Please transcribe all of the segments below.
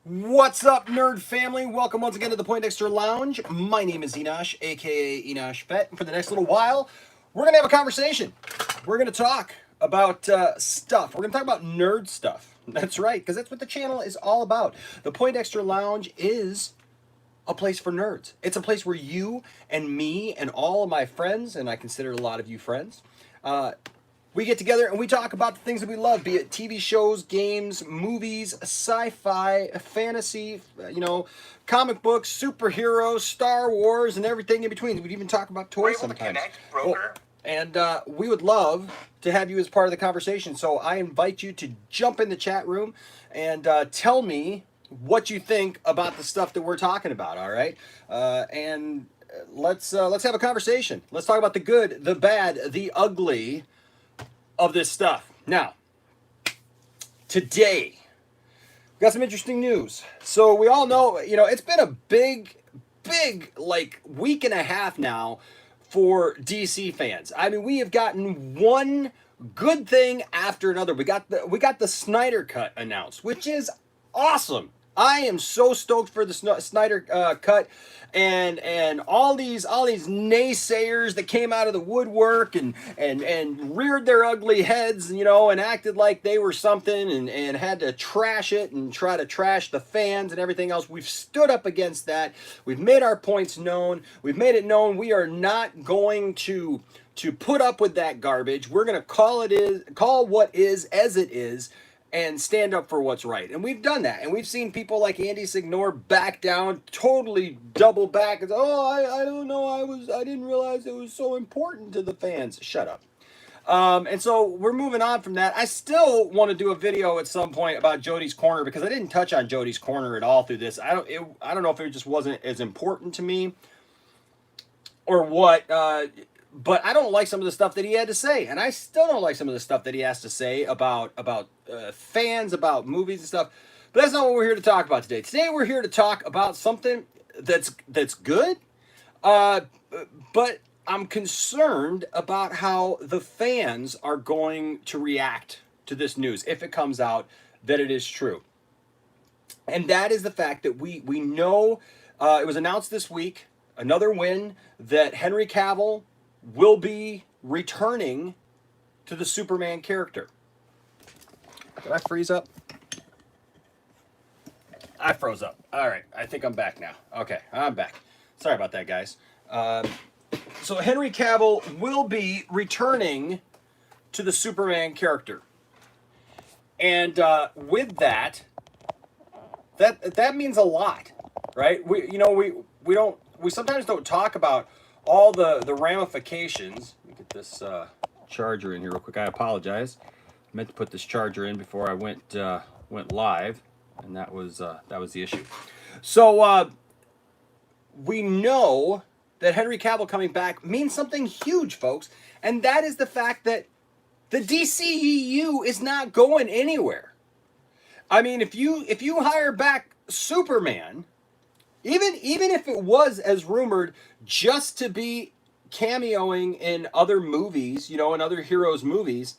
What's up, nerd family? Welcome once again to the Poindexter Lounge. My name is Enosh, aka Enosh Pet. And for the next little while, we're gonna have a conversation. We're gonna talk about stuff. We're gonna talk about nerd stuff. That's right, because that's what the channel is all about. The Poindexter Lounge is a place for nerds. It's a place where you and me and all of my friends, and I consider a lot of you friends, we get together and we talk about the things that we love, be it TV shows, games, movies, sci-fi, fantasy, comic books, superheroes, Star Wars, and everything in between. We'd even talk about toys sometimes. And we would love to have you as part of the conversation. So I invite you to jump in the chat room and tell me what you think about the stuff that we're talking about. All right, and let's have a conversation. Let's talk about the good, the bad, the ugly of this stuff. Now, today, we got some interesting news. So we all know, it's been a big, like week and a half now for DC fans. I mean, we have gotten one good thing after another. We got the Snyder cut announced, which is awesome. I am so stoked for the Snyder cut, and all these naysayers that came out of the woodwork and reared their ugly heads, and acted like they were something and had to trash it and try to trash the fans and everything else. We've stood up against that. We've made our points known. We've made it known we are not going to put up with that garbage. We're going to call what is as it is, and stand up for what's right. And we've done that. And we've seen people like Andy Signore back down, totally double back. And, I don't know, I didn't realize it was so important to the fans. Shut up. And so we're moving on from that. I still want to do a video at some point about Jody's Corner, because I didn't touch on Jody's Corner at all through this. I don't know if it just wasn't as important to me or what, but I don't like some of the stuff that he had to say, and I still don't like some of the stuff that he has to say about fans, about movies and stuff. But that's not what we're here to talk about today. Today we're here to talk about something that's good, but I'm concerned about how the fans are going to react to this news if it comes out that it is true. And that is the fact that we know it was announced this week, another win, that Henry Cavill will be returning to the Superman character. Did I freeze up? I froze up. All right, I think I'm back now. Okay, I'm back. Sorry about that, guys. So Henry Cavill will be returning to the Superman character, and with that means a lot, right? We sometimes don't talk about all the ramifications. Let me get this charger in here real quick. I apologize. I meant to put this charger in before I went live, and that was the issue. So we know that Henry Cavill coming back means something huge, folks, and that is the fact that the DCEU is not going anywhere. I mean, if you hire back Superman, even if it was, as rumored, just to be cameoing in other movies, in other heroes' movies,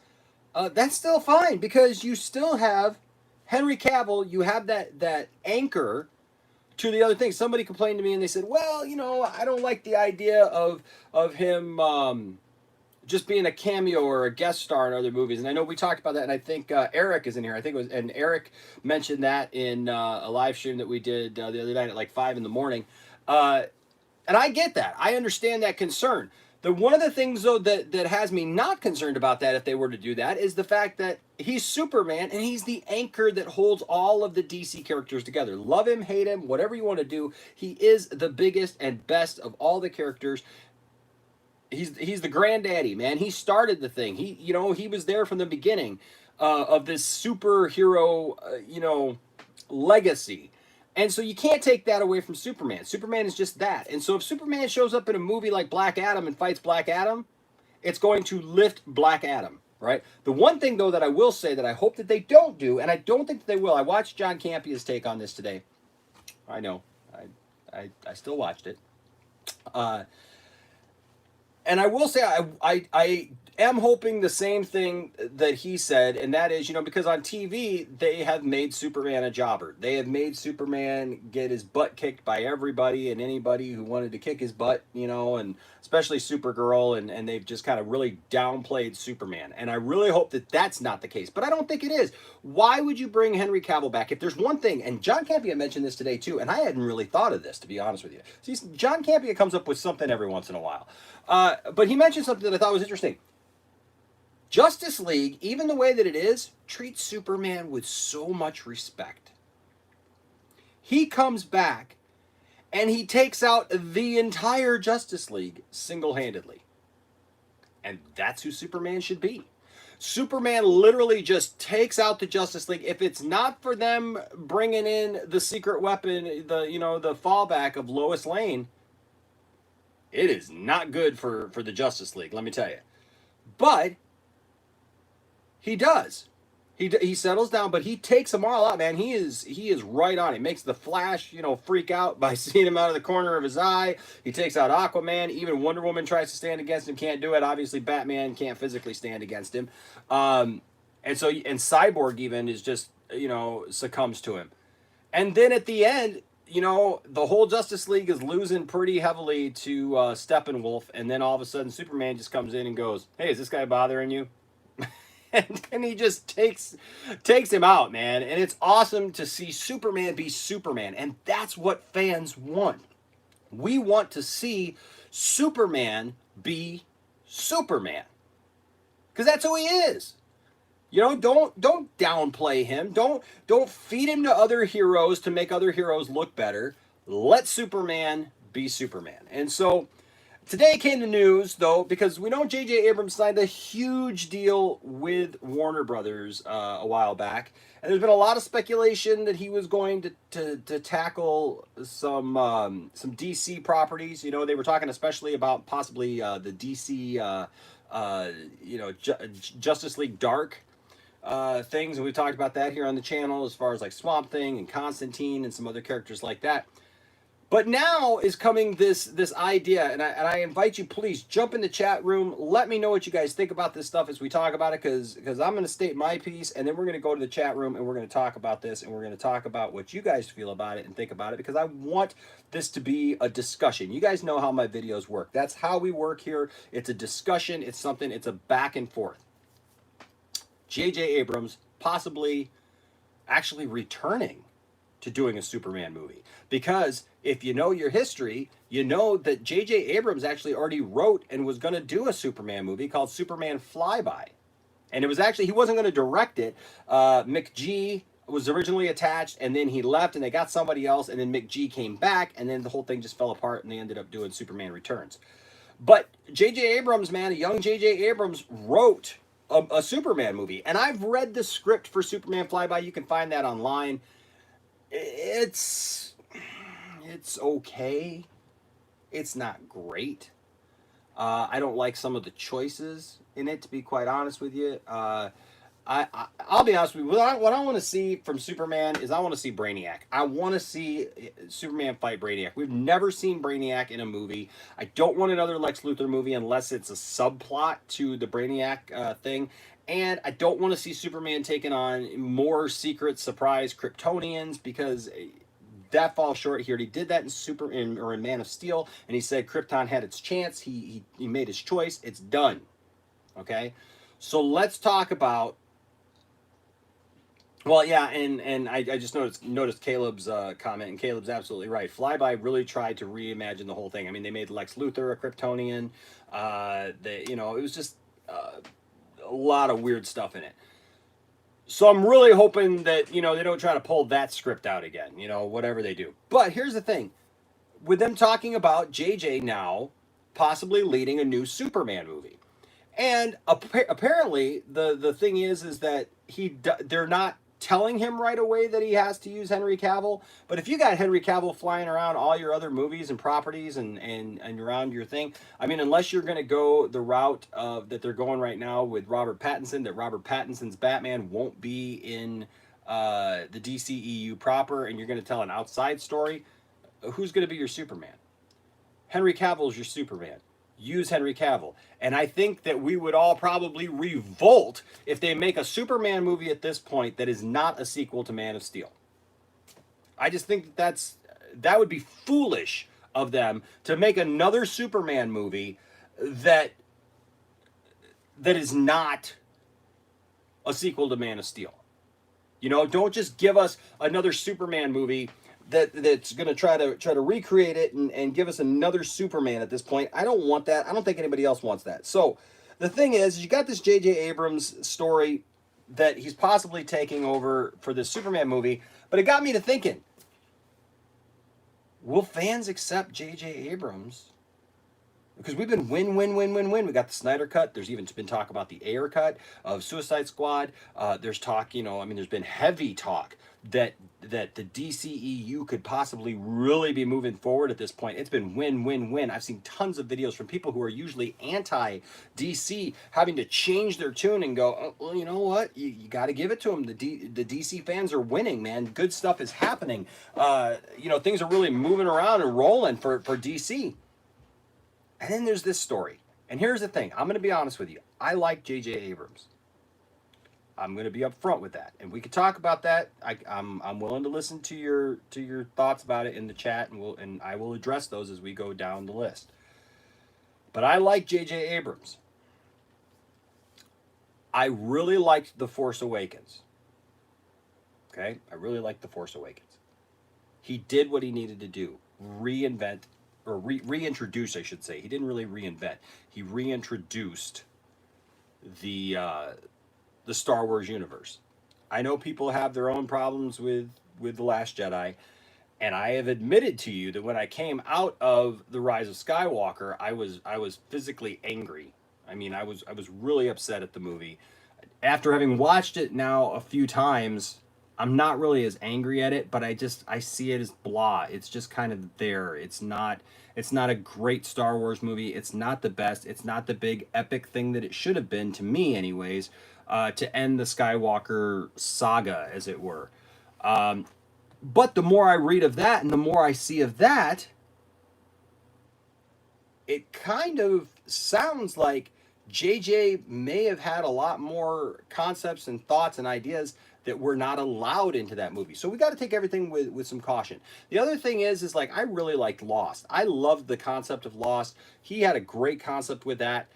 that's still fine, because you still have Henry Cavill. You have that anchor to the other things. Somebody complained to me and they said, well, I don't like the idea of him just being a cameo or a guest star in other movies. And I know we talked about that, and I think Eric is in here. I think it was, and Eric mentioned that in a live stream that we did the other night at like 5 in the morning. And I get that. I understand that concern. One of the things, though, that has me not concerned about that, if they were to do that, is the fact that he's Superman, and he's the anchor that holds all of the DC characters together. Love him, hate him, whatever you want to do, he is the biggest and best of all the characters. He's the granddaddy, man. He started the thing. He was there from the beginning of this superhero, legacy. And so you can't take that away from Superman. Superman is just that. And so if Superman shows up in a movie like Black Adam and fights Black Adam, it's going to lift Black Adam, right? The one thing, though, that I will say that I hope that they don't do, and I don't think that they will. I watched John Campia's take on this today. I know. I still watched it. And I will say, I am hoping the same thing that he said, and that is, because on TV they have made Superman a jobber. They have made Superman get his butt kicked by everybody and anybody who wanted to kick his butt, and especially Supergirl, and they've just kind of really downplayed Superman. And I really hope that that's not the case, but I don't think it is. Why would you bring Henry Cavill back? If there's one thing, and John Campea mentioned this today too, and I hadn't really thought of this, to be honest with you. See, John Campea comes up with something every once in a while. But he mentioned something that I thought was interesting. Justice League, even the way that it is, treats Superman with so much respect. He comes back and he takes out the entire Justice League single-handedly. And that's who Superman should be. Superman literally just takes out the Justice League. If it's not for them bringing in the secret weapon, the fallback of Lois Lane, it is not good for the Justice League, let me tell you. But he does. He settles down, but he takes them all out, man. He is right on it. Makes the Flash, freak out by seeing him out of the corner of his eye. He takes out Aquaman. Even Wonder Woman tries to stand against him, can't do it. Obviously, Batman can't physically stand against him. And Cyborg even is just, succumbs to him. And then at the end, the whole Justice League is losing pretty heavily to Steppenwolf, and then all of a sudden Superman just comes in and goes, "Hey, is this guy bothering you?" and he just takes him out, man. And it's awesome to see Superman be Superman, and that's what fans want. We want to see Superman be Superman, because that's who he is. Don't downplay him. Don't feed him to other heroes to make other heroes look better. Let Superman be Superman. And so today came the news, though, because we know JJ Abrams signed a huge deal with Warner Brothers a while back, and there's been a lot of speculation that he was going to tackle some DC properties. They were talking especially about possibly the DC Justice League Dark things, and we talked about that here on the channel as far as like Swamp Thing and Constantine and some other characters like that. But now is coming this idea, and I invite you, please jump in the chat room. Let me know what you guys think about this stuff as we talk about it, because I'm going to state my piece, and then we're going to go to the chat room and we're going to talk about this, and we're going to talk about what you guys feel about it and think about it, because I want this to be a discussion. You guys know how my videos work. That's how we work here. It's a discussion. It's a back and forth. JJ Abrams possibly actually returning to doing a Superman movie. Because if you know your history, you know that JJ Abrams actually already wrote and was going to do a Superman movie called Superman Flyby. And it was actually, he wasn't going to direct it. McG was originally attached, and then he left, and they got somebody else, and then McG came back, and then the whole thing just fell apart, and they ended up doing Superman Returns. But JJ Abrams, man, a young JJ Abrams wrote a Superman movie. And I've read the script for Superman Flyby. You can find that online. It's okay. It's not great. I don't like some of the choices in it, to be quite honest with you. I'll be honest with you. What I want to see from Superman is I want to see Brainiac. I want to see Superman fight Brainiac. We've never seen Brainiac in a movie. I don't want another Lex Luthor movie unless it's a subplot to the Brainiac thing. And I don't want to see Superman taking on more secret surprise Kryptonians, because that falls short. He already did that in Man of Steel, and he said Krypton had its chance. He made his choice. It's done. Okay? So let's talk about. Well, yeah, and I just noticed Caleb's comment, and Caleb's absolutely right. Flyby really tried to reimagine the whole thing. I mean, they made Lex Luthor a Kryptonian. It was just a lot of weird stuff in it. So I'm really hoping that, they don't try to pull that script out again, whatever they do. But here's the thing. With them talking about JJ now possibly leading a new Superman movie. And apparently the thing is that they're not telling him right away that he has to use Henry Cavill. But if you got Henry Cavill flying around all your other movies and properties and around your thing, I mean, unless you're going to go the route of that they're going right now with Robert Pattinson, that Robert Pattinson's Batman won't be in the DCEU proper, and you're going to tell an outside story, who's going to be your Superman? Henry Cavill's your Superman. use Henry Cavill. And I think that we would all probably revolt if they make a Superman movie at this point that is not a sequel to Man of Steel. I just think that would be foolish of them to make another Superman movie that is not a sequel to Man of Steel. You know, don't just give us another Superman movie that's going to try to recreate it and give us another Superman at this point. I don't want that. I don't think anybody else wants that. So the thing is, you got this JJ Abrams story that he's possibly taking over for this Superman movie, but it got me to thinking, will fans accept JJ Abrams? Because we've been win. We got the Snyder cut. There's even been talk about the Ayer cut of Suicide Squad. There's talk, there's been heavy talk that the DCEU could possibly really be moving forward at this point. It's been win. I've seen tons of videos from people who are usually anti-DC having to change their tune and go, oh, well, you know what? You got to give it to them. The DC fans are winning, man. Good stuff is happening. Things are really moving around and rolling for DC. And then there's this story. And here's the thing. I'm going to be honest with you. I like JJ Abrams. I'm going to be upfront with that. And we could talk about that. I'm willing to listen to your thoughts about it in the chat, and I will address those as we go down the list. But I like JJ Abrams. I really liked The Force Awakens. Okay? I really liked The Force Awakens. He did what he needed to do. Reintroduce, I should say. He didn't really reinvent. He reintroduced the Star Wars universe. I know people have their own problems with The Last Jedi, and I have admitted to you that when I came out of The Rise of Skywalker, I was physically angry. I mean, I was really upset at the movie. After having watched it now a few times, I'm not really as angry at it, but I see it as blah. It's just kind of there. It's not a great Star Wars movie. It's not the best. It's not the big epic thing that it should have been, to me anyways, to end the Skywalker saga, as it were. But the more I read of that and the more I see of that, it kind of sounds like JJ may have had a lot more concepts and thoughts and ideas that were not allowed into that movie. So we got to take everything with some caution. The other thing is like, I really liked Lost. I loved the concept of Lost. He had a great concept with that.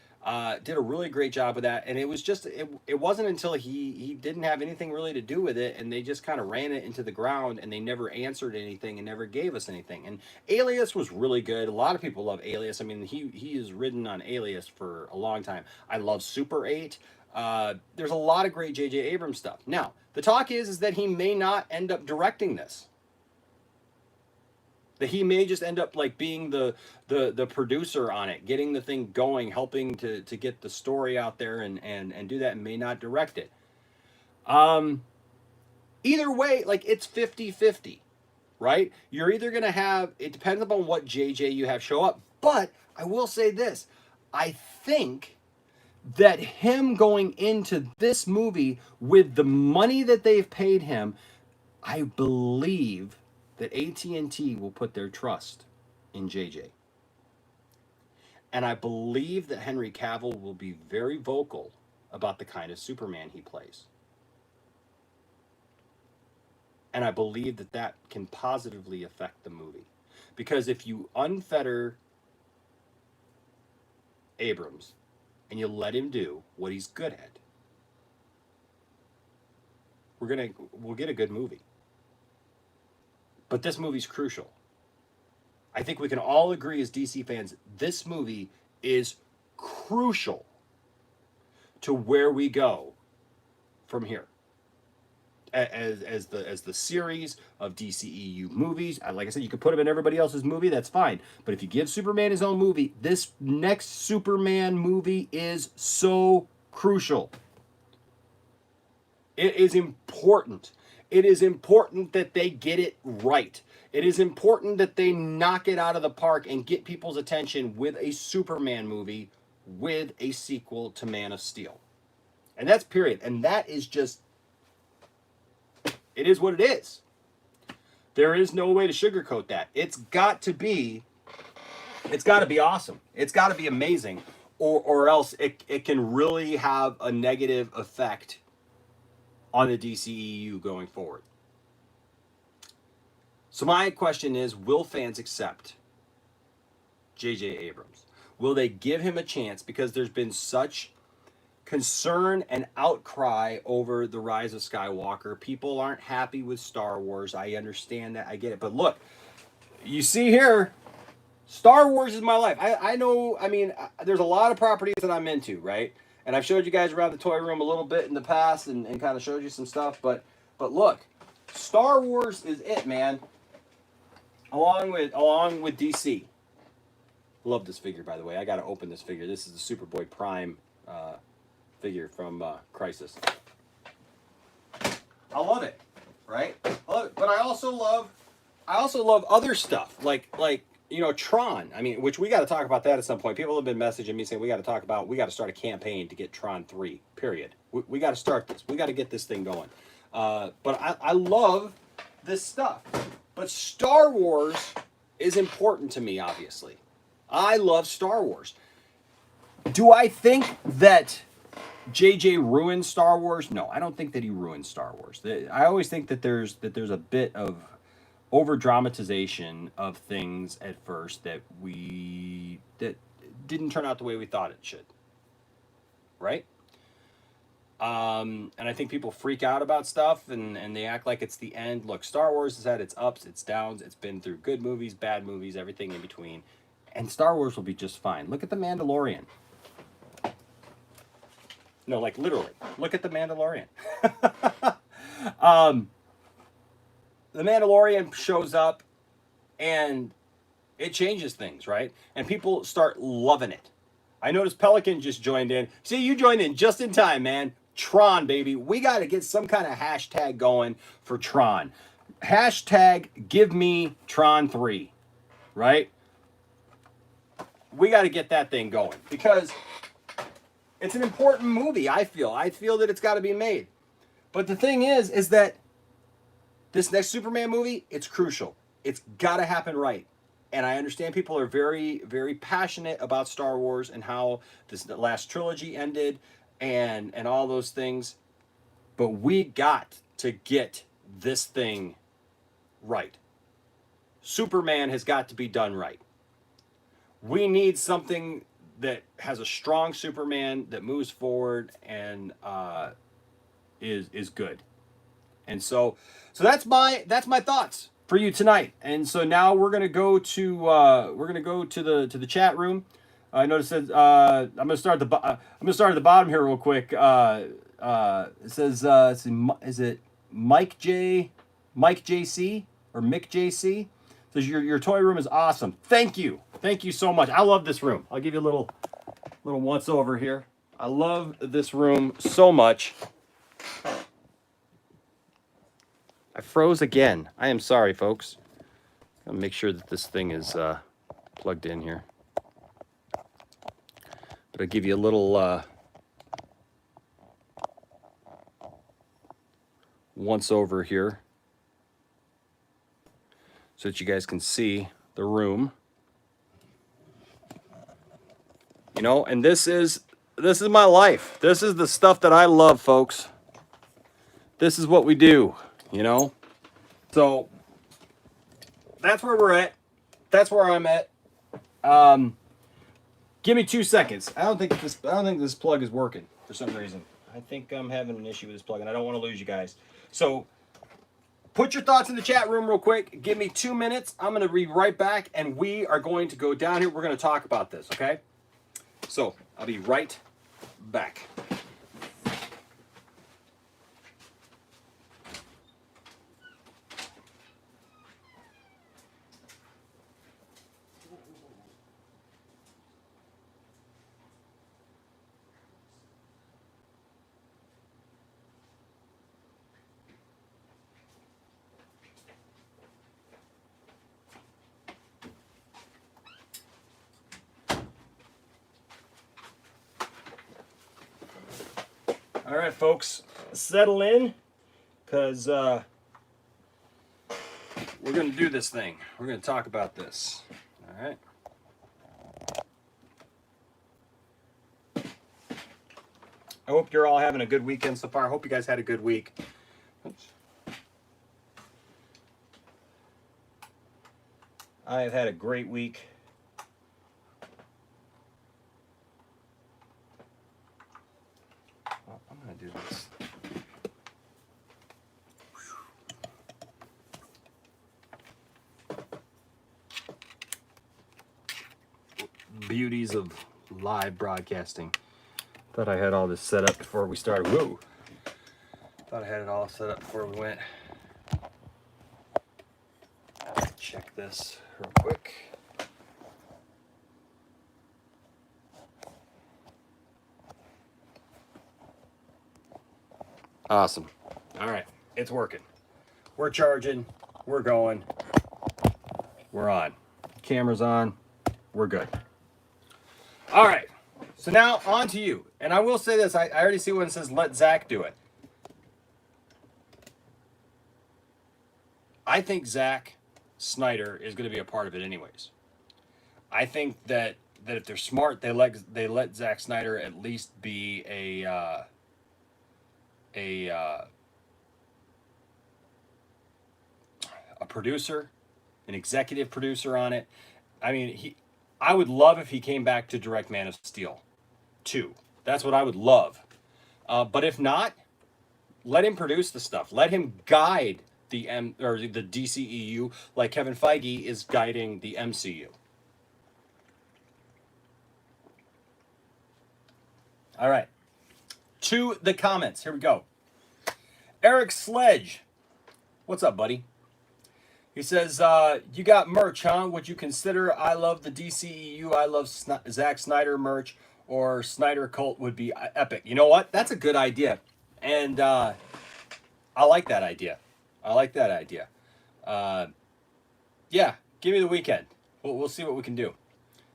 Did a really great job with that. And it was just, it wasn't until he didn't have anything really to do with it, and they just kind of ran it into the ground, and they never answered anything and never gave us anything. And Alias was really good. A lot of people love Alias. I mean, he is ridden on Alias for a long time. I love Super 8. There's a lot of great JJ Abrams stuff. Now, the talk is that he may not end up directing this. That he may just end up like being the producer on it, getting the thing going, helping to get the story out there and do that, and may not direct it. Either way, like, it's 50-50, right? You're either going to have, it depends upon what JJ you have show up. But I will say this. I think that him going into this movie with the money that they've paid him, I believe that AT&T will put their trust in JJ. And I believe that Henry Cavill will be very vocal about the kind of Superman he plays. And I believe that that can positively affect the movie. Because if you unfetter Abrams and you let him do what he's good at, we'll get a good movie. But this movie's crucial. I think we can all agree as DC fans, this movie is crucial to where we go from here. As the series of DCEU movies, like I said, you could put him in everybody else's movie, that's fine. But if you give Superman his own movie, this next Superman movie is so crucial. It is important. It is important that they get it right. It is important that they knock it out of the park and get people's attention with a Superman movie with a sequel to Man of Steel. And that's period. And that is just, it is what it is. There is no way to sugarcoat that. It's got to be it's got to be awesome. It's got to be amazing, or else it can really have a negative effect on the DCEU going forward. So my question is, will fans accept JJ Abrams? Will they give him a chance? Because there's been such concern and outcry over the rise of Skywalker. People aren't happy with Star Wars. I understand that. I get it. But look, you see here, Star Wars is my life. I know, I mean, there's a lot of properties that I'm into, right? And I've showed you guys around the toy room a little bit in the past and kind of showed you some stuff. But look, Star Wars is it, man. Along with DC. Love this figure, by the way. I got to open this figure. This is the Superboy Prime figure from Crisis. I love it, right? But I also love other stuff like you know, Tron. I mean, which we got to talk about that at some point. People have been messaging me saying we got to start a campaign to get Tron 3. Period. We got to start this. We got to get this thing going. But I love this stuff. But Star Wars is important to me, obviously. I love Star Wars. Do I think that JJ ruined Star Wars? No, I don't think that he ruined Star Wars. I always think that there's a bit of over dramatization of things at first that didn't turn out the way we thought it should. Right? And I think people freak out about stuff and they act like it's the end. Look, Star Wars has had its ups, its downs. It's been through good movies, bad movies, everything in between. And Star Wars will be just fine. Look at The Mandalorian. No, like literally. Look at The Mandalorian. The Mandalorian shows up and it changes things, right? And people start loving it. I noticed Pelican just joined in. See, you joined in just in time, man. Tron, baby. We got to get some kind of hashtag going for Tron. Hashtag give me Tron 3, right? We got to get that thing going because it's an important movie, I feel. I feel that it's got to be made. But the thing is that this next Superman movie, it's crucial. It's got to happen right. And I understand people are very, very passionate about Star Wars and how the last trilogy ended and all those things. But we got to get this thing right. Superman has got to be done right. We need something that has a strong Superman that moves forward and is good. And so that's my thoughts for you tonight. And so now we're gonna go to the chat room. I noticed that I'm gonna start at the bottom here real quick. It says is it Mike JC or Mick JC? Says your toy room is awesome. Thank you so much. I love this room. I'll give you a little once over here. I love this room so much. I froze again. I am sorry, folks. I'll make sure that this thing is plugged in here. But I'll give you a little once over here so that you guys can see the room. You know, and this is my life. This is the stuff that I love, folks. This is what we do. You know, so that's where we're at. That's where I'm at. Give me 2 seconds. I don't think this plug is working for some reason. I think I'm having an issue with this plug, and I don't want to lose you guys. So put your thoughts in the chat room real quick. Give me 2 minutes. I'm going to be right back, and we are going to go down here. We're going to talk about this. Okay. So I'll be right back. All right, folks, settle in, because we're going to do this thing. We're going to talk about this. All right. I hope you're all having a good weekend so far. I hope you guys had a good week. Oops. I've had a great week. Well, I'm going to do this. Beauties of live broadcasting. Thought I had all this set up before we started. Whoa! Thought I had it all set up before we went. Check this real quick. Awesome. All right, it's working. We're charging. We're going. We're on. Camera's on. We're good. All right. So now on to you. And I will say this. I already see when it says let Zach do it. I think Zack Snyder is going to be a part of it anyways. I think that if they're smart, they let Zack Snyder at least be a producer, an executive producer on it. I mean, I would love if he came back to direct Man of Steel 2. That's what I would love. But if not, let him produce the stuff. Let him guide the DCEU like Kevin Feige is guiding the MCU. All right. To the comments. Here we go. Eric Sledge. What's up, buddy? He says, you got merch, huh? Would you consider I love the DCEU, I love Zack Snyder merch, or Snyder Cult would be epic? You know what? That's a good idea. And I like that idea. Yeah, give me the weekend. We'll see what we can do.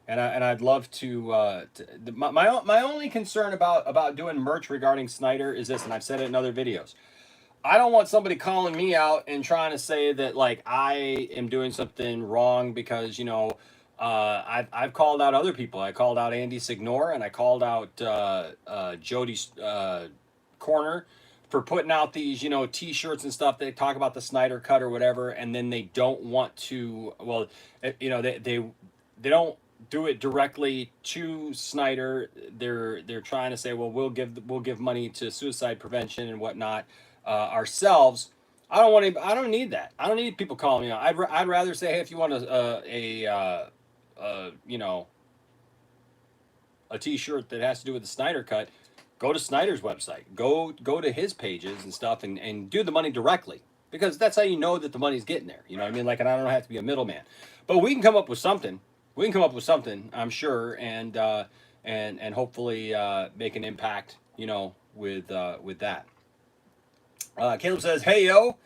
And I'd love to. My only concern about doing merch regarding Snyder is this, and I've said it in other videos. I don't want somebody calling me out and trying to say that like I am doing something wrong because I've called out other people. I called out Andy Signore and I called out Jody Corner for putting out these T-shirts and stuff that talk about the Snyder Cut or whatever, and then they don't want to. Well, they don't do it directly to Snyder. They're trying to say, well, we'll give money to suicide prevention and whatnot ourselves. I don't need that. I don't need people calling me out. I'd rather say, hey, if you want a T-shirt that has to do with the Snyder Cut, go to Snyder's website. Go to his pages and stuff, and do the money directly, because that's how you know that the money's getting there. You know what I mean? Like, and I don't have to be a middleman. But we can come up with something. I'm sure, and hopefully make an impact. With that. Caleb says, "Hey yo."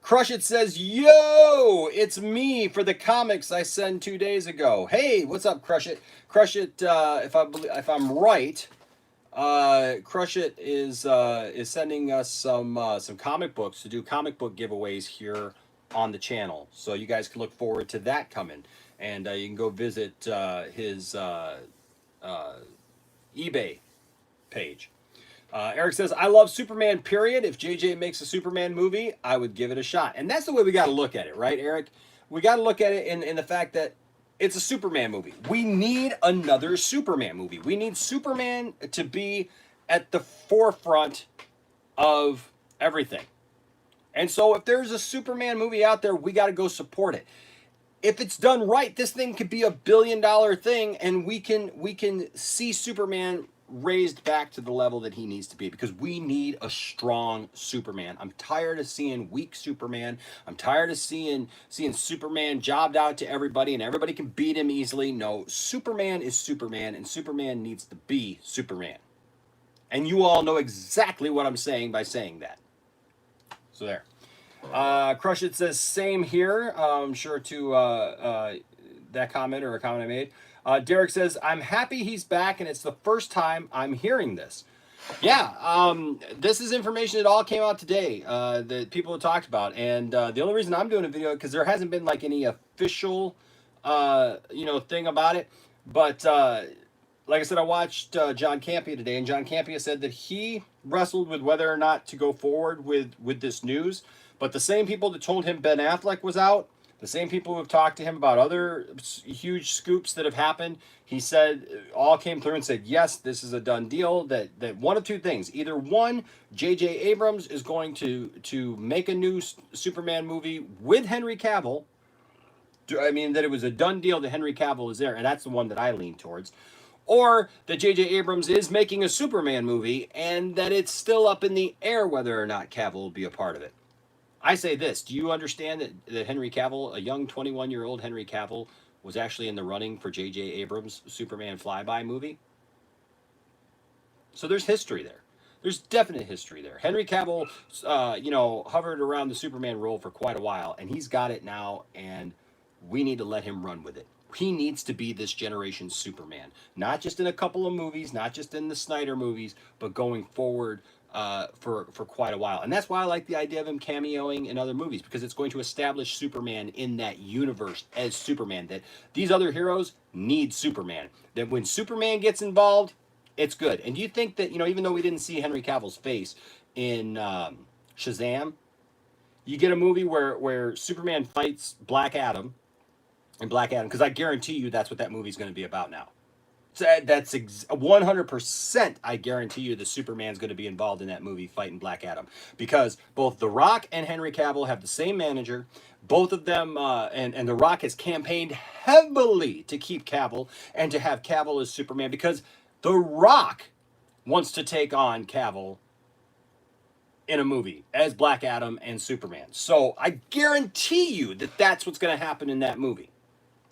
Crush It says, "Yo, it's me for the comics I sent 2 days ago." Hey, what's up, Crush It? Crush It. If I'm right, Crush It is sending us some comic books to do comic book giveaways here on the channel. So you guys can look forward to that coming, and you can go visit his eBay page. Eric says, "I love Superman, period. If JJ makes a Superman movie, I would give it a shot." And that's the way we got to look at it, right, Eric? We got to look at it in the fact that it's a Superman movie. We need another Superman movie. We need Superman to be at the forefront of everything. And so if there's a Superman movie out there, we got to go support it. If it's done right, this thing could be $1 billion thing, and we can see Superman raised back to the level that he needs to be, because we need a strong Superman. I'm tired of seeing weak Superman. I'm tired of seeing Superman jobbed out to everybody and everybody can beat him easily. No, Superman is Superman, and Superman needs to be Superman. And you all know exactly what I'm saying by saying that. So there. Crush It says, "Same here." I'm sure to that comment or a comment I made. Derek says, "I'm happy he's back, and it's the first time I'm hearing this." Yeah, this is information that all came out today that people have talked about, and the only reason I'm doing a video because there hasn't been like any official, thing about it. But like I said, I watched John Campea today, and John Campea said that he wrestled with whether or not to go forward with this news. But the same people that told him Ben Affleck was out, the same people who have talked to him about other huge scoops that have happened, he said all came through and said, yes, this is a done deal. That one of two things: either one, JJ Abrams is going to make a new Superman movie with Henry Cavill. I mean, that it was a done deal that Henry Cavill is there, and that's the one that I lean towards. Or that J.J. Abrams is making a Superman movie, and that it's still up in the air whether or not Cavill will be a part of it. I say this: do you understand that Henry Cavill, a young 21-year-old Henry Cavill, was actually in the running for J.J. Abrams' Superman Flyby movie? So there's history there. There's definite history there. Henry Cavill, hovered around the Superman role for quite a while, and he's got it now, and we need to let him run with it. He needs to be this generation's Superman, not just in a couple of movies, not just in the Snyder movies, but going forward for quite a while. And that's why I like the idea of him cameoing in other movies, because it's going to establish Superman in that universe as Superman, that these other heroes need Superman. That when Superman gets involved, it's good. And do you think that, even though we didn't see Henry Cavill's face in Shazam, you get a movie where Superman fights Black Adam, because I guarantee you that's what that movie's going to be about now. So that's 100%. I guarantee you the Superman's going to be involved in that movie fighting Black Adam, because both The Rock and Henry Cavill have the same manager. Both of them, and The Rock has campaigned heavily to keep Cavill and to have Cavill as Superman, because The Rock wants to take on Cavill in a movie as Black Adam and Superman. So I guarantee you that that's what's going to happen in that movie.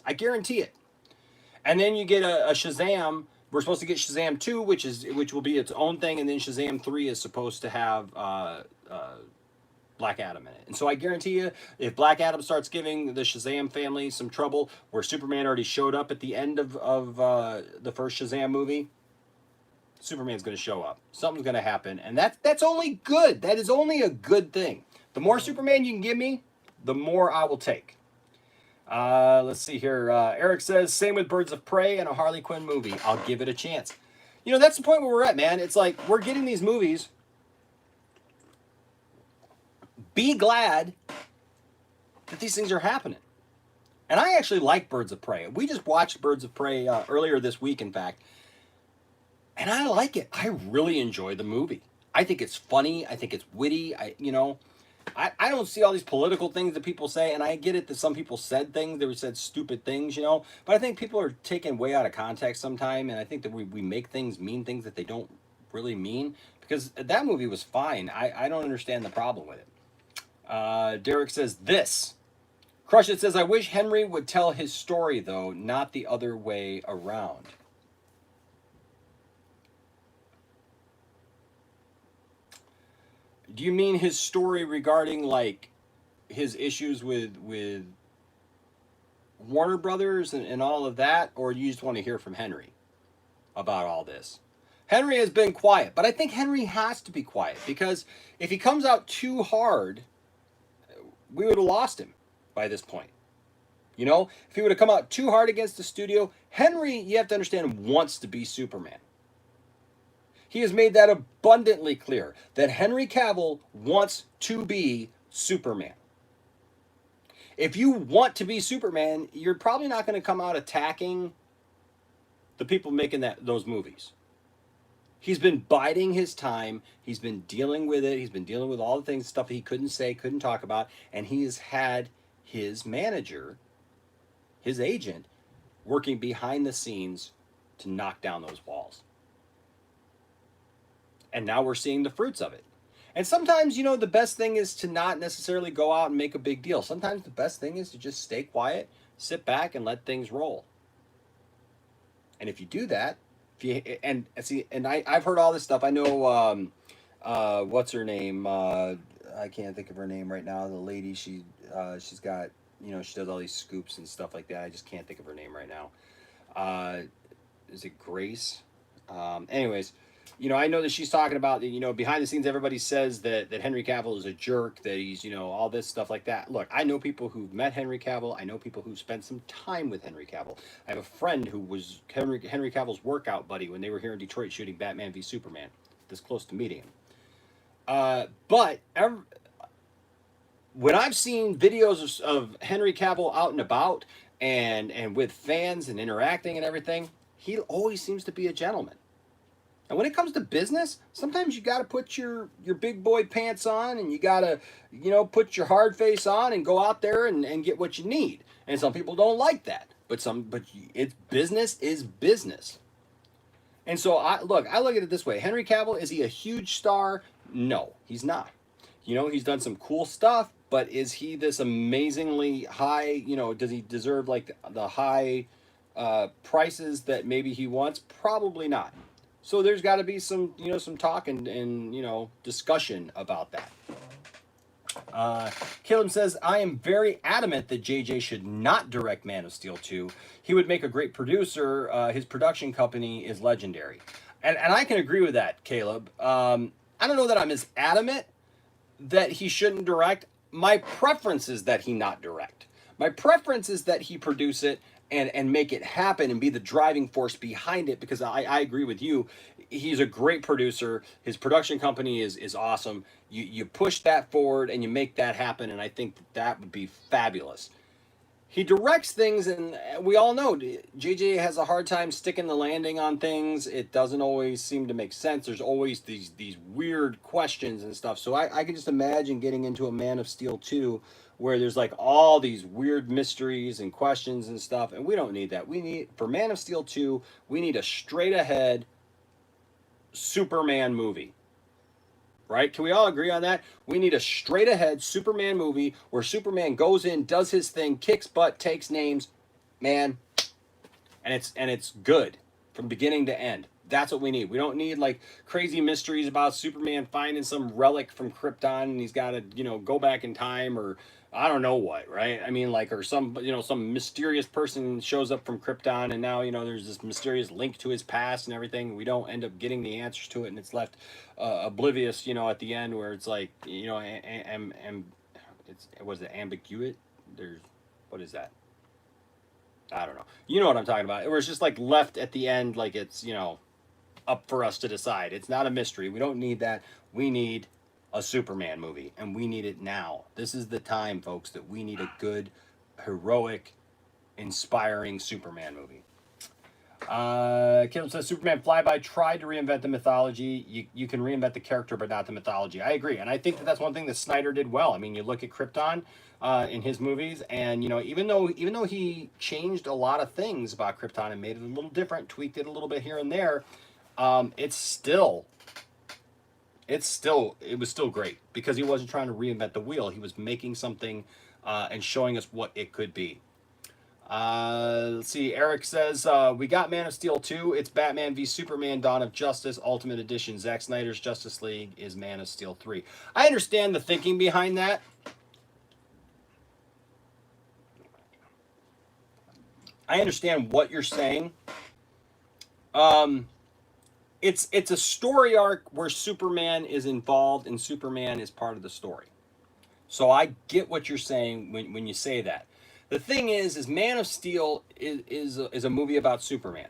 I guarantee it. And then you get a Shazam. We're supposed to get Shazam 2, which will be its own thing, and then Shazam 3 is supposed to have Black Adam in it. And so I guarantee you, if Black Adam starts giving the Shazam family some trouble, where Superman already showed up at the end of the first Shazam movie, Superman's going to show up. Something's going to happen, and that's only good. That is only a good thing. The more Superman you can give me, the more I will take. Let's see here. Eric says, same with Birds of Prey and a Harley Quinn movie. I'll give it a chance. That's the point where we're at, man. It's like we're getting these movies. Be glad that these things are happening. And I actually like Birds of Prey. We just watched Birds of Prey earlier this week, in fact. And I like it. I really enjoy the movie. I think it's funny. I think it's witty. I don't see all these political things that people say, and I get it that some people said things, they said stupid things, but I think people are taken way out of context sometime, and I think that we make things mean things that they don't really mean, because that movie was fine. I don't understand the problem with it. Derek says this. Crush It says, I wish Henry would tell his story, though, not the other way around. Do you mean his story regarding, like, his issues with Warner Brothers and all of that? Or do you just want to hear from Henry about all this? Henry has been quiet, but I think Henry has to be quiet, because if he comes out too hard, we would have lost him by this point. If he would have come out too hard against the studio, Henry, you have to understand, wants to be Superman. He has made that abundantly clear, that Henry Cavill wants to be Superman. If you want to be Superman, you're probably not going to come out attacking the people making those movies. He's been biding his time. He's been dealing with it. He's been dealing with all the things, stuff he couldn't say, couldn't talk about. And he has had his manager, his agent, working behind the scenes to knock down those walls. And now we're seeing the fruits of it. And sometimes, the best thing is to not necessarily go out and make a big deal. Sometimes the best thing is to just stay quiet, sit back, and let things roll. And if you do that, I've heard all this stuff. I know, what's her name? I can't think of her name right now. The lady, she's got, she does all these scoops and stuff like that. I just can't think of her name right now. Is it Grace? Anyways. you know, I know that she's talking about, you know, behind the scenes, everybody says that Henry Cavill is a jerk, that he's, you know, all this stuff like that. Look, I know people who've met Henry Cavill. I know people who've spent some time with Henry Cavill. I have a friend who was Henry Cavill's workout buddy when they were here in Detroit shooting Batman v Superman, this close to meeting him. But when I've seen videos of Henry Cavill out and about and with fans and interacting and everything, he always seems to be a gentleman. And when it comes to business, sometimes you got to put your big boy pants on, and you got to, you know, put your hard face on and go out there and get what you need. And some people don't like that, but it's business is business. And so I look at it this way. Henry Cavill, is he a huge star? No, he's not. You know, he's done some cool stuff, but is he this amazingly high, you know, does he deserve like the high prices that maybe he wants? Probably not. So there's got to be some, you know, some talk and you know, discussion about that. Caleb says, I am very adamant that JJ should not direct Man of Steel 2. He would make a great producer. His production company is legendary. And I can agree with that, Caleb. I don't know that I'm as adamant that he shouldn't direct. My preference is that he not direct. My preference is that he produce it and make it happen and be the driving force behind it, because I agree with you. He's a great producer. His production company is awesome. You push that forward and you make that happen, and I think that would be fabulous. He directs things, and we all know JJ has a hard time sticking the landing on things. It doesn't always seem to make sense. There's always these weird questions and stuff. So I can just imagine getting into a Man of Steel 2 where there's like all these weird mysteries and questions and stuff, and we don't need that. We need, for Man of Steel 2, we need a straight ahead Superman movie. Right? Can we all agree on that? We need a straight ahead Superman movie where Superman goes in, does his thing, kicks butt, takes names, man, and it's good from beginning to end. That's what we need. We don't need like crazy mysteries about Superman finding some relic from Krypton and he's got to, you know, go back in time, or I don't know what, right? I mean, like, or some, you know, some mysterious person shows up from Krypton and now, you know, there's this mysterious link to his past and everything. We don't end up getting the answers to it, and it's left oblivious, you know, at the end, where it's like, you know, was it ambiguous? There's, what is that? I don't know. You know what I'm talking about. Where it's just like left at the end, like it's, you know, up for us to decide. It's not a mystery. We don't need that. We need a Superman movie, and we need it now. This is the time, folks, that we need a good, heroic, inspiring Superman movie. Caleb says, Superman Flyby tried to reinvent the mythology. You can reinvent the character, but not the mythology. I agree, and I think that's one thing that Snyder did well. I mean, you look at Krypton in his movies, and you know, even though he changed a lot of things about Krypton and made it a little different, tweaked it a little bit here and there, it was still great, because he wasn't trying to reinvent the wheel. He was making something and showing us what it could be. Let's see. Eric says, we got Man of Steel 2. It's Batman v Superman Dawn of Justice Ultimate Edition. Zack Snyder's Justice League is Man of Steel 3. I understand the thinking behind that. I understand what you're saying. It's a story arc where Superman is involved and Superman is part of the story. So I get what you're saying when you say that. The thing is Man of Steel is a movie about Superman.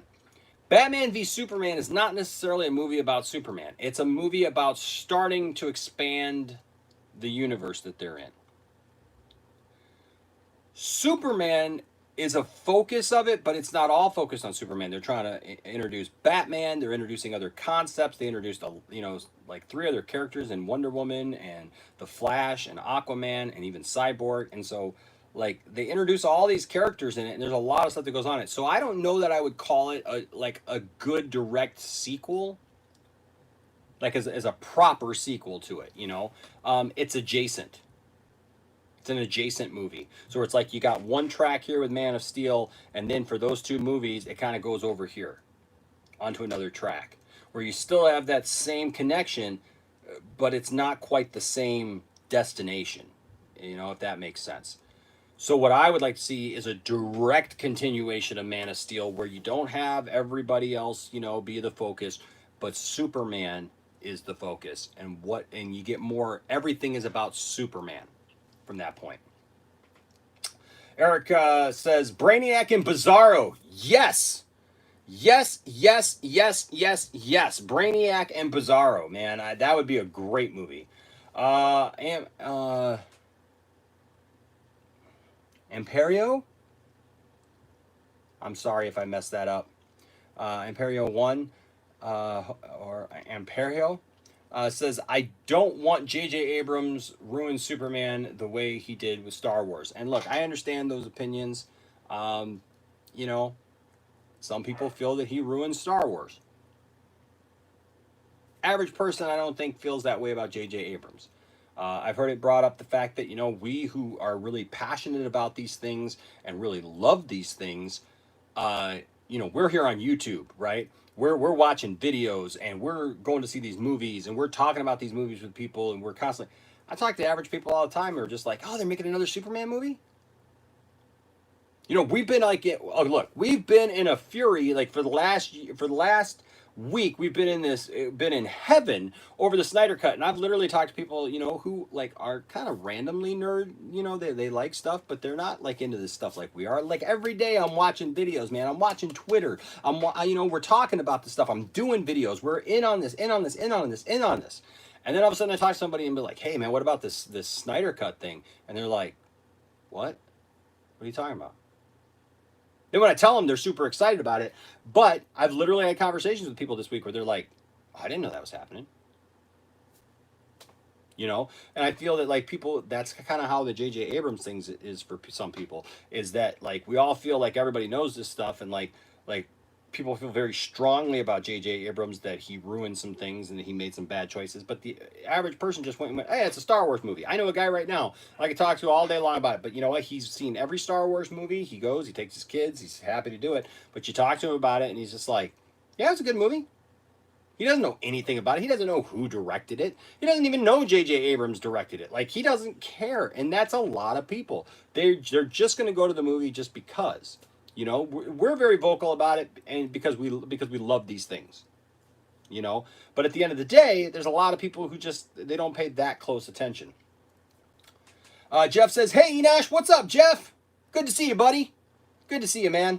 Batman v Superman is not necessarily a movie about Superman. It's a movie about starting to expand the universe that they're in. Superman is a focus of it, but it's not all focused on Superman. They're trying to introduce Batman. They're introducing other concepts. They introduced, you know, like 3 other characters in Wonder Woman and The Flash and Aquaman and even Cyborg. And so, like, they introduce all these characters in it, and there's a lot of stuff that goes on it. So I don't know that I would call it a good direct sequel, like as a proper sequel to it, you know. It's adjacent. It's an adjacent movie. So it's like you got one track here with Man of Steel, and then for those 2 movies, it kind of goes over here onto another track, where you still have that same connection, but it's not quite the same destination, you know, if that makes sense. So what I would like to see is a direct continuation of Man of Steel, where you don't have everybody else, you know, be the focus, but Superman is the focus, and you get more. Everything is about Superman from that point. Eric says Brainiac and Bizarro. Yes. Yes, yes, yes, yes, yes. Brainiac and Bizarro, man. That would be a great movie. Imperio? I'm sorry if I messed that up. Imperio 1 or Imperio says, I don't want JJ Abrams ruin Superman the way he did with Star Wars. And look, I understand those opinions. You know, some people feel that he ruined Star Wars. Average person, I don't think, feels that way about JJ Abrams. I've heard it brought up the fact that, you know, we who are really passionate about these things and really love these things, you know, we're here on YouTube, right? We're watching videos and we're going to see these movies and we're talking about these movies with people and we're constantly. I talk to average people all the time who are just like, oh, they're making another Superman movie? You know, we've been like, oh, look, we've been in a fury like for the last week. We've been in heaven over the Snyder Cut, and I've literally talked to people, you know, who like are kind of randomly nerd. You know, they like stuff, but they're not like into this stuff like we are. Like every day, I'm watching videos, man. I'm watching Twitter. You know, we're talking about the stuff. I'm doing videos. We're in on this, in on this, in on this, in on this. And then all of a sudden, I talk to somebody and be like, hey, man, what about this Snyder Cut thing? And they're like, what? What are you talking about? Then when I tell them, they're super excited about it. But I've literally had conversations with people this week where they're like, oh, I didn't know that was happening. You know? And I feel that, like, people, that's kind of how the JJ Abrams thing is for some people, is that, like, we all feel like everybody knows this stuff, and, like people feel very strongly about JJ Abrams that he ruined some things and that he made some bad choices. But the average person just went and went, hey, it's a Star Wars movie. I know a guy right now I could talk to all day long about it. But you know what? He's seen every Star Wars movie. He goes, he takes his kids. He's happy to do it. But you talk to him about it and he's just like, yeah, it's a good movie. He doesn't know anything about it. He doesn't know who directed it. He doesn't even know JJ Abrams directed it. Like, he doesn't care. And that's a lot of people. They're just going to go to the movie just because. You know, we're very vocal about it, and because we love these things, you know. But at the end of the day, there's a lot of people who just, they don't pay that close attention. Jeff says, hey, Enosh, what's up, Jeff? Good to see you, buddy. Good to see you, man.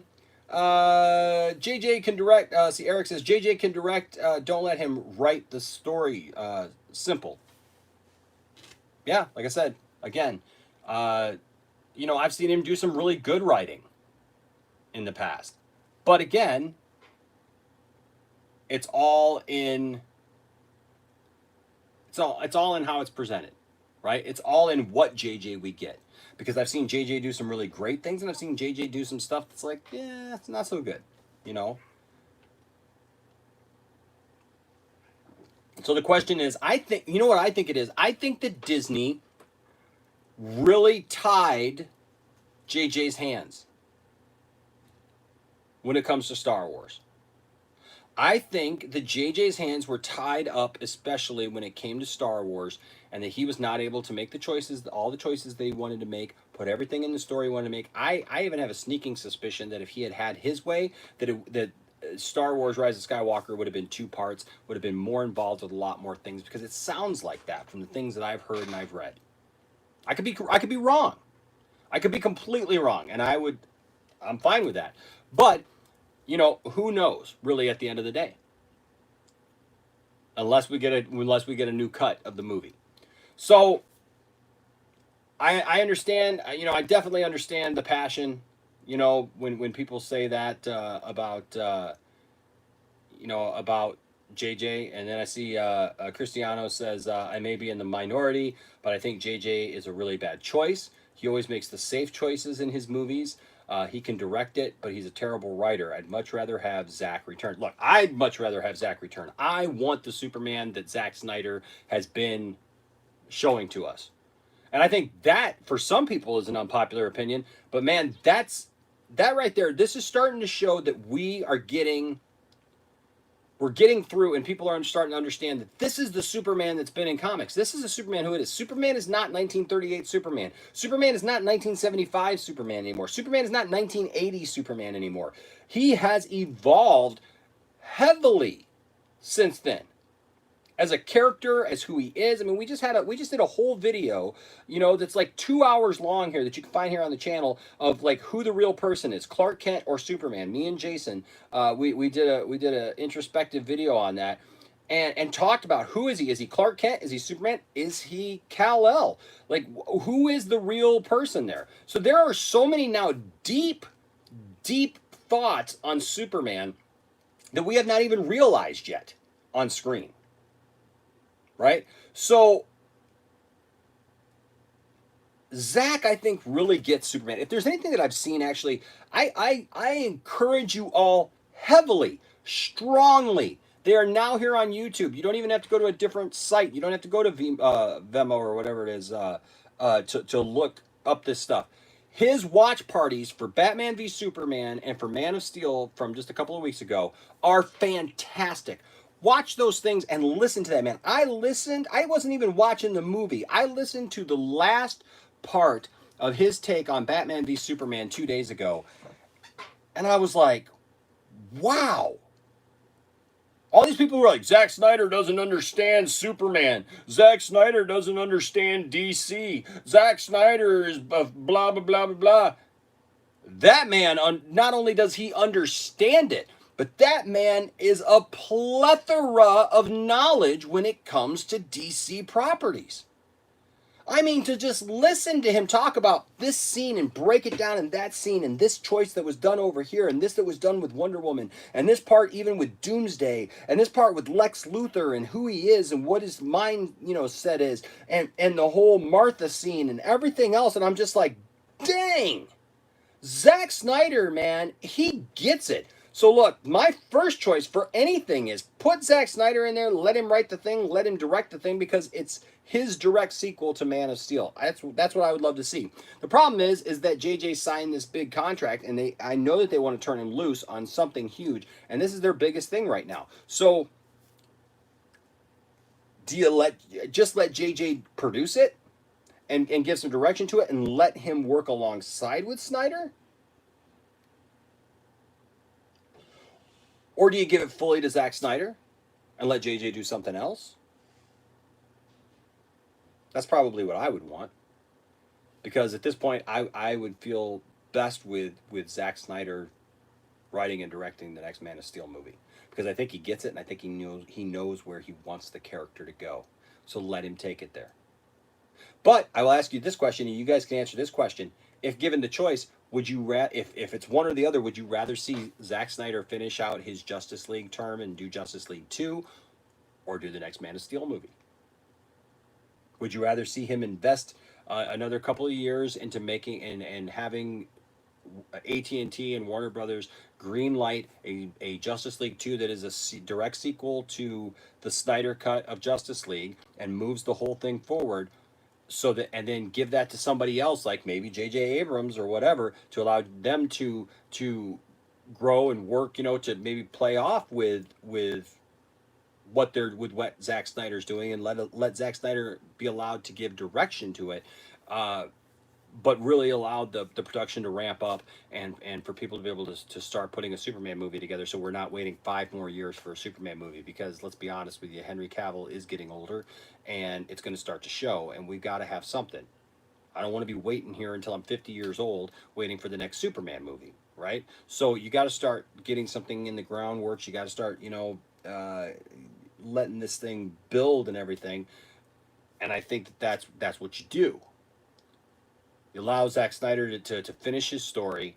JJ can direct. See, Eric says, JJ can direct. Don't let him write the story. Simple. Yeah, like I said, again, you know, I've seen him do some really good writing in the past, but again, it's all in how it's presented, right? It's all in what JJ we get, because I've seen JJ do some really great things and I've seen JJ do some stuff that's like, yeah, it's not so good, you know. So the question is, I think, you know what I think it is? I think that Disney really tied JJ's hands when it comes to Star Wars. I think that JJ's hands were tied up, especially when it came to Star Wars, and that he was not able to make the choices, all the choices they wanted to make, put everything in the story he wanted to make. I even have a sneaking suspicion that if he had had his way, that Star Wars Rise of Skywalker would have been 2 parts, would have been more involved with a lot more things, because it sounds like that from the things that I've heard and I've read. I could be wrong. I could be completely wrong, and I'm fine with that. But, you know, who knows, really, at the end of the day? Unless we get a new cut of the movie. So, I understand, you know, I definitely understand the passion, you know, when people say that about JJ, and then I see Cristiano says, I may be in the minority, but I think JJ is a really bad choice. He always makes the safe choices in his movies. He can direct it, but he's a terrible writer. I'd much rather have Zack return. Look, I'd much rather have Zack return. I want the Superman that Zack Snyder has been showing to us. And I think that, for some people, is an unpopular opinion. But, man, that right there, this is starting to show that we're getting through, and people are starting to understand that this is the Superman that's been in comics. This is a Superman who it is. Superman is not 1938 Superman. Superman is not 1975 Superman anymore. Superman is not 1980 Superman anymore. He has evolved heavily since then. As a character, as who he is. I mean, we just did a whole video, you know, that's like 2 hours long here that you can find here on the channel of like who the real person is, Clark Kent or Superman. Me and Jason, we did a introspective video on that, and talked about who is he? Is he Clark Kent? Is he Superman? Is he Kal-El? Like, who is the real person there? So there are so many now deep thoughts on Superman that we have not even realized yet on screen. Right? So Zach, I think, really gets Superman. If there's anything that I've seen, actually, I encourage you all heavily, strongly. They are now here on YouTube. You don't even have to go to a different site. You don't have to go to Vimeo or whatever it is to look up this stuff. His watch parties for Batman v Superman and for Man of Steel from just a couple of weeks ago are fantastic. Watch those things and listen to that, man. I wasn't even watching the movie. I listened to the last part of his take on Batman v Superman 2 days ago. And I was like, wow. All these people were like, Zack Snyder doesn't understand Superman. Zack Snyder doesn't understand DC. Zack Snyder is blah, blah, blah, blah, blah. That man, not only does he understand it, but that man is a plethora of knowledge when it comes to DC properties. I mean, to just listen to him talk about this scene and break it down in that scene and this choice that was done over here and this that was done with Wonder Woman and this part even with Doomsday and this part with Lex Luthor and who he is and what his mind, set is and the whole Martha scene and everything else. And I'm just like, dang, Zack Snyder, man, he gets it. So look, my first choice for anything is put Zack Snyder in there, let him write the thing, let him direct the thing, because it's his direct sequel to Man of Steel. That's what I would love to see. The problem is that JJ signed this big contract, and I know that they want to turn him loose on something huge, and this is their biggest thing right now. So do you let JJ produce it and give some direction to it and let him work alongside with Snyder? Or do you give it fully to Zack Snyder and let JJ do something else? That's probably what I would want. Because at this point, I would feel best with Zack Snyder writing and directing the next Man of Steel movie. Because I think he gets it, and I think he knows where he wants the character to go. So let him take it there. But I will ask you this question, and you guys can answer this question. If given the choice, would you if it's one or the other, would you rather see Zack Snyder finish out his Justice League term and do Justice League 2, or do the next Man of Steel movie? Would you rather see him invest another couple of years into making and having AT&T and Warner Brothers green light a Justice League 2 that is a direct sequel to the Snyder cut of Justice League and moves the whole thing forward, so that, and then give that to somebody else like maybe JJ Abrams or whatever, to allow them to grow and work, to maybe play off with what Zack Snyder's doing, and let Zack Snyder be allowed to give direction to it, but really allowed the production to ramp up and for people to be able to start putting a Superman movie together, so we're not waiting 5 more years for a Superman movie. Because let's be honest with you, Henry Cavill is getting older, and it's going to start to show, and we've got to have something. I don't want to be waiting here until I'm 50 years old waiting for the next Superman movie, right? So you got to start getting something in the groundwork. You got to start, letting this thing build and everything. And I think that's what you do. You allow Zack Snyder to finish his story,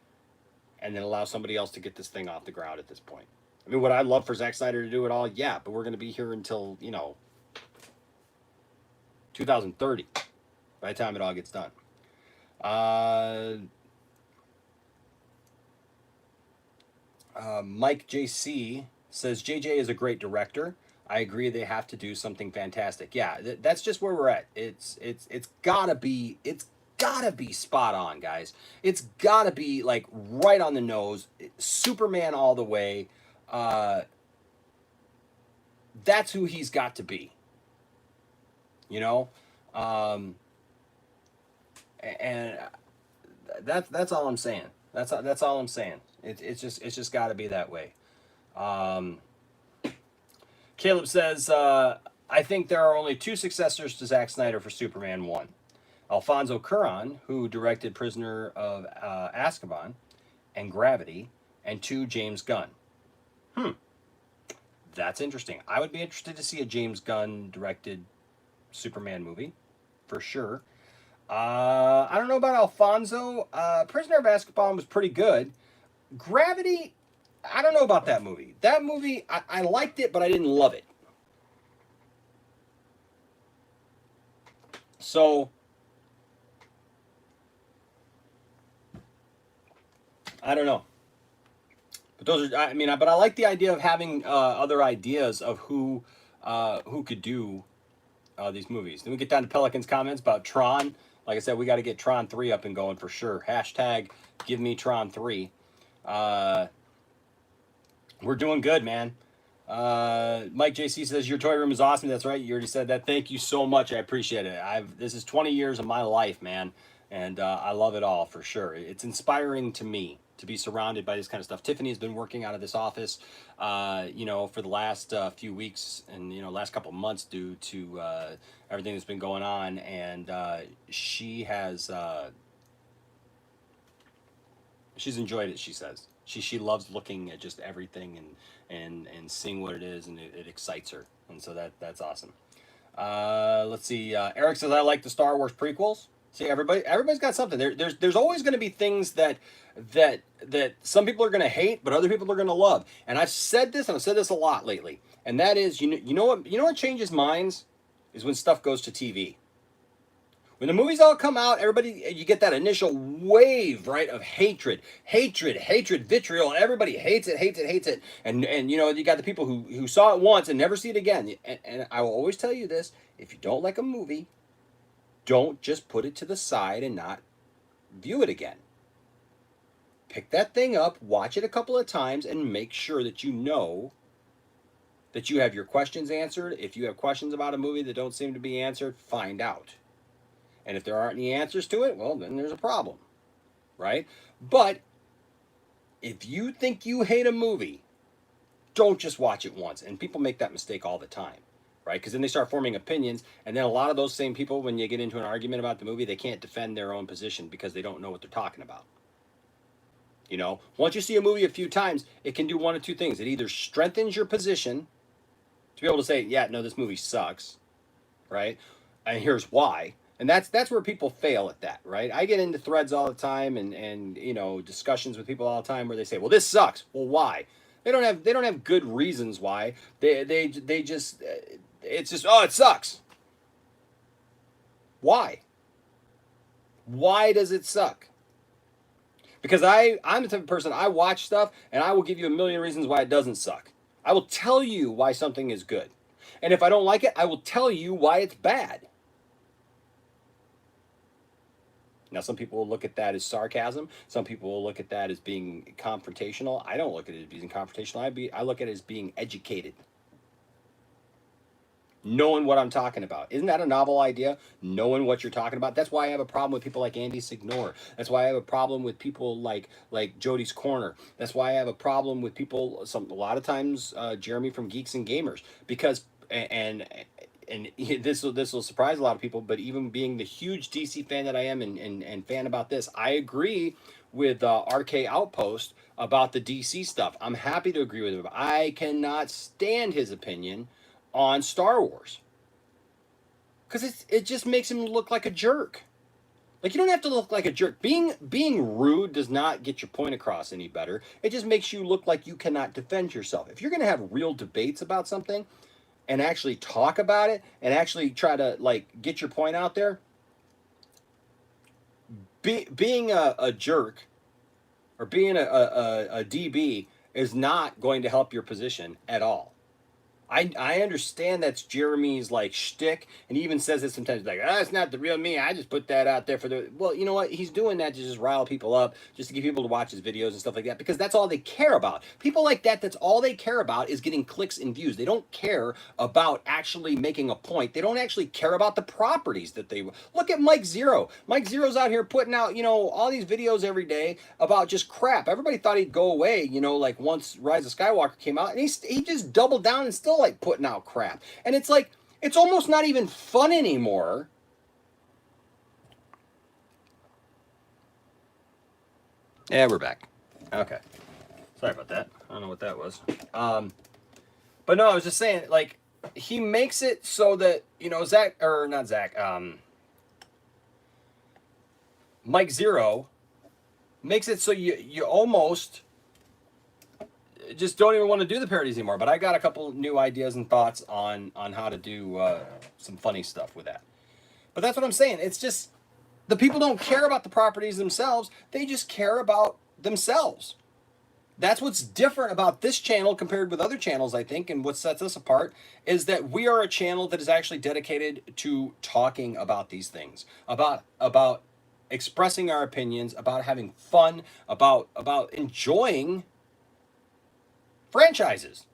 and then allow somebody else to get this thing off the ground at this point. I mean, would I love for Zack Snyder to do it all? Yeah, but we're going to be here until, 2030 by the time it all gets done. Mike JC says, JJ is a great director. I agree they have to do something fantastic. Yeah, that's just where we're at. It's gotta be spot on, guys. It's gotta be like right on the nose. Superman all the way. That's who he's got to be. And that's all I'm saying. That's all I'm saying. It's just got to be that way. Caleb says, I think there are only two successors to Zack Snyder for Superman 1. Alfonso Cuarón, who directed Prisoner of Azkaban and Gravity, and 2, James Gunn. That's interesting. I would be interested to see a James Gunn directed Superman movie, for sure. I don't know about Alfonso. Prisoner of Azkaban was pretty good. Gravity, I don't know about that movie. That movie, I liked it, but I didn't love it. So, I don't know. But those are, I mean, but I like the idea of having other ideas of who could do these movies. Then we get down to Pelican's comments about Tron. Like I said, we got to get Tron 3 up and going for sure. Hashtag give me Tron 3. We're doing good, man. Mike JC says your toy room is awesome. That's right. You already said that. Thank you so much. I appreciate it. This is 20 years of my life, man, and I love it all for sure. It's inspiring to me to be surrounded by this kind of stuff. Tiffany has been working out of this office, for the last few weeks and last couple of months due to everything that's been going on, and she has she's enjoyed it. She says she loves looking at just everything and seeing what it is, and it excites her, and so that's awesome. Let's see. Eric says I like the Star Wars prequels. See, everybody's got something. There's always going to be things that some people are going to hate, but other people are going to love. And I've said this, and I've said this a lot lately, and that is, you know what changes minds is when stuff goes to TV. When the movies all come out, you get that initial wave, right, of hatred, vitriol. Everybody hates it. And you got the people who saw it once and never see it again. And I will always tell you this: if you don't like a movie, don't just put it to the side and not view it again. Pick that thing up, watch it a couple of times, and make sure that you know that you have your questions answered. If you have questions about a movie that don't seem to be answered, find out. And if there aren't any answers to it, well, then there's a problem, right? But if you think you hate a movie, don't just watch it once. And people make that mistake all the time, right? Because then they start forming opinions, and then a lot of those same people, when you get into an argument about the movie, they can't defend their own position because they don't know what they're talking about. Once you see a movie a few times, it can do one of two things. It either strengthens your position to be able to say, yeah, no, this movie sucks, right? And here's why. And that's where people fail at that, right? I get into threads all the time and discussions with people all the time where they say, well, this sucks. Well, why? They don't have good reasons why. They just it's just, oh, it sucks. Why? Why does it suck? Because I'm the type of person, I watch stuff and I will give you a million reasons why it doesn't suck. I will tell you why something is good. And if I don't like it, I will tell you why it's bad. Now, some people will look at that as sarcasm. Some people will look at that as being confrontational. I don't look at it as being confrontational. I look at it as being educated. Knowing what I'm talking about. Isn't that a novel idea? Knowing what you're talking about. That's why I have a problem with people like Andy Signore. That's why I have a problem with people like Jody's Corner. That's why I have a problem with people, a lot of times, Jeremy from Geeks and Gamers. Because, and this will surprise a lot of people, but even being the huge DC fan that I am and fan about this, I agree with RK Outpost about the DC stuff. I'm happy to agree with him. I cannot stand his opinion on Star Wars. Because it just makes him look like a jerk. Like, you don't have to look like a jerk. Being rude does not get your point across any better. It just makes you look like you cannot defend yourself. If you're going to have real debates about something and actually talk about it and actually try to, get your point out there, being a jerk or being a DB is not going to help your position at all. I understand that's Jeremy's shtick, and he even says it sometimes it's not the real me. I just put that out there for the. Well, you know what? He's doing that to just rile people up, just to get people to watch his videos and stuff like that, because that's all they care about. People like that's all they care about is getting clicks and views. They don't care about actually making a point. They don't actually care about the properties that they look at. Mike Zero. Mike Zero's out here putting out all these videos every day about just crap. Everybody thought he'd go away. Once Rise of Skywalker came out, and he just doubled down and still like putting out crap. And it's like, it's almost not even fun anymore. Yeah, we're back. Okay. Sorry about that. I don't know what that was. But no, I was just saying, like, he makes it so that, you know, Mike Zero makes it so you almost just don't even want to do the parodies anymore. But I got a couple new ideas and thoughts on how to do some funny stuff with that. But that's what I'm saying. It's just, the people don't care about the properties themselves. They just care about themselves. That's what's different about this channel compared with other channels, I think, and what sets us apart is that we are a channel that is actually dedicated to talking about these things, about expressing our opinions, about having fun, about enjoying franchises.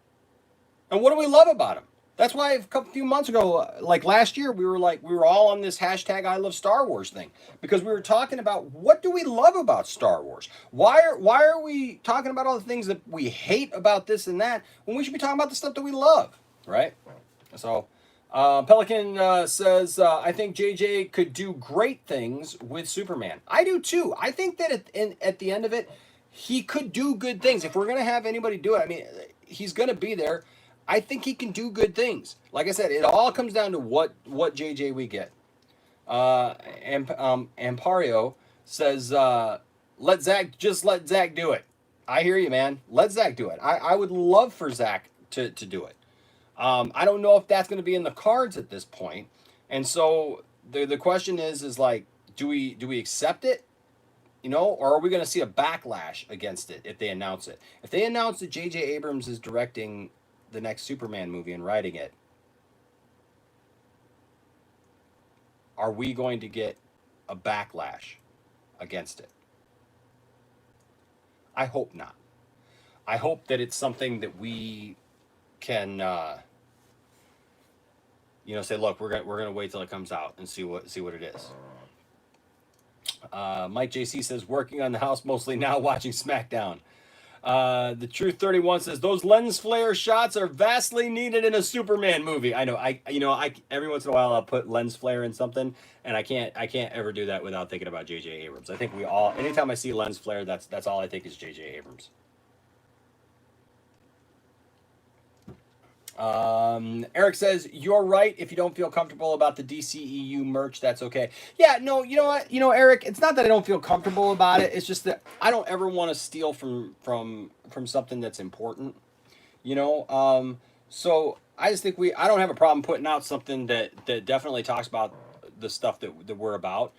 And what do we love about them? That's why a few months ago, like last year, we were all on this hashtag I love Star Wars thing, because we were talking about what do we love about Star Wars? Why are we talking about all the things that we hate about this and that when we should be talking about the stuff that we love, right? So Pelican says, I think JJ could do great things with Superman. I do too. I think that at the end of it, he could do good things. If we're going to have anybody do it, I mean, he's going to be there. I think he can do good things. Like I said, it all comes down to what JJ we get. Ampario says, let Zach do it. I hear you, man. Let Zach do it. I would love for Zach to do it. I don't know if that's going to be in the cards at this point. And so the question is like, do we accept it? You know, or are we going to see a backlash against it if they announce it? If they announce that JJ Abrams is directing the next Superman movie and writing it, are we going to get a backlash against it? I hope not. I hope that it's something that we can, you know, say, look, we're gonna wait till it comes out and see what it is. Mike JC says, working on the house mostly now, watching SmackDown. The Truth 31 says, those lens flare shots are vastly needed in a Superman movie. I know. I every once in a while I'll put lens flare in something, and I can't ever do that without thinking about JJ Abrams. I think we all, anytime I see lens flare, that's all I think is JJ Abrams. Eric says, you're right. If you don't feel comfortable about the DCEU merch, that's okay. Yeah, no, you know what? You know, Eric, it's not that I don't feel comfortable about it. It's just that I don't ever want to steal from something that's important, you know? So I just think I don't have a problem putting out something that definitely talks about the stuff that we're about.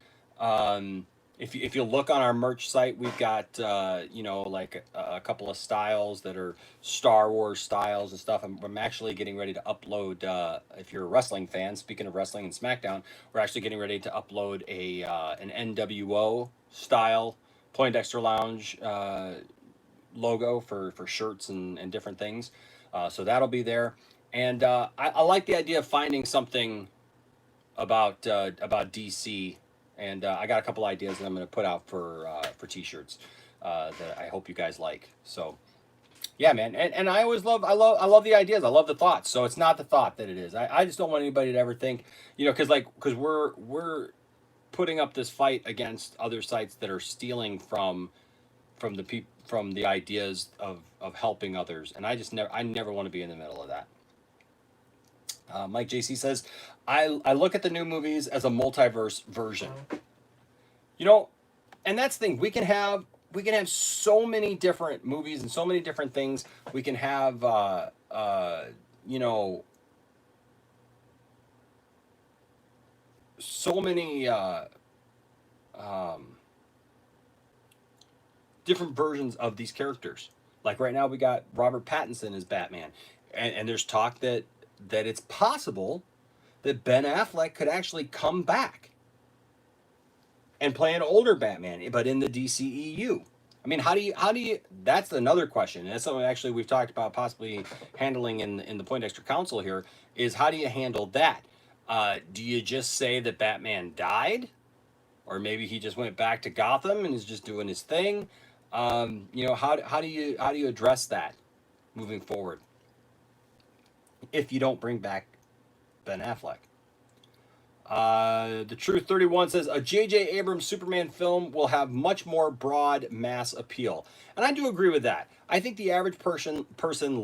If you look on our merch site, we've got, you know, like a couple of styles that are Star Wars styles and stuff. I'm actually getting ready to upload, if you're a wrestling fan, speaking of wrestling and SmackDown, we're actually getting ready to upload an NWO style Poindexter Lounge logo for shirts and different things. So that'll be there. And I like the idea of finding something about DC. And I got a couple ideas that I'm going to put out for t-shirts that I hope you guys like. So, yeah, man. And I always love the ideas. I love the thoughts. So it's not the thought that it is. I just don't want anybody to ever think, you know, because we're putting up this fight against other sites that are stealing from the ideas of helping others. And I never want to be in the middle of that. Mike JC says, I look at the new movies as a multiverse version. You know, and that's the thing. We can have so many different movies and so many different things. We can have, you know, so many different versions of these characters. Like right now we got Robert Pattinson as Batman. And there's talk that it's possible that Ben Affleck could actually come back and play an older Batman, but in the DCEU. I mean, how do you, that's another question. And that's something actually we've talked about possibly handling in the Poindexter Council here, is how do you handle that? Do you just say that Batman died? Or maybe he just went back to Gotham and is just doing his thing? You know, how do you address that moving forward? if you don't bring back Ben Affleck. The Truth 31 says a JJ Abrams Superman film will have much more broad mass appeal, and I do agree with that. I think the average person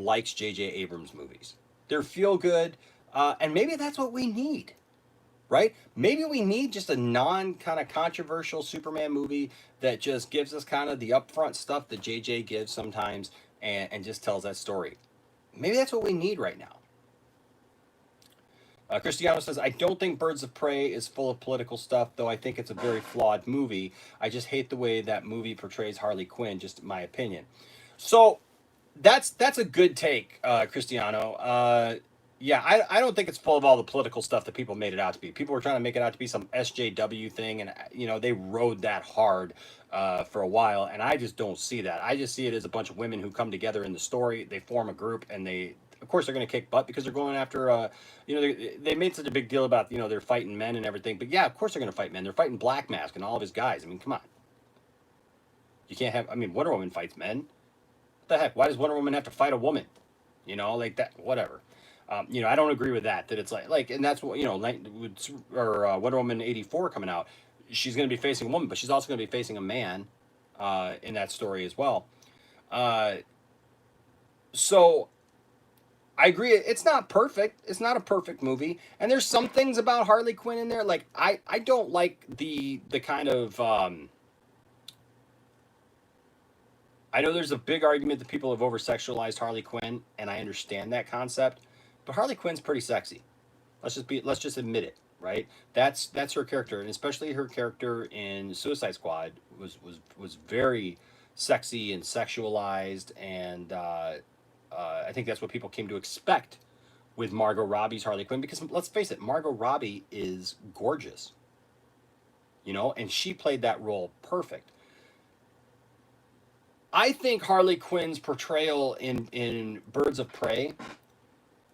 likes JJ Abrams movies. They're feel good, and maybe that's what we need, right? Maybe we need just a non kind of controversial Superman movie that just gives us kind of the upfront stuff that JJ gives sometimes, and just tells that story. Maybe that's what we need right now. Cristiano says, I don't think Birds of Prey is full of political stuff, though I think it's a very flawed movie. I just hate the way that movie portrays Harley Quinn, just my opinion. So that's a good take, Cristiano. Yeah, I don't think it's full of all the political stuff that people made it out to be. People were trying to make it out to be some SJW thing, and they rode that hard for a while, and I just don't see that. I just see it as a bunch of women who come together in the story. They form a group, and of course, they're going to kick butt because they're going after, they made such a big deal about, they're fighting men and everything. But yeah, of course they're going to fight men. They're fighting Black Mask and all of his guys. I mean, come on. You can't have, Wonder Woman fights men. What the heck? Why does Wonder Woman have to fight a woman? Like that, whatever. I don't agree with that it's like, and that's what, Wonder Woman 84 coming out. She's going to be facing a woman, but she's also going to be facing a man in that story as well. So I agree. It's not perfect. It's not a perfect movie. And there's some things about Harley Quinn in there. Like, I don't like the kind of, I know there's a big argument that people have over-sexualized Harley Quinn, and I understand that concept. But Harley Quinn's pretty sexy. Let's just admit it, right? That's her character, and especially her character in Suicide Squad was very sexy and sexualized, and I think that's what people came to expect with Margot Robbie's Harley Quinn, because let's face it, Margot Robbie is gorgeous, and she played that role perfect. I think Harley Quinn's portrayal in Birds of Prey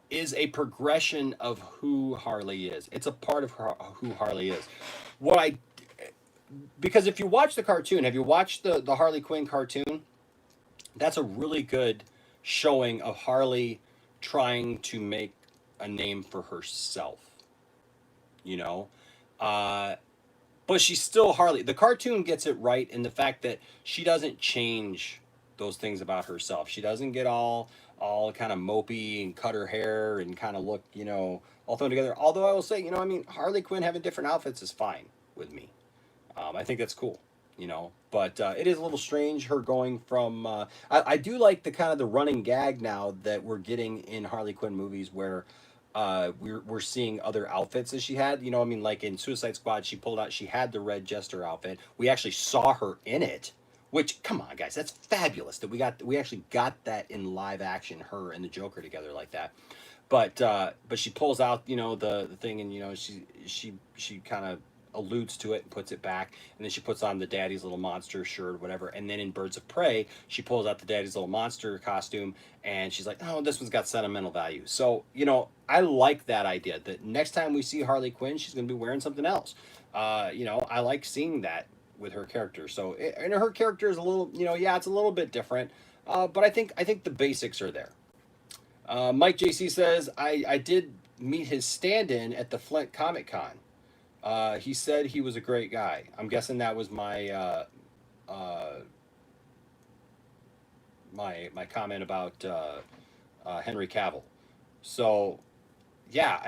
is a progression of who Harley is. It's a part of who Harley is. Because if you watch the cartoon, have you watched the Harley Quinn cartoon? That's a really good showing of Harley trying to make a name for herself. But she's still Harley. The cartoon gets it right in the fact that she doesn't change those things about herself. She doesn't get all kind of mopey and cut her hair and kind of look, all thrown together. Although I will say, Harley Quinn having different outfits is fine with me. I think that's cool, But it is a little strange, her going from... I do like the kind of the running gag now that we're getting in Harley Quinn movies where we're seeing other outfits that she had. Like in Suicide Squad, she had the red Jester outfit. We actually saw her in it. Which, come on, guys, that's fabulous that we actually got that in live action, her and the Joker together like that. But she pulls out, the thing, and she kind of alludes to it and puts it back, and then she puts on the Daddy's Little Monster shirt or whatever. And then in Birds of Prey, she pulls out the Daddy's Little Monster costume, and she's like, oh, this one's got sentimental value. So I like that idea that next time we see Harley Quinn, she's going to be wearing something else. I like seeing that with her character. So, and her character is a little, it's a little bit different, but I think the basics are there. Mike JC says, I did meet his stand-in at the Flint Comic Con. He said he was a great guy. I'm guessing that was my my comment about Henry Cavill. So, yeah,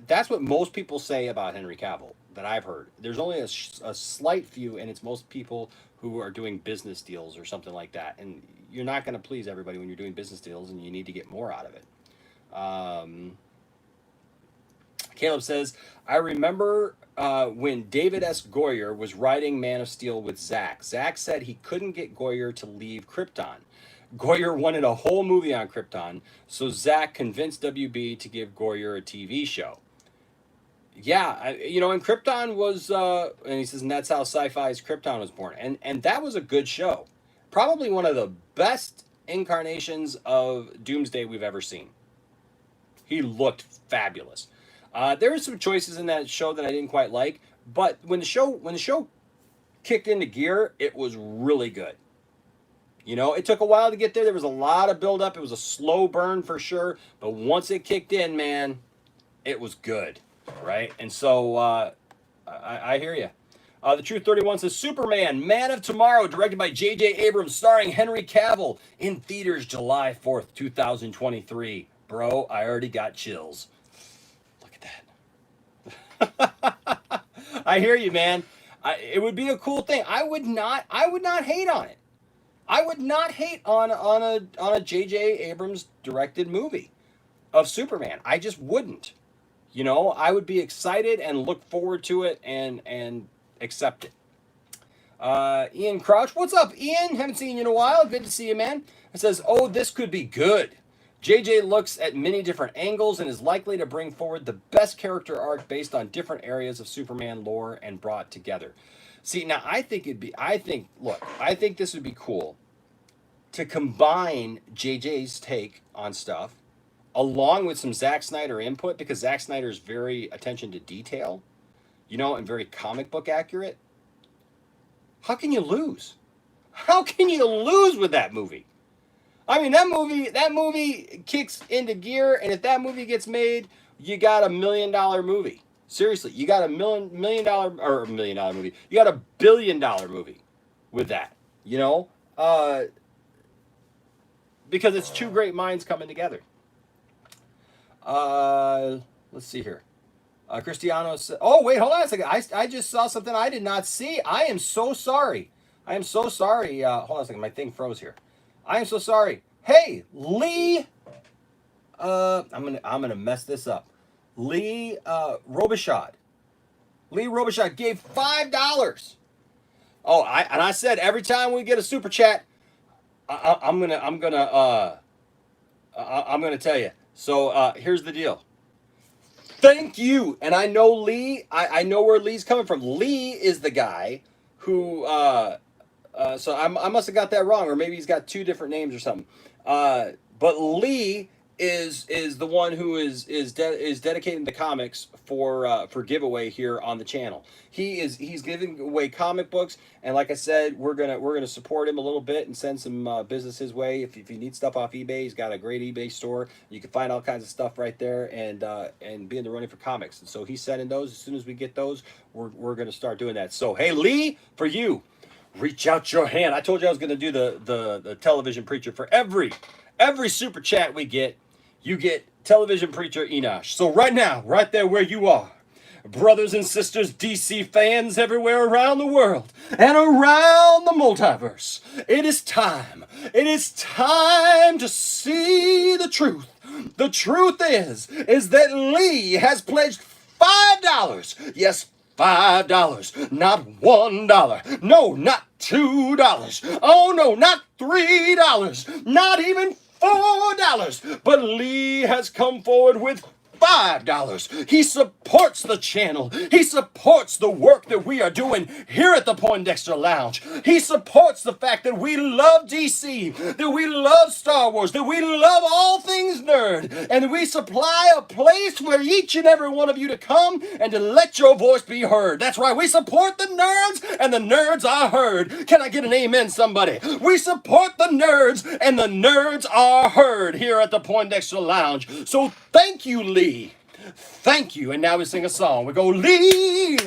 that's what most people say about Henry Cavill that I've heard. There's only a slight few, and it's most people who are doing business deals or something like that. And you're not going to please everybody when you're doing business deals, and you need to get more out of it. Caleb says, I remember when David S. Goyer was writing Man of Steel with Zack. Zack said he couldn't get Goyer to leave Krypton. Goyer wanted a whole movie on Krypton, so Zack convinced WB to give Goyer a TV show. Yeah, and Krypton was, and he says, and that's how Sci-Fi's Krypton was born. And that was a good show. Probably one of the best incarnations of Doomsday we've ever seen. He looked fabulous. There were some choices in that show that I didn't quite like, but when the show kicked into gear, it was really good. You know, it took a while to get there. There was a lot of build up. It was a slow burn for sure. But once it kicked in, man, it was good, right? And so I hear you. The Truth 31 says Superman, Man of Tomorrow, directed by JJ Abrams, starring Henry Cavill, in theaters July 4th, 2023. Bro, I already got chills. Look at that. I hear you, man. It would be a cool thing. I would not hate on it. I would not hate on a JJ Abrams directed movie of Superman. I just wouldn't. You know, I would be excited and look forward to it and accept it. Ian Crouch, what's up, Ian? Haven't seen you in a while. Good to see you, man. It says, oh, this could be good. JJ looks at many different angles and is likely to bring forward the best character arc based on different areas of Superman lore and brought together. See, now I think this would be cool to combine JJ's take on stuff along with some Zack Snyder input, because Zack Snyder is very attention to detail, you know, and very comic book accurate. How can you lose? How can you lose with that movie? I mean, that movie kicks into gear, and if that movie gets made, you got $1 million movie. Seriously, you got $1 million movie. You got $1 billion movie with that, you know? Because it's two great minds coming together. Let's see here. Cristiano said, oh, wait, hold on a second. I just saw something I did not see. I am so sorry. I am so sorry. Hold on a second. My thing froze here. I am so sorry. Hey, Lee. I'm gonna mess this up. Lee Robichaud. Lee Robichaud gave $5. Oh, I said every time we get a super chat, I'm gonna tell you. So here's the deal. Thank you. And I know Lee. I know where Lee's coming from. Lee is the guy who. So I must have got that wrong, or maybe he's got two different names or something. But Lee is the one who is dedicating the comics for giveaway here on the channel. He's giving away comic books, and like I said, we're gonna support him a little bit and send some business his way. If you need stuff off eBay, he's got a great eBay store. You can find all kinds of stuff right there, and be in the running for comics. And so he's sending those. As soon as we get those, we're gonna start doing that. So hey, Lee, for you, reach out your hand. I told you I was gonna do the television preacher for every super chat we get. You get television preacher Enosh. So right now, right there where you are, brothers and sisters, DC fans everywhere around the world and around the multiverse, it is time. It is time to see the truth. The truth is that Lee has pledged $5. Yes, $5, not $1. No, not $2. Oh no, not $3. Not even $4. But Lee has come forward with $5. He supports the channel. He supports the work that we are doing here at the Poindexter Lounge. He supports the fact that we love DC, that we love Star Wars, that we love all things nerd, and we supply a place for each and every one of you to come and to let your voice be heard. That's right, we support the nerds, and the nerds are heard. Can I get an amen, somebody? We support the nerds, and the nerds are heard here at the Poindexter Lounge. So thank you, Lee. Thank you. And now we sing a song. We go, Lee,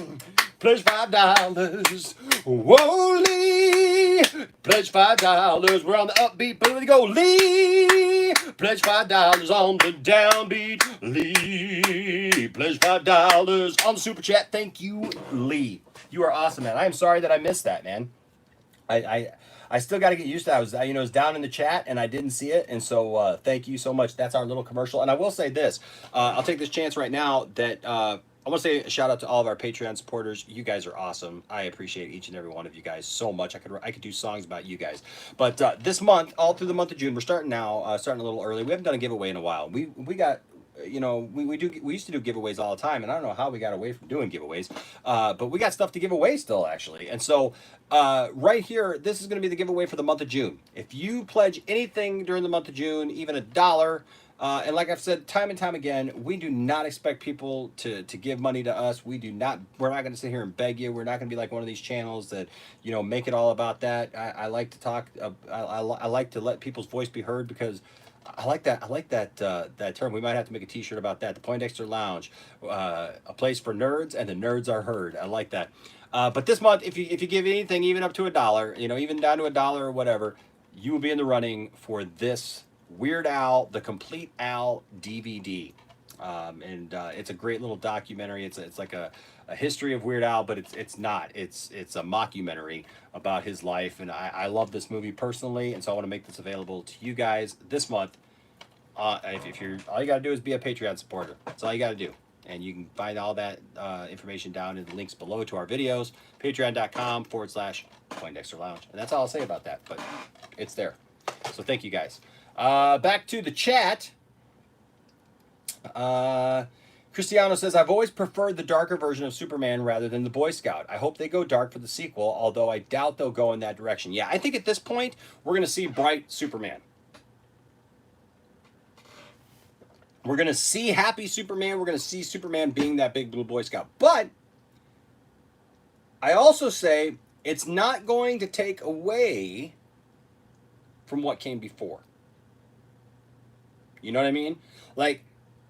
pledge $5. Whoa, Lee, pledge $5. We're on the upbeat, but we go, Lee, pledge $5 on the downbeat. Lee, pledge $5 on the super chat. Thank you, Lee. You are awesome, man. I am sorry that I missed that, man. I still got to get used to that. I was down in the chat and I didn't see it. And so thank you so much. That's our little commercial. And I will say this. I'll take this chance right now that I want to say a shout out to all of our Patreon supporters. You guys are awesome. I appreciate each and every one of you guys so much. I could do songs about you guys. But this month, all through the month of June, we're starting now, starting a little early. We haven't done a giveaway in a while. We got... we used to do giveaways all the time, and I don't know how we got away from doing giveaways, but we got stuff to give away still, actually. And so right here, this is going to be the giveaway for the month of June. If you pledge anything during the month of June, even $1, And like I've said time and time again, we do not expect people to give money to us. We're not going to sit here and beg you. We're not going to be like one of these channels that, make it all about that. I like to talk. I like to let people's voice be heard because I like that. I like that term. We might have to make a T-shirt about that. The Poindexter Lounge, a place for nerds, and the nerds are heard. I like that. But this month, if you give anything, even up to $1, even down to $1 or whatever, you will be in the running for this Weird Al, the Complete Al DVD. And it's a great little documentary. It's like a history of Weird Al, but it's not. It's a mockumentary about his life, and I love this movie personally, and so I want to make this available to you guys this month. If you're, all you gotta do is be a Patreon supporter. That's all you gotta do, and you can find all that information down in the links below to our videos. Patreon.com/Poindexter Lounge, and that's all I'll say about that. But it's there. So thank you guys. Back to the chat. Cristiano says, I've always preferred the darker version of Superman rather than the Boy Scout. I hope they go dark for the sequel, although I doubt they'll go in that direction. Yeah, I think at this point, we're going to see bright Superman. We're going to see happy Superman. We're going to see Superman being that big blue Boy Scout. But I also say it's not going to take away from what came before. You know what I mean? Like,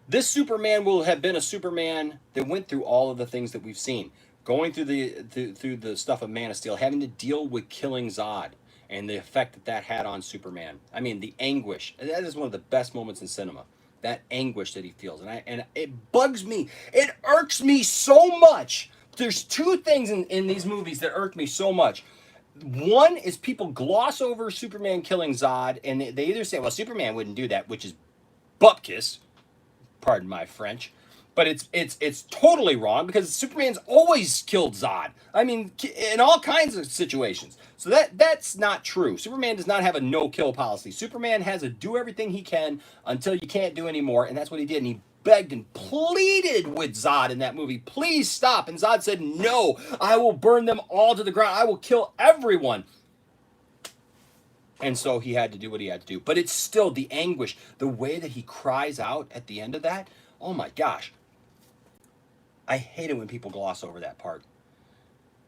this Superman will have been a Superman that went through all of the things that we've seen. Going through the stuff of Man of Steel, having to deal with killing Zod and the effect that had on Superman. I mean, the anguish. That is one of the best moments in cinema. That anguish that he feels. And it bugs me. It irks me so much. There's two things in these movies that irk me so much. One is people gloss over Superman killing Zod, and they either say, well, Superman wouldn't do that, which is bupkis. Pardon my French, but it's totally wrong because Superman's always killed Zod. I mean, in all kinds of situations. So that's not true. Superman does not have a no-kill policy. Superman has to do everything he can until you can't do anymore, and that's what he did. And he begged and pleaded with Zod in that movie, please stop. And Zod said, no, I will burn them all to the ground. I will kill everyone. And so he had to do what he had to do. But it's still the anguish, the way that he cries out at the end of that. Oh my gosh. I hate it when people gloss over that part.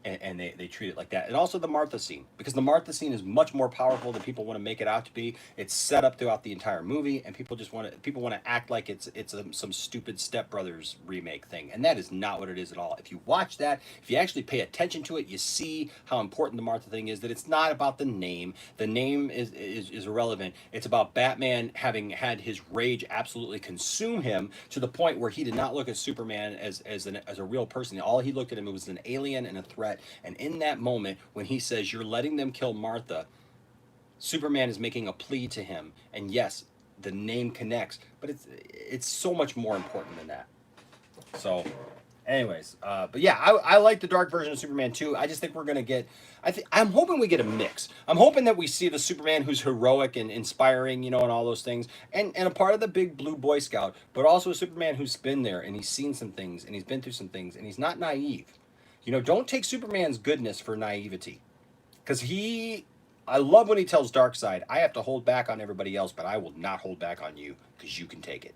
And they treat it like that. And also the Martha scene. Because the Martha scene is much more powerful than people want to make it out to be. It's set up throughout the entire movie. And people want to act like it's some stupid Step Brothers remake thing. And that is not what it is at all. If you watch that, if you actually pay attention to it, you see how important the Martha thing is. That it's not about the name. The name is irrelevant. It's about Batman having had his rage absolutely consume him to the point where he did not look at Superman as a real person. All he looked at him was an alien and a threat. And in that moment, when he says, you're letting them kill Martha, Superman is making a plea to him. And yes, the name connects, but it's so much more important than that. So, anyways, but yeah, I like the dark version of Superman too. I just think we're going to get, I'm hoping we get a mix. I'm hoping that we see the Superman who's heroic and inspiring, and all those things, and a part of the big blue Boy Scout, but also a Superman who's been there and he's seen some things and he's been through some things and he's not naive. Don't take Superman's goodness for naivety. Because I love when he tells Darkseid, I have to hold back on everybody else, but I will not hold back on you because you can take it.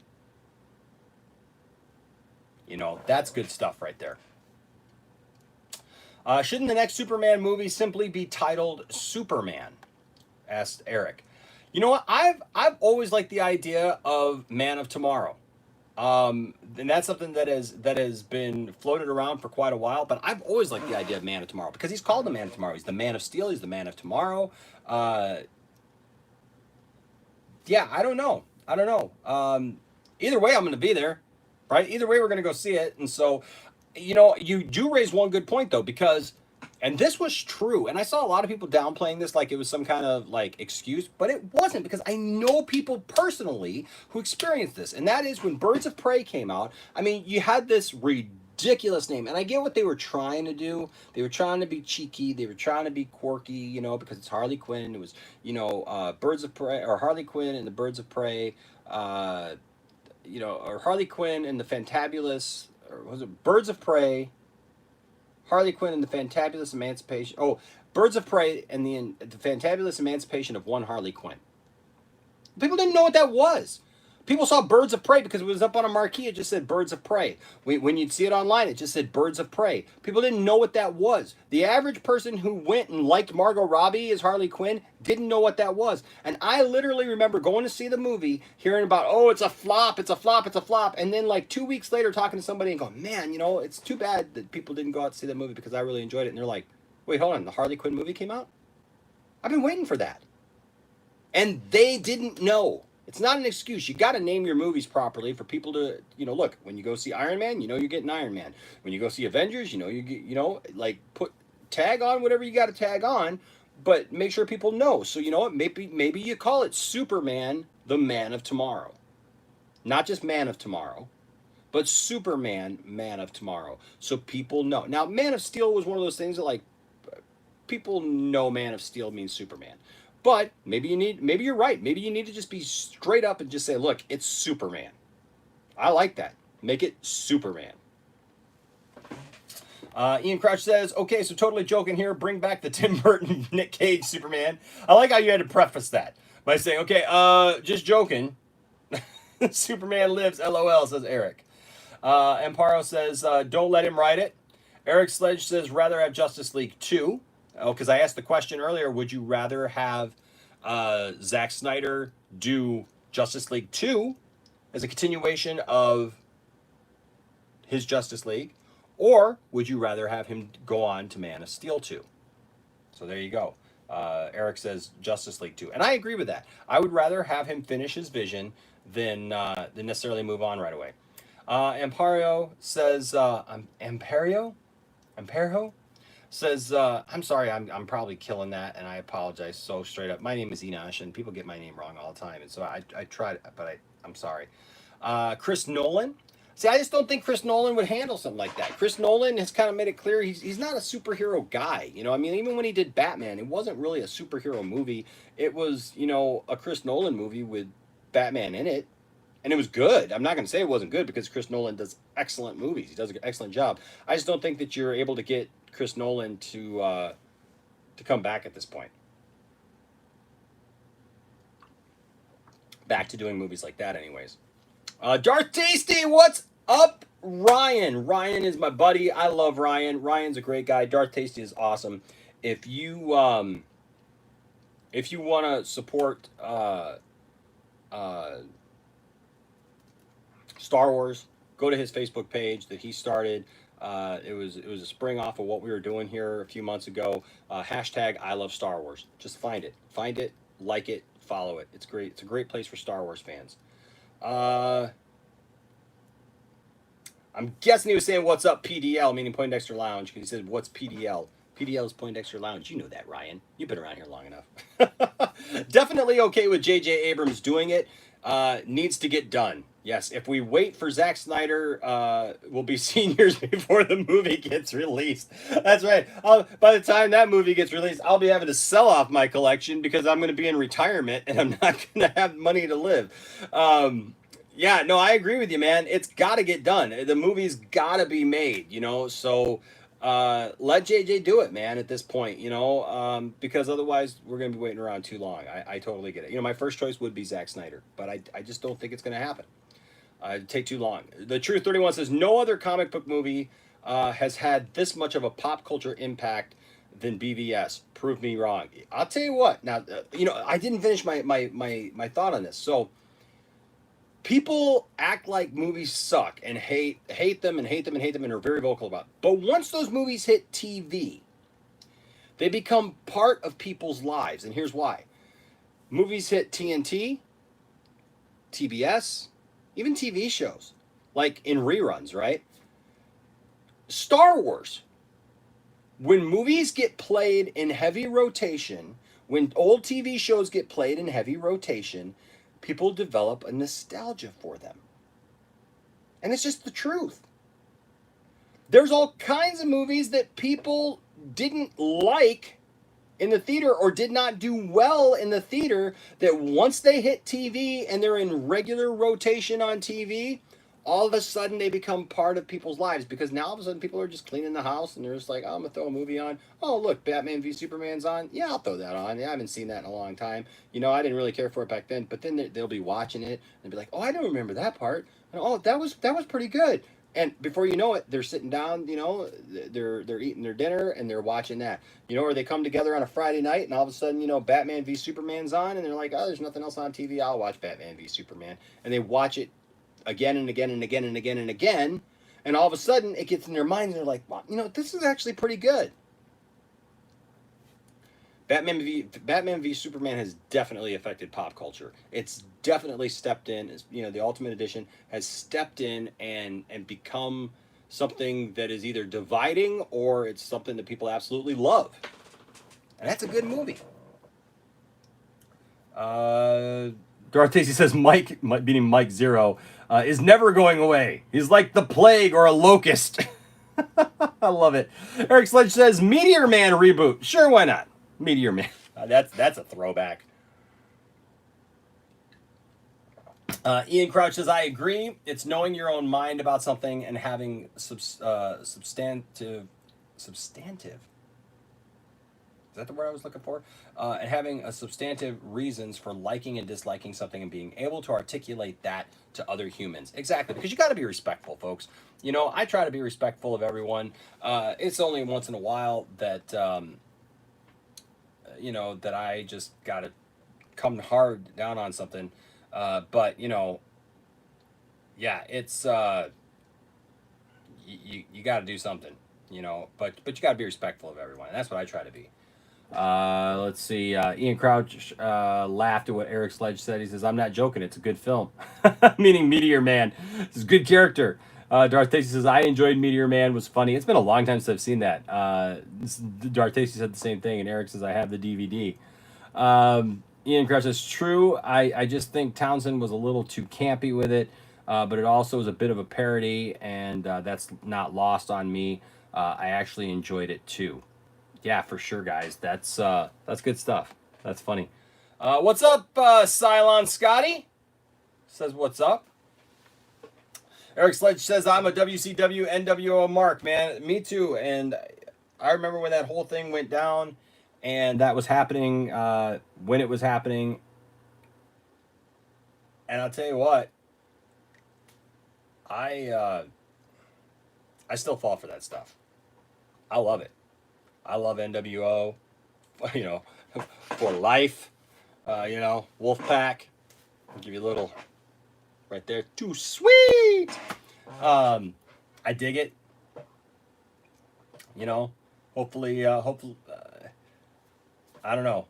That's good stuff right there. Shouldn't the next Superman movie simply be titled Superman? Asked Eric. You know what? I've always liked the idea of Man of Tomorrow. And that's something that has been floated around for quite a while, but I've always liked the idea of Man of Tomorrow because he's called the Man of Tomorrow. He's the Man of Steel. He's the Man of Tomorrow. Yeah, I don't know. Either way, I'm going to be there, right? Either way, we're going to go see it. And so, you do raise one good point though, because, and this was true, and I saw a lot of people downplaying this like it was some kind of excuse, but it wasn't, because I know people personally who experienced this, and that is when Birds of Prey came out. I mean, you had this ridiculous name, and I get what they were trying to do. They were trying to be cheeky, they were trying to be quirky, because it's Harley Quinn. It was, Birds of Prey, or Harley Quinn and the Birds of Prey, or Harley Quinn and the Fantabulous, or was it Birds of Prey, Harley Quinn and the Fantabulous Emancipation. Oh, Birds of Prey and the Fantabulous Emancipation of one Harley Quinn. People didn't know what that was. People saw Birds of Prey because it was up on a marquee. It just said Birds of Prey. When you'd see it online, it just said Birds of Prey. People didn't know what that was. The average person who went and liked Margot Robbie as Harley Quinn didn't know what that was. And I literally remember going to see the movie, hearing about, oh, it's a flop, it's a flop, it's a flop. And then like 2 weeks later talking to somebody and going, man, you know, it's too bad that people didn't go out to see that movie because I really enjoyed it. And they're like, wait, hold on, the Harley Quinn movie came out? I've been waiting for that. And they didn't know. It's not an excuse. You got to name your movies properly for people to, you know, look, when you go see Iron Man, you know you're getting Iron Man. When you go see Avengers, you know, like put tag on whatever you got to tag on, but make sure people know. So, you know what, maybe you call it Superman, the Man of Tomorrow. Not just Man of Tomorrow, but Superman, Man of Tomorrow. So people know. Now, Man of Steel was one of those things that like people know Man of Steel means Superman. But maybe you're right. Maybe you need to just be straight up and just say, look, it's Superman. I like that. Make it Superman. Ian Crouch says, okay, so totally joking here. Bring back the Tim Burton, Nick Cage Superman. I like how you had to preface that by saying, okay, just joking. Superman lives, LOL, says Eric. Amparo says, don't let him write it. Eric Sledge says, rather have Justice League 2. Oh, because I asked the question earlier, would you rather have Zack Snyder do Justice League 2 as a continuation of his Justice League, or would you rather have him go on to Man of Steel 2? So there you go. Eric says Justice League 2. And I agree with that. I would rather have him finish his vision than necessarily move on right away. Amparo says, Amparo says, I'm sorry, I'm probably killing that, and I apologize so straight up. My name is Enosh, and people get my name wrong all the time, and so I tried, but I'm sorry. Chris Nolan. See, I just don't think Chris Nolan would handle something like that. Chris Nolan has kind of made it clear he's not a superhero guy. You know, I mean, even when he did Batman, it wasn't really a superhero movie. It was, you know, a Chris Nolan movie with Batman in it. And it was good. I'm not going to say it wasn't good because Chris Nolan does excellent movies. He does an excellent job. I just don't think that you're able to get Chris Nolan to come back at this point. Back to doing movies like that anyways. Darth Tasty, what's up, Ryan? Ryan is my buddy. I love Ryan. Ryan's a great guy. Darth Tasty is awesome. If you want to support Star Wars, go to his Facebook page that he started. It was a spring off of what we were doing here a few months ago. Hashtag I love Star Wars. Just find it, like it, follow it. It's great. It's a great place for Star Wars fans. I'm guessing he was saying what's up PDL, meaning Poindexter Lounge, because he said what's PDL. PDL is Poindexter Lounge. You know that, Ryan. You've been around here long enough. Definitely okay with JJ Abrams doing it. Needs to get done. Yes, if we wait for Zack Snyder, we'll be seniors before the movie gets released. That's right. By the time that movie gets released, I'll be having to sell off my collection because I'm going to be in retirement and I'm not going to have money to live. Yeah, no, I agree with you, man. It's got to get done. The movie's got to be made, you know, so let JJ do it, man, at this point, you know, because otherwise we're going to be waiting around too long. I totally get it. You know, my first choice would be Zack Snyder, but I just don't think it's going to happen. It'd take too long. The Truth 31 says, no other comic book movie has had this much of a pop culture impact than BVS. Prove me wrong. I'll tell you what. Now, you know, I didn't finish my thought on this. So, people act like movies suck and hate them and are very vocal about it. But once those movies hit TV, they become part of people's lives. And here's why. Movies hit TNT, TBS, even TV shows, like in reruns, right? Star Wars. When movies get played in heavy rotation, when old TV shows get played in heavy rotation, people develop a nostalgia for them. And it's just the truth. There's all kinds of movies that people didn't like in the theater or did not do well in the theater that once they hit TV and they're in regular rotation on TV, all of a sudden they become part of people's lives, because now all of a sudden people are just cleaning the house and they're just like, oh, I'm gonna throw a movie on. Oh, look, Batman v Superman's on. Yeah, I'll throw that on. Yeah, I haven't seen that in a long time. You know, I didn't really care for it back then, but then they'll be watching it and be like, oh, I don't remember that part. And, oh, that was pretty good. And before you know it, they're sitting down, you know, they're eating their dinner and they're watching that, you know, or they come together on a Friday night and all of a sudden, you know, Batman v Superman's on and they're like, oh, there's nothing else on TV. I'll watch Batman v Superman, and they watch it again and again and again and again and again, and all of a sudden it gets in their minds and they're like, well, you know, this is actually pretty good. Batman v Superman has definitely affected pop culture. It's definitely stepped in, you know, the Ultimate Edition has stepped in and become something that is either dividing or it's something that people absolutely love. And that's a good movie. Dorothy says Mike, meaning Mike Zero, is never going away. He's like the plague or a locust. I love it. Eric Sledge says Meteor Man reboot. Sure, why not? Meteor Man. That's a throwback. Ian Crouch says, I agree. It's knowing your own mind about something and having substantive. Is that the word I was looking for? And having a substantive reasons for liking and disliking something and being able to articulate that to other humans. Exactly, because you got to be respectful, folks. You know, I try to be respectful of everyone. It's only once in a while that, you know, that I just got to come hard down on something. But, you know, yeah, it's, you got to do something, you know, but you got to be respectful of everyone. And that's what I try to be. Let's see. Ian Crouch laughed at what Eric Sledge said. He says, I'm not joking. It's a good film. Meaning Meteor Man. It's a good character. Darth Stacy says, I enjoyed Meteor Man. Was funny. It's been a long time since I've seen that. Darth Stacy said the same thing. And Eric says, I have the DVD. Ian Crouch says, true. I just think Townsend was a little too campy with it. But it also was a bit of a parody. And that's not lost on me. I actually enjoyed it too. Yeah, for sure, guys. That's good stuff. That's funny. What's up, Cylon Scotty? Says, what's up? Eric Sledge says, I'm a WCW NWO mark, man. Me too. And I remember when that whole thing went down and that was happening, when it was happening. And I'll tell you what, I still fall for that stuff. I love it. I love NWO, you know, for life. You know, Wolfpack. I'll give you a little right there. Too sweet. I dig it. You know, hopefully, I don't know.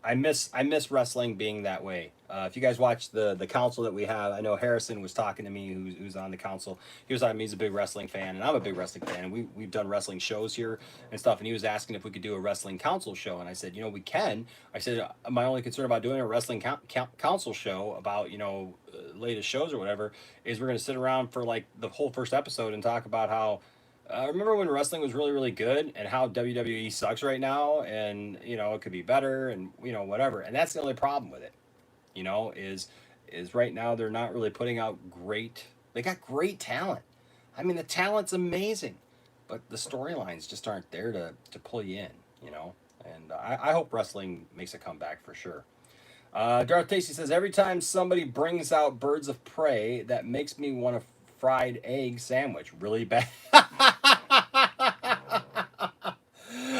I miss wrestling being that way. If you guys watch the council that we have, I know Harrison was talking to me, who's on the council. He was talking to me, he's a big wrestling fan, and I'm a big wrestling fan, and we've done wrestling shows here and stuff, and he was asking if we could do a wrestling council show, and I said, you know, we can. I said, my only concern about doing a wrestling council show about, you know, latest shows or whatever, is we're going to sit around for like the whole first episode and talk about how, remember when wrestling was really, really good and how WWE sucks right now, and, you know, it could be better and, you know, whatever. And that's the only problem with it, you know, is right now they're not really putting out they got great talent. I mean, the talent's amazing, but the storylines just aren't there to pull you in, you know. And I hope wrestling makes a comeback for sure. Darth Tasty says, every time somebody brings out Birds of Prey, that makes me want a fried egg sandwich. Really bad.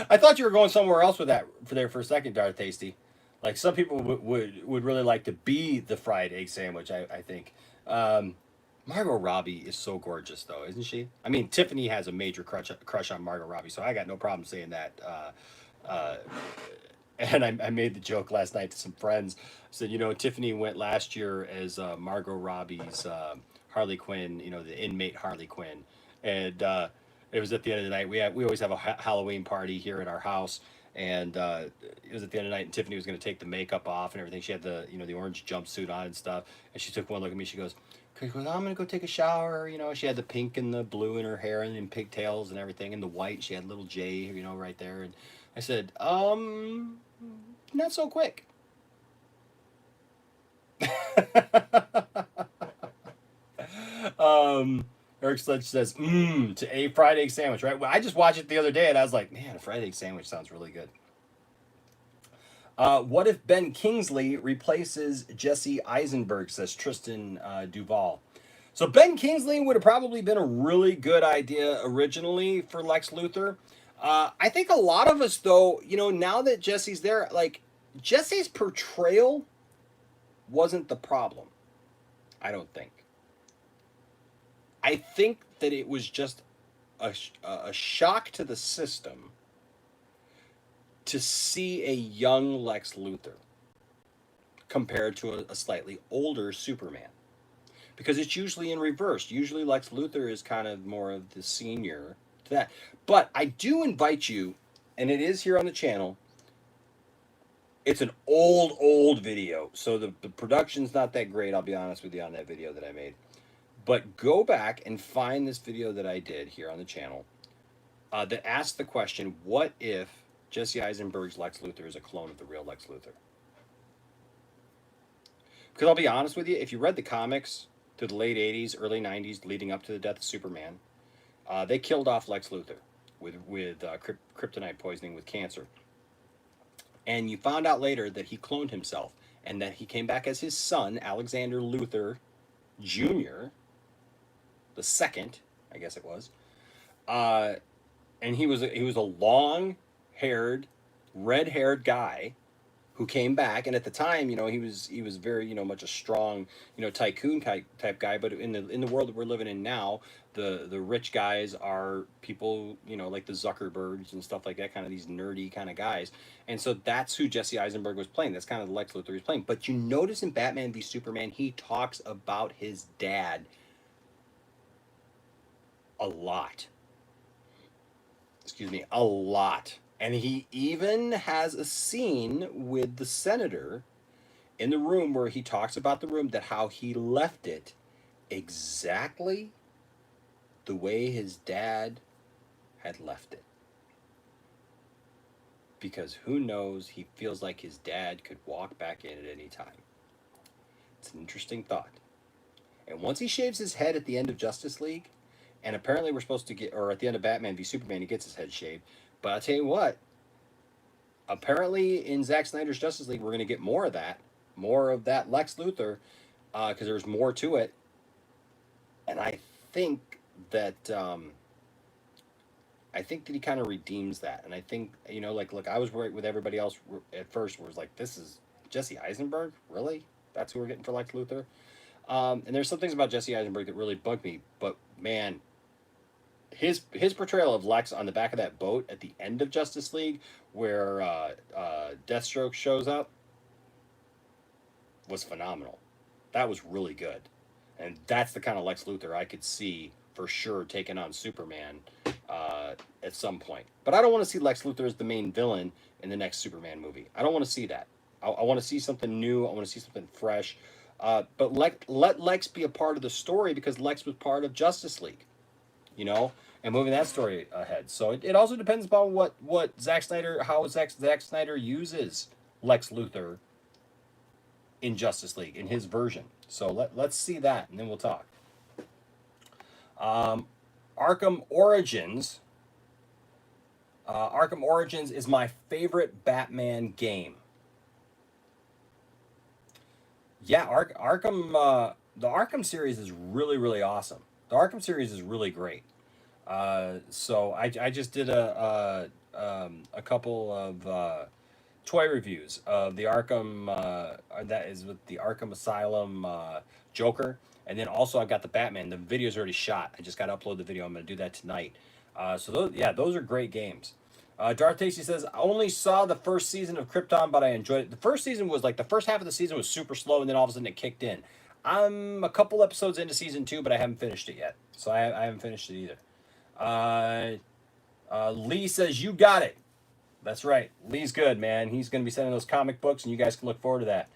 I thought you were going somewhere else with that for a second, Darth Tasty. Like some people would really like to be the fried egg sandwich, I think. Margot Robbie is so gorgeous, though, isn't she? I mean, Tiffany has a major crush on Margot Robbie, so I got no problem saying that. And I made the joke last night to some friends. I said, you know, Tiffany went last year as Margot Robbie's Harley Quinn, you know, the inmate Harley Quinn. And it was at the end of the night. We always have a Halloween party here at our house. And it was at the end of the night, and Tiffany was going to take the makeup off and everything. She had the orange jumpsuit on and stuff. And she took one look at me. She goes, I'm going to go take a shower. You know, she had the pink and the blue in her hair and pigtails and everything, and the white. She had little J, you know, right there. And I said, not so quick. Eric Sledge says, to a fried egg sandwich, right? Well, I just watched it the other day and I was like, man, a fried egg sandwich sounds really good. What if Ben Kingsley replaces Jesse Eisenberg, says Tristan Duval. So Ben Kingsley would have probably been a really good idea originally for Lex Luthor. I think a lot of us, though, now that Jesse's there, like, Jesse's portrayal wasn't the problem, I don't think. I think that it was just a shock to the system to see a young Lex Luthor compared to a slightly older Superman. Because it's usually in reverse. Usually Lex Luthor is kind of more of the senior to that. But I do invite you, and it is here on the channel. It's an old video, so the production's not that great, I'll be honest with you, on that video that I made. But go back and find this video that I did here on the channel that asks the question, what if Jesse Eisenberg's Lex Luthor is a clone of the real Lex Luthor? Because I'll be honest with you, if you read the comics to the late 80s, early 90s, leading up to the death of Superman, they killed off Lex Luthor with kryptonite poisoning with cancer. And you found out later that he cloned himself and that he came back as his son, Alexander Luthor Jr., the second, I guess it was. And he was a long-haired, red-haired guy who came back, and at the time, he was very, much a strong, tycoon type guy. But in the world that we're living in now, the rich guys are people, like the Zuckerbergs and stuff like that, kind of these nerdy kind of guys. And so that's who Jesse Eisenberg was playing. That's kind of the Lex Luthor he's playing. But you notice in Batman v Superman, he talks about his dad a lot. Excuse me, a lot. And he even has a scene with the senator in the room where he talks about the room, that how he left it exactly the way his dad had left it. Because who knows, he feels like his dad could walk back in at any time. It's an interesting thought. And once he shaves his head at the end of Justice League, and apparently we're supposed to get, or at the end of Batman v Superman, he gets his head shaved. But I'll tell you what, apparently in Zack Snyder's Justice League, we're going to get more of that Lex Luthor, because there's more to it. And I think that he kind of redeems that. And I think, look, I was worried with everybody else at first, was like, this is Jesse Eisenberg? Really? That's who we're getting for Lex Luthor? And there's some things about Jesse Eisenberg that really bugged me, but man, his portrayal of Lex on the back of that boat at the end of Justice League, where Deathstroke shows up, was phenomenal. That was really good. And that's the kind of Lex Luthor I could see for sure taking on Superman at some point. But I don't want to see Lex Luthor as the main villain in the next Superman movie. I don't want to see that. I want to see something new. I want to see something fresh. But let Lex be a part of the story, because Lex was part of Justice League, and moving that story ahead. So it also depends upon how Zack Snyder uses Lex Luthor in Justice League, in his version. So let's see that, and then we'll talk. Arkham Origins. Arkham Origins is my favorite Batman game. Yeah, Arkham. The Arkham series is really, really awesome. The Arkham series is really great. So I just did a couple of toy reviews of the Arkham. That is with the Arkham Asylum Joker, and then also I've got the Batman. The video's already shot. I just got to upload the video. I'm going to do that tonight. So those are great games. Darth Tasty says, I only saw the first season of Krypton, but I enjoyed it. The first season was like, the first half of the season was super slow, and then all of a sudden it kicked in. I'm a couple episodes into season 2, but I haven't finished it yet. So I haven't finished it either. Lee says, you got it. That's right. Lee's good, man. He's going to be sending those comic books, and you guys can look forward to that.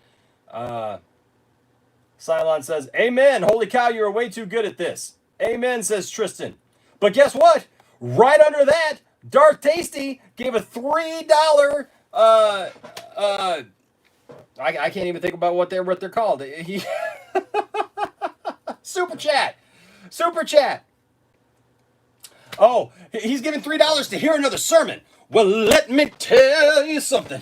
Cylon says, amen. Holy cow, you are way too good at this. Amen, says Tristan. But guess what? Right under that, Darth Tasty gave a $3 I can't even think about what they're called. Super chat. Super chat. Oh, he's giving $3 to hear another sermon. Well, let me tell you something.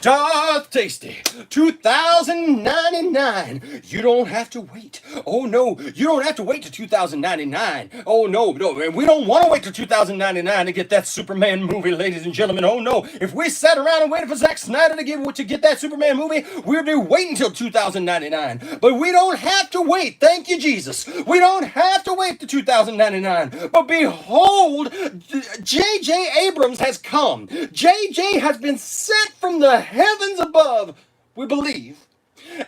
Darth Tasty, 2099. You don't have to wait. Oh, no, you don't have to wait to 2099. Oh, no, and we don't want to wait till 2099 to get that Superman movie, ladies and gentlemen. Oh, no. If we sat around and waited for Zack Snyder to get that Superman movie, we'd be waiting until 2099. But we don't have to wait. Thank you, Jesus. We don't have to wait to 2099. But behold, JJ Abrams has come. JJ has been sent from the heavens above, we believe.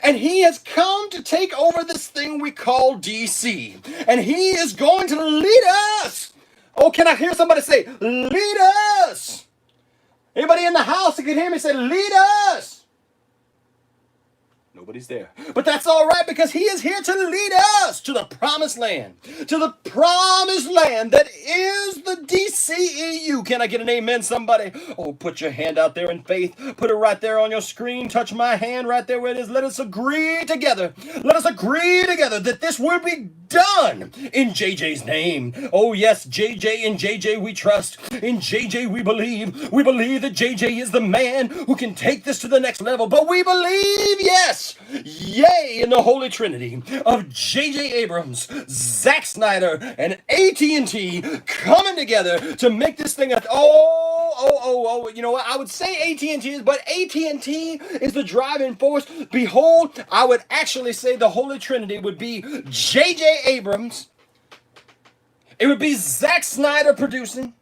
And he has come to take over this thing we call DC. And he is going to lead us. Oh, can I hear somebody say, lead us? Anybody in the house that can hear me say, lead us? Nobody's there. But that's all right, because he is here to lead us to the promised land. To the promised land that is the DCEU. Can I get an amen, somebody? Oh, put your hand out there in faith. Put it right there on your screen. Touch my hand right there where it is. Let us agree together. Let us agree together that this will be done in JJ's name. Oh, yes, JJ, in JJ we trust. In JJ we believe. We believe that JJ is the man who can take this to the next level. But we believe, yes, yay, in the Holy Trinity of JJ Abrams, Zack Snyder, and AT&T coming together to make this thing you know what? I would say AT&T, but AT&T is the driving force. Behold, I would actually say the Holy Trinity would be JJ Abrams. It would be Zack Snyder producing,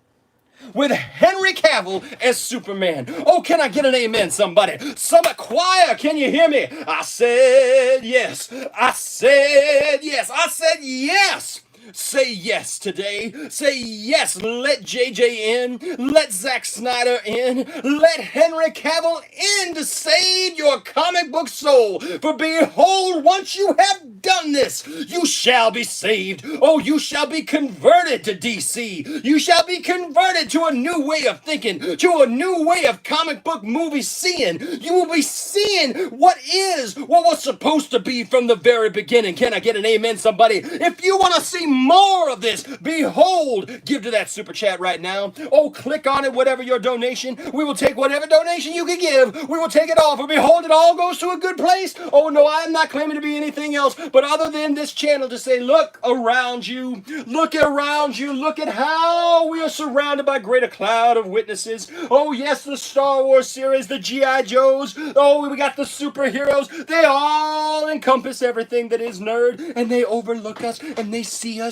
with Henry Cavill as Superman. Oh, can I get an amen, somebody? Some choir, can you hear me? I said yes. I said yes. I said yes. Say yes today. Say yes. Let JJ in. Let Zack Snyder in. Let Henry Cavill in to save your comic book soul. For behold, once you have done this, you shall be saved. Oh, you shall be converted to DC. You shall be converted to a new way of thinking, to a new way of comic book movie seeing. You will be seeing what was supposed to be from the very beginning. Can I get an amen, somebody? If you want to see more of this, behold, give to that super chat right now. Oh, click on it, whatever your donation. We will take whatever donation you can give. We will take it all. For behold, it all goes to a good place. Oh, no, I am not claiming to be anything else, but other than this channel to say, look around you. Look around you. Look at how we are surrounded by greater cloud of witnesses. Oh, yes, the Star Wars series, the G.I. Joes. Oh, we got the superheroes. They all encompass everything that is nerd, and they overlook us, and they see us.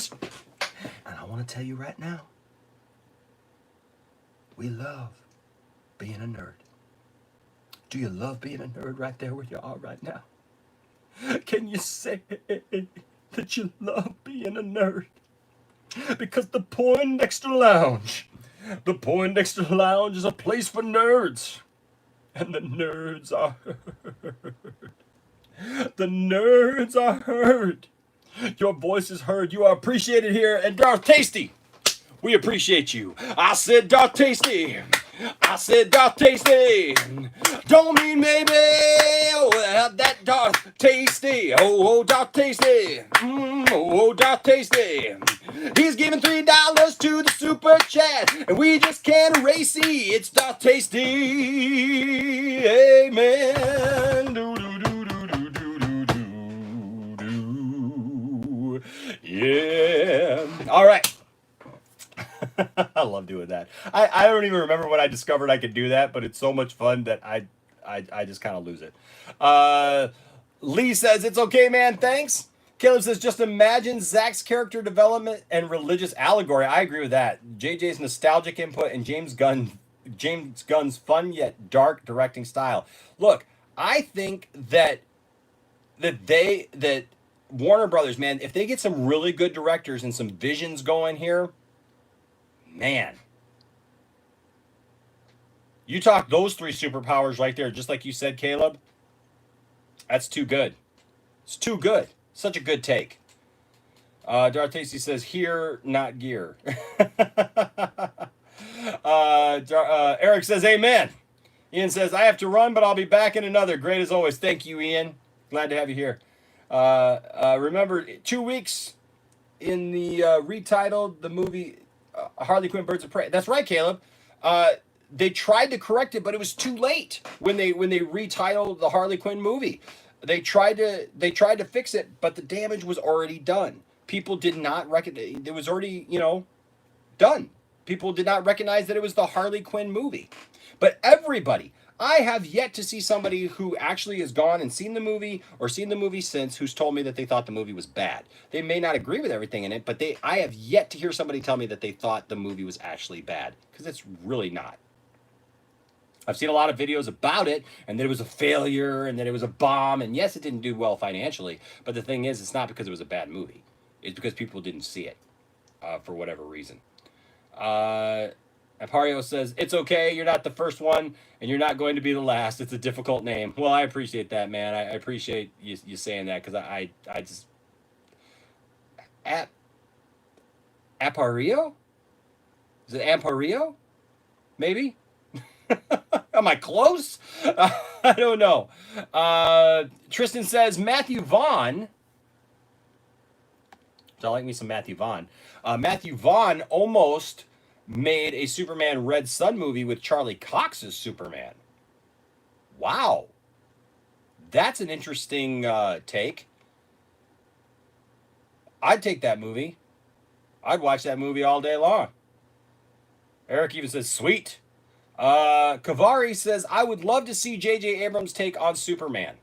And I want to tell you right now, we love being a nerd. Do you love being a nerd right there where you are right now? Can you say that you love being a nerd? Because the Poindexter Lounge is a place for nerds. And the nerds are heard. The nerds are heard. Your voice is heard. You are appreciated here. And Darth Tasty, we appreciate you. I said Darth Tasty. I said Darth Tasty. Don't mean maybe. Oh, that Darth Tasty. Oh, Darth Tasty. Oh, Darth Tasty. He's giving $3 to the super chat. And we just can't erase it. It's Darth Tasty. Amen. Yeah. All right. I love doing that. I don't even remember when I discovered I could do that, but it's so much fun that I just kind of lose it. Lee says, it's okay, man. Thanks. Caleb says, just imagine Zack's character development and religious allegory. I agree with that. JJ's nostalgic input and James Gunn's fun yet dark directing style. Look, I think that Warner Brothers, man, if they get some really good directors and some visions going here, man, you talk those three superpowers right there, just like you said, Caleb. That's too good. It's too good. Such a good take. Darth Tasty says, here, not gear. Eric says, amen. Ian says, I have to run, but I'll be back in another. Great as always. Thank you, Ian. Glad to have you here. Remember, 2 weeks, retitled the movie Harley Quinn Birds of Prey. That's right, Caleb. They tried to correct it, but it was too late when they retitled the Harley Quinn movie. They tried to fix it, but the damage was already done. People did not recognize it was already, done. People did not recognize that it was the Harley Quinn movie. But everybody, I have yet to see somebody who actually has gone and seen the movie or seen the movie since who's told me that they thought the movie was bad. They may not agree with everything in it, but I have yet to hear somebody tell me that they thought the movie was actually bad, because it's really not. I've seen a lot of videos about it, and that it was a failure, and that it was a bomb, and yes, it didn't do well financially, but the thing is, it's not because it was a bad movie. It's because people didn't see it for whatever reason. Apario says, it's okay, you're not the first one, and you're not going to be the last. It's a difficult name. Well, I appreciate that, man. I appreciate you saying that, because I just... Apario? Is it Ampario? Maybe? Am I close? I don't know. Tristan says, Matthew Vaughn... I like me some Matthew Vaughn. Matthew Vaughn almost made a Superman Red Sun movie with Charlie Cox's Superman. Wow. That's an interesting take. I'd take that movie. I'd watch that movie all day long. Eric even says, sweet. Kavari says, I would love to see JJ Abrams' take on Superman.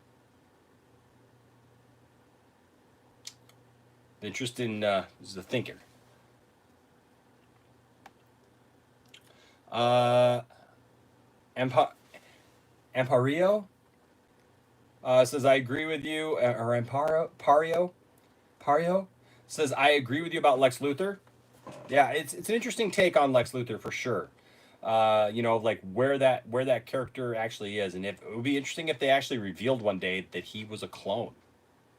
Tristan is the thinker. Ampario says, I agree with you. Or Pario says, I agree with you about Lex Luthor. Yeah, it's an interesting take on Lex Luthor for sure. Like where that character actually is, and if it would be interesting if they actually revealed one day that he was a clone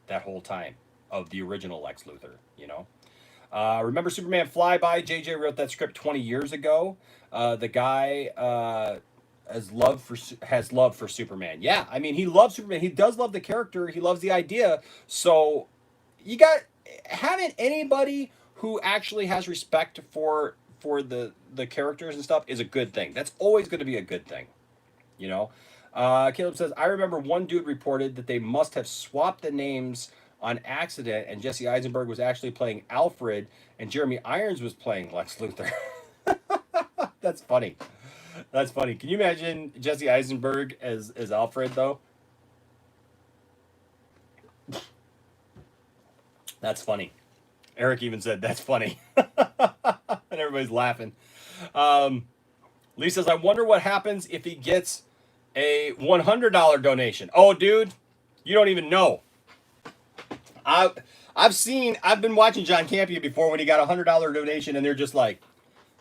that whole time of the original Lex Luthor. Remember Superman Flyby? JJ wrote that script 20 years ago. The guy has love for Superman. Yeah, I mean, he loves Superman. He does love the character. He loves the idea. So having anybody who actually has respect for the characters and stuff is a good thing. That's always going to be a good thing. Caleb says, I remember one dude reported that they must have swapped the names on accident, and Jesse Eisenberg was actually playing Alfred, and Jeremy Irons was playing Lex Luthor. That's funny. That's funny. Can you imagine Jesse Eisenberg as Alfred, though? That's funny. Eric even said, that's funny. And everybody's laughing. Lee says, I wonder what happens if he gets a $100 donation. Oh, dude, you don't even know. I've been watching John Campea before when he got a $100 donation, and they're just like,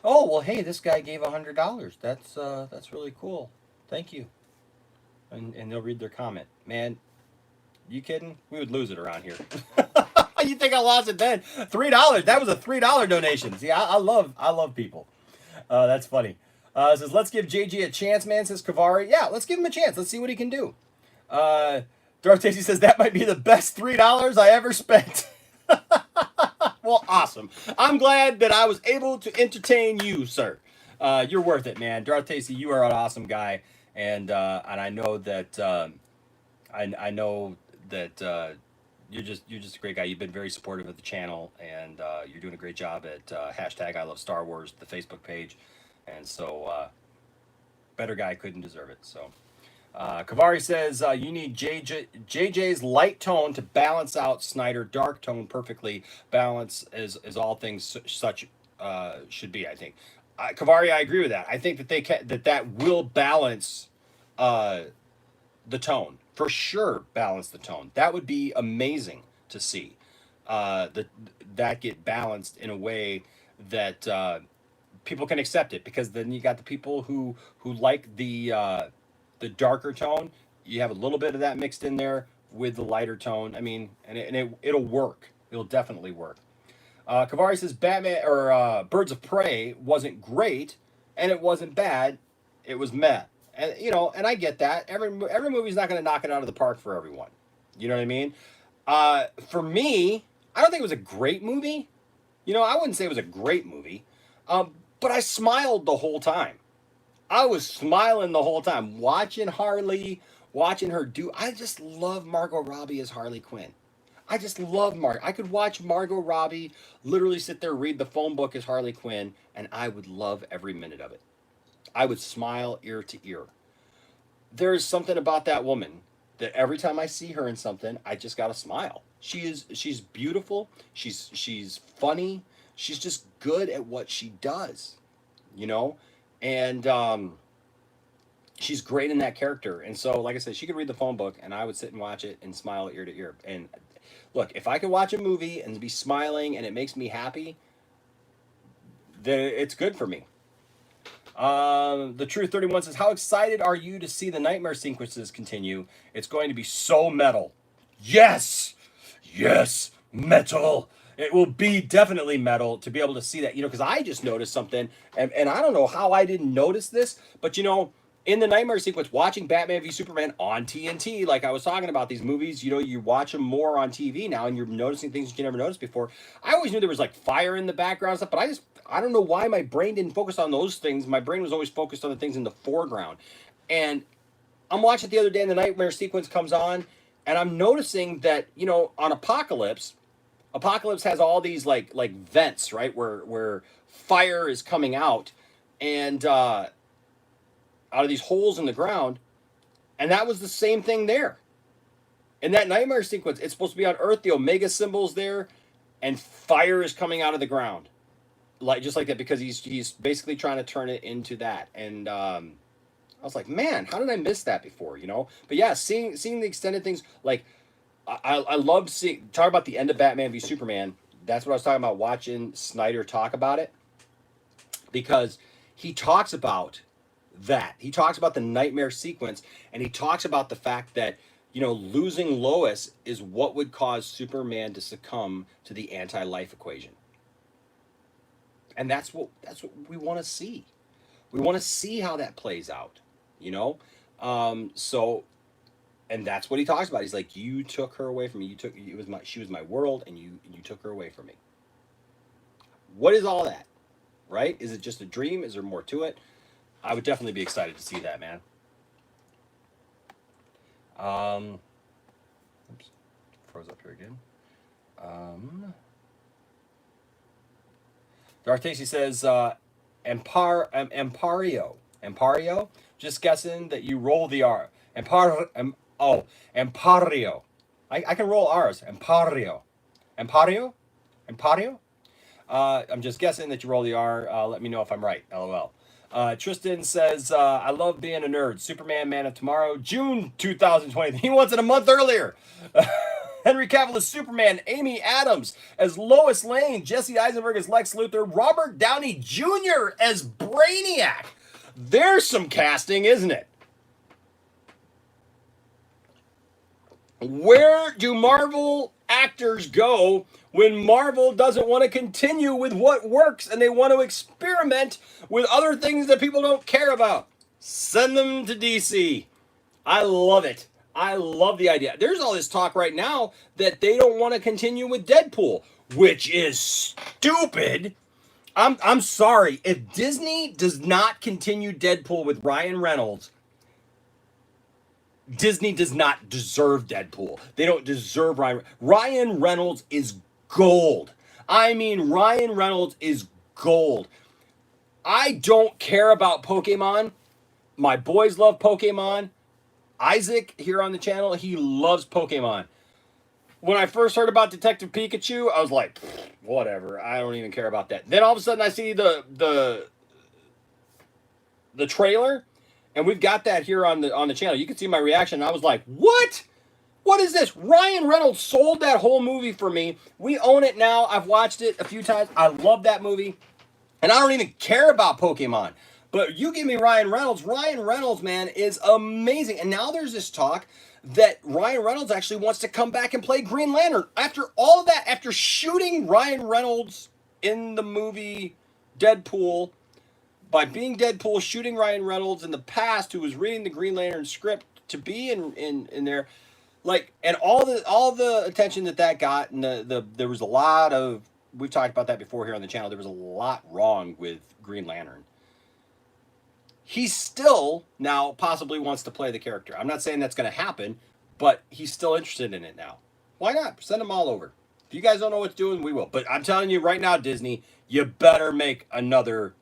oh, well, hey, this guy gave $100. That's really cool. Thank you. And they'll read their comment. Man, you kidding? We would lose it around here. You think I lost it then? $3. That was a $3 donation. See, I love people. That's funny. Says, let's give JJ a chance, man, says Kavari. Yeah, let's give him a chance. Let's see what he can do. Darth Tasty says, that might be the best $3 I ever spent. Well, awesome. I'm glad that I was able to entertain you, sir. You're worth it, man. Darth Tasty, you are an awesome guy. And I know that I know that you're just a great guy. You've been very supportive of the channel, and you're doing a great job at hashtag I Love Star Wars, the Facebook page. And so, better guy couldn't deserve it. So, Kavari says, you need JJ's light tone to balance out Snyder dark tone perfectly. Balance as all things such should be, I think. Kavari, I agree with that. I think that that will balance the tone. For sure, balance the tone. That would be amazing to see. That get balanced in a way that people can accept it, because then you got the people who like the darker tone. You have a little bit of that mixed in there with the lighter tone. I mean, it'll work. It'll definitely work. Kavari says Batman or Birds of Prey wasn't great, and it wasn't bad. It was meh. And and I get that. Every movie's not going to knock it out of the park for everyone. You know what I mean? For me, I don't think it was a great movie, You know, I wouldn't say it was a great movie, but I smiled the whole time. I was smiling the whole time, watching Harley, watching her do. I just love Margot Robbie as Harley Quinn. I just love I could watch Margot Robbie literally sit there, read the phone book as Harley Quinn, and I would love every minute of it. I would smile ear to ear. There's something about that woman that every time I see her in something, I just gotta smile. She's beautiful. She's funny. She's just good at what she does, you know, and she's great in that character. And so, like I said, she could read the phone book, and I would sit and watch it and smile ear to ear. And look, if I could watch a movie and be smiling and it makes me happy, then it's good for me. The Truth 31 says, how excited are you to see the nightmare sequences continue? It's going to be so metal. Yes! Yes! Metal! It will be definitely metal to be able to see that, you know, because I just noticed something, and I don't know how I didn't notice this, but you know, in the nightmare sequence, watching Batman v Superman on TNT, like I was talking about these movies, you know, you watch them more on TV now, and you're noticing things that you never noticed before. I always knew there was like fire in the background and stuff, but I don't know why my brain didn't focus on those things. My brain was always focused on the things in the foreground. And I'm watching it the other day, and the nightmare sequence comes on, and I'm noticing that, you know, on Apocalypse has all these like vents, right, where fire is coming out, and out of these holes in the ground, and that was the same thing there. In that nightmare sequence, it's supposed to be on Earth. The Omega symbol's there, and fire is coming out of the ground, like just like that, because he's basically trying to turn it into that. And I was like, man, how did I miss that before? You know, but yeah, seeing the extended things, like I love seeing talk about the end of Batman v Superman. That's what I was talking about, watching Snyder talk about it, because he talks about that. He talks about the nightmare sequence, and he talks about the fact that, you know, losing Lois is what would cause Superman to succumb to the anti-life equation. And that's what we want to see. We want to see how that plays out, you know? So and that's what he talks about. He's like, you took her away from me. She was my world, and you took her away from me. What is all that? Right? Is it just a dream? Is there more to it? I would definitely be excited to see that, man. Oops, froze up here again. Darth Tasty says, Empario. Just guessing that you roll the R. Empario. I can roll R's. Empario. I'm just guessing that you roll the R. Let me know if I'm right. LOL. Tristan says, I love being a nerd. Superman, Man of Tomorrow, June 2020. He wants it a month earlier. Henry Cavill as Superman, Amy Adams as Lois Lane, Jesse Eisenberg as Lex Luthor, Robert Downey Jr. as Brainiac. There's some casting, isn't it? Where do Marvel actors go when Marvel doesn't want to continue with what works and they want to experiment with other things that people don't care about? Send them to DC. I love it. I love the idea. There's all this talk right now that they don't want to continue with Deadpool, which is stupid. I'm sorry. If Disney does not continue Deadpool with Ryan Reynolds, Disney does not deserve Deadpool. They don't deserve Ryan. Ryan Reynolds is gold. I mean, Ryan Reynolds is gold. I don't care about Pokemon. My boys love Pokemon. Isaac here on the channel, he loves Pokemon. When I first heard about Detective Pikachu, I was like, whatever. I don't even care about that. Then all of a sudden I see the trailer, and we've got that here on the channel. You can see my reaction. I was like, what? What is this? Ryan Reynolds sold that whole movie for me. We own it now. I've watched it a few times. I love that movie. And I don't even care about Pokemon. But you give me Ryan Reynolds. Ryan Reynolds, man, is amazing. And now there's this talk that Ryan Reynolds actually wants to come back and play Green Lantern. After all of that, after shooting Ryan Reynolds in the movie Deadpool, by being Deadpool, shooting Ryan Reynolds in the past, who was reading the Green Lantern script to be in there, like, and all the attention that got, and there was a lot of we've talked about that before here on the channel. There was a lot wrong with Green Lantern. He still now possibly wants to play the character. I'm not saying that's going to happen, but he's still interested in it now. Why not? Send them all over. If you guys don't know what to do, we will. But I'm telling you right now, Disney, you better make another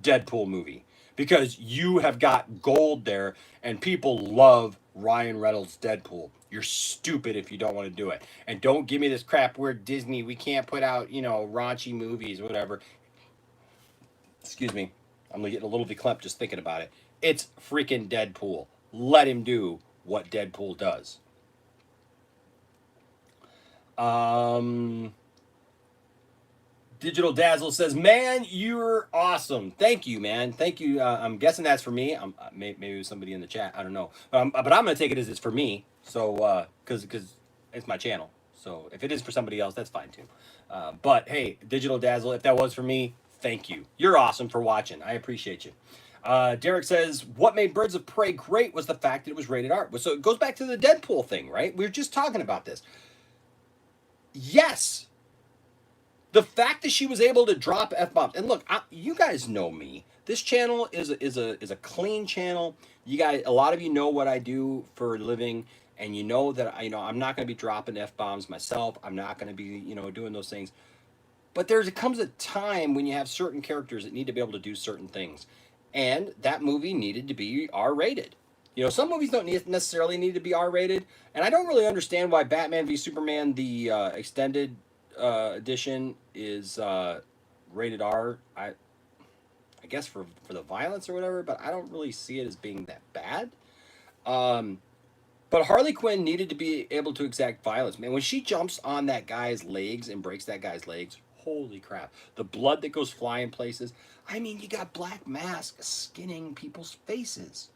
Deadpool movie, because you have got gold there, and people love Ryan Reynolds' Deadpool. You're stupid if you don't want to do it. And don't give me this crap, we're Disney, we can't put out, raunchy movies, whatever. Excuse me. I'm getting a little verklempt just thinking about it. It's freaking Deadpool. Let him do what Deadpool does. Digital Dazzle says, "Man, you're awesome. Thank you, man. Thank you." I'm guessing that's for me. Maybe it was somebody in the chat. I don't know. But I'm going to take it as it's for me. So, because it's my channel. So if it is for somebody else, that's fine too. But hey, Digital Dazzle, if that was for me, thank you. You're awesome for watching. I appreciate you. Derek says, "What made Birds of Prey great was the fact that it was rated R." So it goes back to the Deadpool thing, right? We were just talking about this. Yes. The fact that she was able to drop F-bombs, and look, you guys know me. This channel is a clean channel. You guys, a lot of you know what I do for a living, and you know that I'm not going to be dropping F-bombs myself. I'm not going to be doing those things. But there comes a time when you have certain characters that need to be able to do certain things, and that movie needed to be R-rated. Some movies don't necessarily need to be R-rated, and I don't really understand why Batman v Superman, the extended edition, is rated R. I guess for the violence or whatever, but I don't really see it as being that bad. But Harley Quinn needed to be able to exact violence. Man, when she jumps on that guy's legs and breaks that guy's legs, holy crap. The blood that goes flying places. I mean, you got Black Mask skinning people's faces.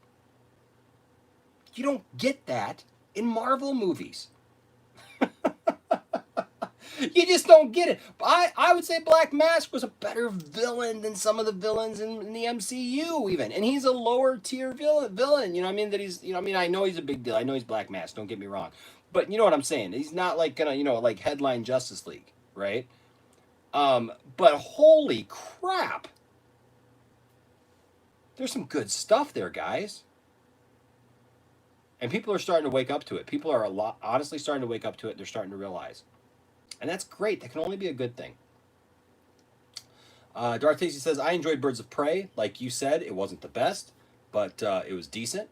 You don't get that in Marvel movies. You just don't get it. I would say Black Mask was a better villain than some of the villains in the MCU even. And he's a lower tier villain. You know what I mean? That he's, I know he's a big deal. I know he's Black Mask. Don't get me wrong. But you know what I'm saying? He's not like gonna, like headline Justice League, right? But holy crap. There's some good stuff there, guys. And people are starting to wake up to it. People are honestly starting to wake up to it. They're starting to realize. And that's great. That can only be a good thing. Darth Tasty says, "I enjoyed Birds of Prey. Like you said, it wasn't the best, but it was decent.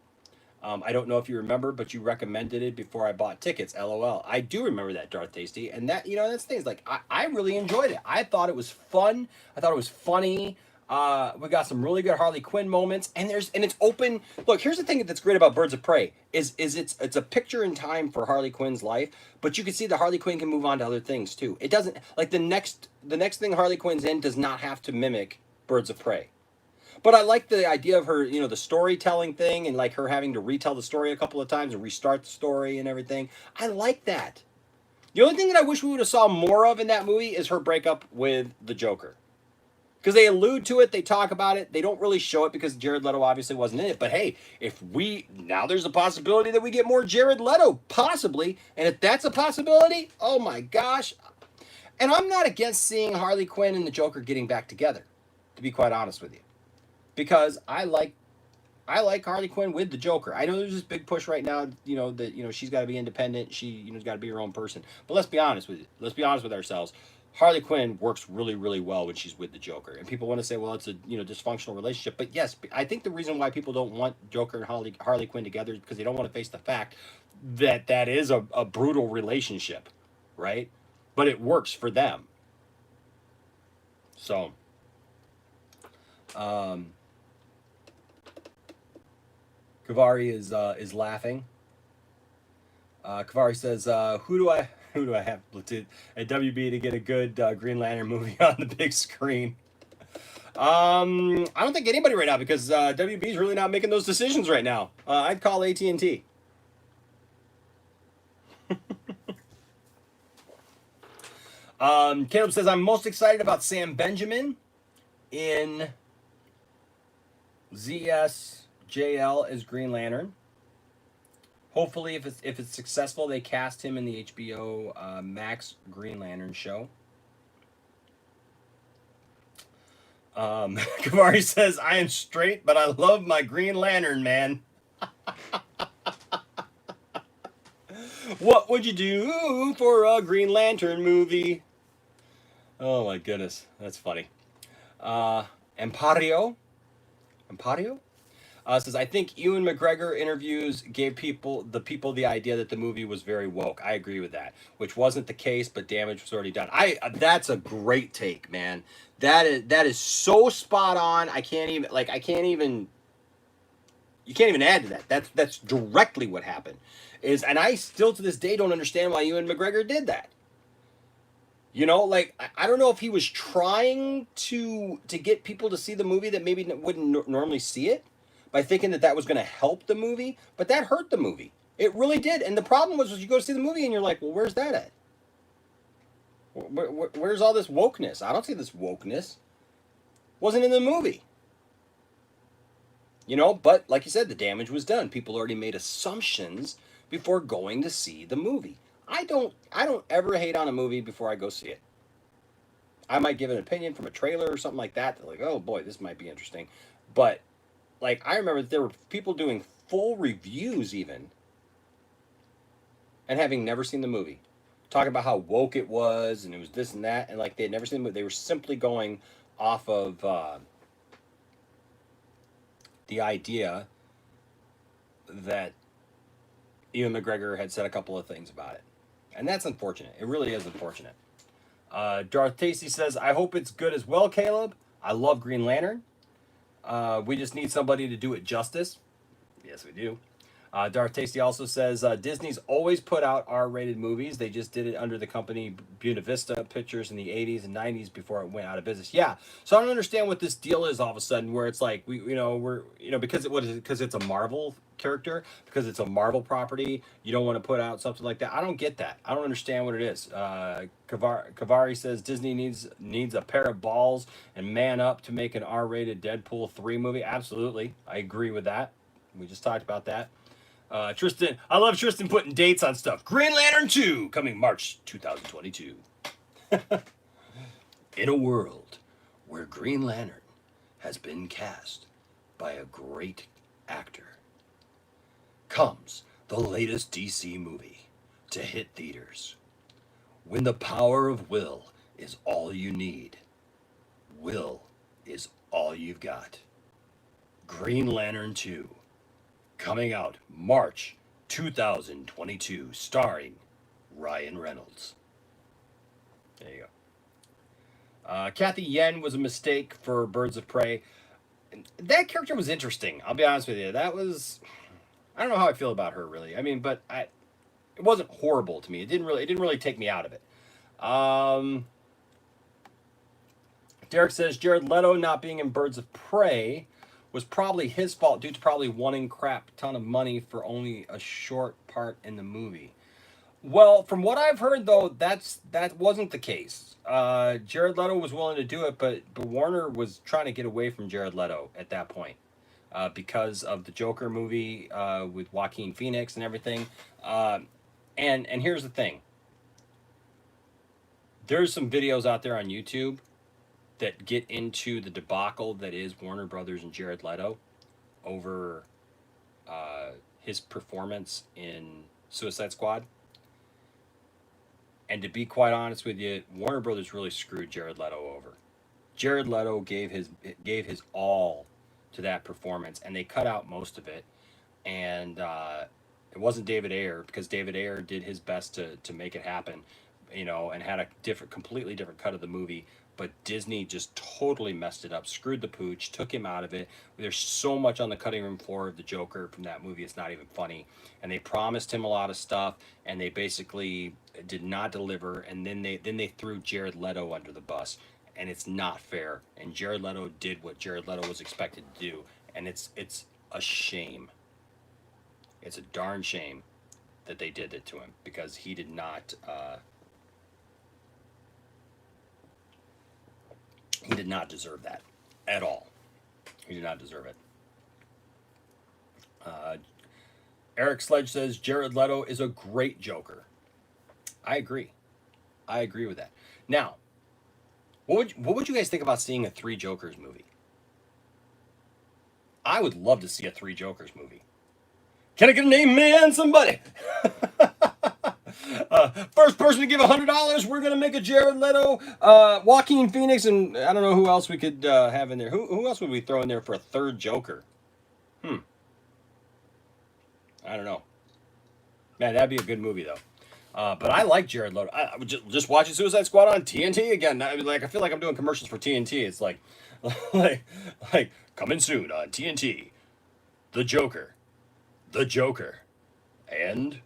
I don't know if you remember, but you recommended it before I bought tickets. LOL." I do remember that, Darth Tasty. And that, that's things like, I really enjoyed it. I thought it was fun. I thought it was funny. We got some really good Harley Quinn moments, and it's open. Look, here's the thing that's great about Birds of Prey is it's a picture in time for Harley Quinn's life, but you can see that Harley Quinn can move on to other things too. It doesn't, like, the next thing Harley Quinn's in does not have to mimic Birds of Prey. But I like the idea of her, the storytelling thing, and like her having to retell the story a couple of times and restart the story and everything. I like that. The only thing that I wish we would have saw more of in that movie is her breakup with the Joker. Because they allude to it, they talk about it, they don't really show it because Jared Leto obviously wasn't in it. But hey, now there's a possibility that we get more Jared Leto, possibly. And if that's a possibility, oh my gosh. And I'm not against seeing Harley Quinn and the Joker getting back together, to be quite honest with you. Because I like Harley Quinn with the Joker. I know there's this big push right now, that, she's got to be independent. She's got to be her own person. But let's be honest with you. Let's be honest with ourselves. Harley Quinn works really, really well when she's with the Joker. And people want to say, well, it's a dysfunctional relationship. But yes, I think the reason why people don't want Joker and Harley Quinn together is because they don't want to face the fact that is a brutal relationship, right? But it works for them. So, Kavari is laughing. Kavari says, who do I have at WB to get a good Green Lantern movie on the big screen? I don't think anybody right now, because WB is really not making those decisions right now. I'd call AT&T. Caleb says, "I'm most excited about Sam Benjamin in ZSJL as Green Lantern. Hopefully, if it's successful, they cast him in the HBO Max Green Lantern show." Kavari says, I am straight, but I love my Green Lantern, man. What would you do for a Green Lantern movie? Oh my goodness, that's funny. Empario says, I think Ewan McGregor interviews gave the people the idea that the movie was very woke. I agree with that, which wasn't the case, but damage was already done. That's a great take, man. That is so spot on. You can't even add to that. That's directly what happened. And I still to this day don't understand why Ewan McGregor did that. You know, like I don't know if he was trying to get people to see the movie that maybe wouldn't normally see it by thinking that was going to help the movie, but that hurt the movie. It really did. And the problem was you go to see the movie and you're like, well, where's that at? Where's all this wokeness? I don't see this wokeness. Wasn't in the movie. You know, but like you said, the damage was done. People already made assumptions before going to see the movie. I don't ever hate on a movie before I go see it. I might give an opinion from a trailer or something like that. Like, oh boy, this might be interesting. But like I remember there were people doing full reviews even and having never seen the movie. Talking about how woke it was and it was this and that, and like they had never seen the movie. They were simply going off of the idea that Ewan McGregor had said a couple of things about it. And that's unfortunate. It really is unfortunate. Darth Tasty says, I hope it's good as well, Caleb. I love Green Lantern. We just need somebody to do it justice. Yes, we do. Darth Tasty also says, Disney's always put out R-rated movies. They just did it under the company Buena Vista Pictures in the 80s and 90s before it went out of business. Yeah, so I don't understand what this deal is all of a sudden where it's like, because it's a Marvel character, because it's a Marvel property, you don't want to put out something like that. I don't get that. I don't understand what it is. Kavari says, Disney needs a pair of balls and man up to make an R-rated Deadpool 3 movie. Absolutely. I agree with that. We just talked about that. Tristan, I love Tristan putting dates on stuff. Green Lantern 2 coming March 2022. In a world where Green Lantern has been cast by a great actor, comes the latest DC movie to hit theaters. When the power of will is all you need, will is all you've got. Green Lantern 2. Coming out March 2022, starring Ryan Reynolds. There you go. Kathy Yen was a mistake for Birds of Prey. That character was interesting. I'll be honest with you. I don't know how I feel about her really. I mean, but it wasn't horrible to me. It didn't really take me out of it. Derek says Jared Leto not being in Birds of Prey was probably his fault due to probably wanting crap ton of money for only a short part in the movie. Well, from what I've heard though, that wasn't the case. Jared Leto was willing to do it, but Warner was trying to get away from Jared Leto at that point because of the Joker movie with Joaquin Phoenix and everything. And here's the thing. There's some videos out there on YouTube that get into the debacle that is Warner Brothers and Jared Leto over his performance in Suicide Squad. And to be quite honest with you, Warner Brothers really screwed Jared Leto over. Jared Leto gave his all to that performance, and they cut out most of it. And it wasn't David Ayer, because David Ayer did his best to make it happen, and had a completely different cut of the movie. But Disney just totally messed it up, screwed the pooch, took him out of it. There's so much on the cutting room floor of the Joker from that movie, it's not even funny. And they promised him a lot of stuff, and they basically did not deliver. And then they threw Jared Leto under the bus, and it's not fair. And Jared Leto did what Jared Leto was expected to do, and it's a shame. It's a darn shame that they did it to him, because he did not. He did not deserve that at all. He did not deserve it. Eric Sledge says Jared Leto is a great Joker. I agree. I agree with that. Now, What would you guys think about seeing a Three Jokers movie? I would love to see a Three Jokers movie. Can I get a name, man? Somebody. First person to give $100, we're gonna make a Jared Leto, Joaquin Phoenix, and I don't know who else we could have in there. Who else would we throw in there for a third Joker? I don't know. Man, that'd be a good movie though. But I like Jared Leto. I would just watching Suicide Squad on TNT again. I feel like I'm doing commercials for TNT. It's like, like, like coming soon on TNT. The Joker, the Joker, and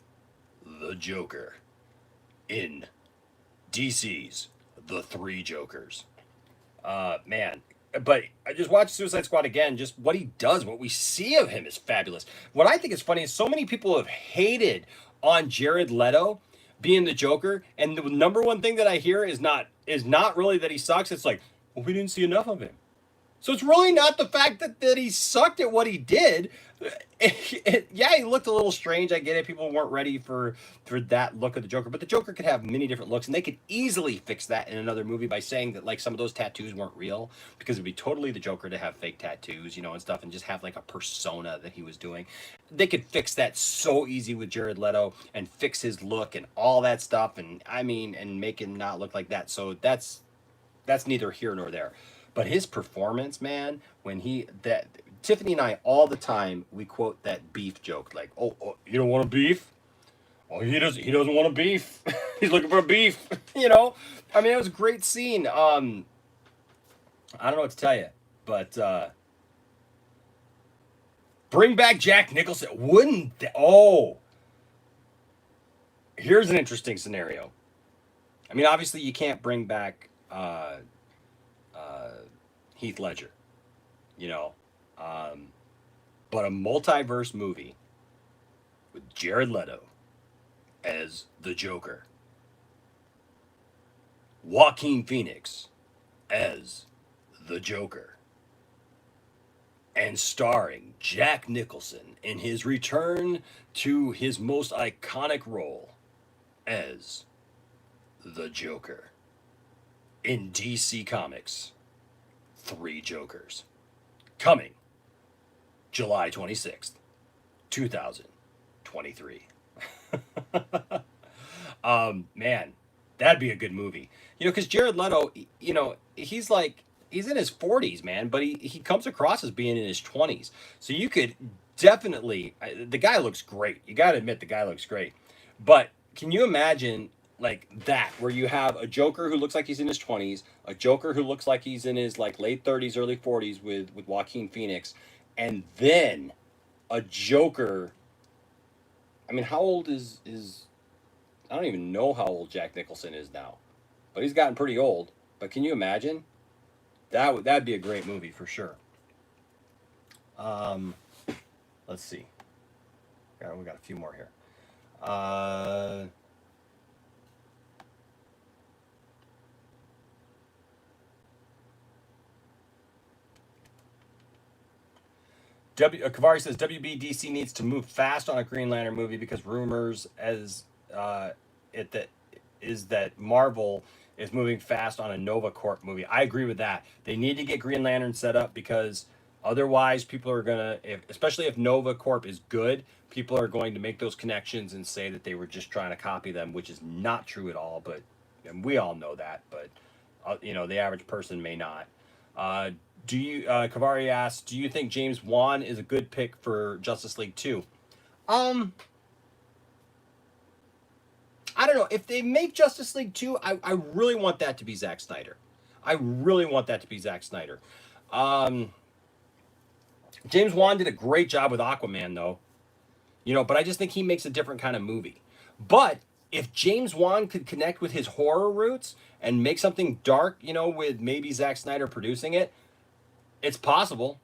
the Joker in DC's The Three Jokers. Man. But I just watched Suicide Squad again. Just what he does, what we see of him is fabulous. What I think is funny is so many people have hated on Jared Leto being the Joker, and the number one thing that I hear is not really that he sucks. It's like, well, we didn't see enough of him. So it's really not the fact that he sucked at what he did. Yeah, he looked a little strange. I get it. People weren't ready for that look of the Joker. But the Joker could have many different looks, and they could easily fix that in another movie by saying that like some of those tattoos weren't real, because it'd be totally the Joker to have fake tattoos, and stuff, and just have like a persona that he was doing. They could fix that so easy with Jared Leto and fix his look and all that stuff, and and make him not look like that. So that's neither here nor there. But his performance, man, when that Tiffany and I all the time we quote that beef joke, like, oh, you don't want a beef? Oh, he doesn't want a beef. He's looking for a beef. It was a great scene. I don't know what to tell you, but bring back Jack Nicholson. Here's an interesting scenario. Obviously you can't bring back Heath Ledger, you know, but a multiverse movie with Jared Leto as the Joker, Joaquin Phoenix as the Joker, and starring Jack Nicholson in his return to his most iconic role as the Joker in DC Comics. Three Jokers. Coming July 26th, 2023. Man, that'd be a good movie. Because Jared Leto, he's in his 40s, man, but he comes across as being in his 20s. So you could definitely, the guy looks great. You got to admit, the guy looks great. But can you imagine like that, where you have a Joker who looks like he's in his 20s, a Joker who looks like he's in his like late 30s, early 40s with Joaquin Phoenix, and then a Joker. How old is I don't even know how old Jack Nicholson is now, but he's gotten pretty old. But can you imagine? That'd be a great movie for sure. Let's see. We got a few more here. Kavari says WBDC needs to move fast on a Green Lantern movie, because rumors that Marvel is moving fast on a Nova Corp movie. I agree with that. They need to get Green Lantern set up, because otherwise people are gonna, especially if Nova Corp is good, people are going to make those connections and say that they were just trying to copy them, which is not true at all. But and we all know that. But the average person may not. Kavari asks, do you think James Wan is a good pick for Justice League 2? I don't know. If they make Justice League 2, I really want that to be Zack Snyder. James Wan did a great job with Aquaman, though. But I just think he makes a different kind of movie. But if James Wan could connect with his horror roots and make something dark, with maybe Zack Snyder producing it, it's possible.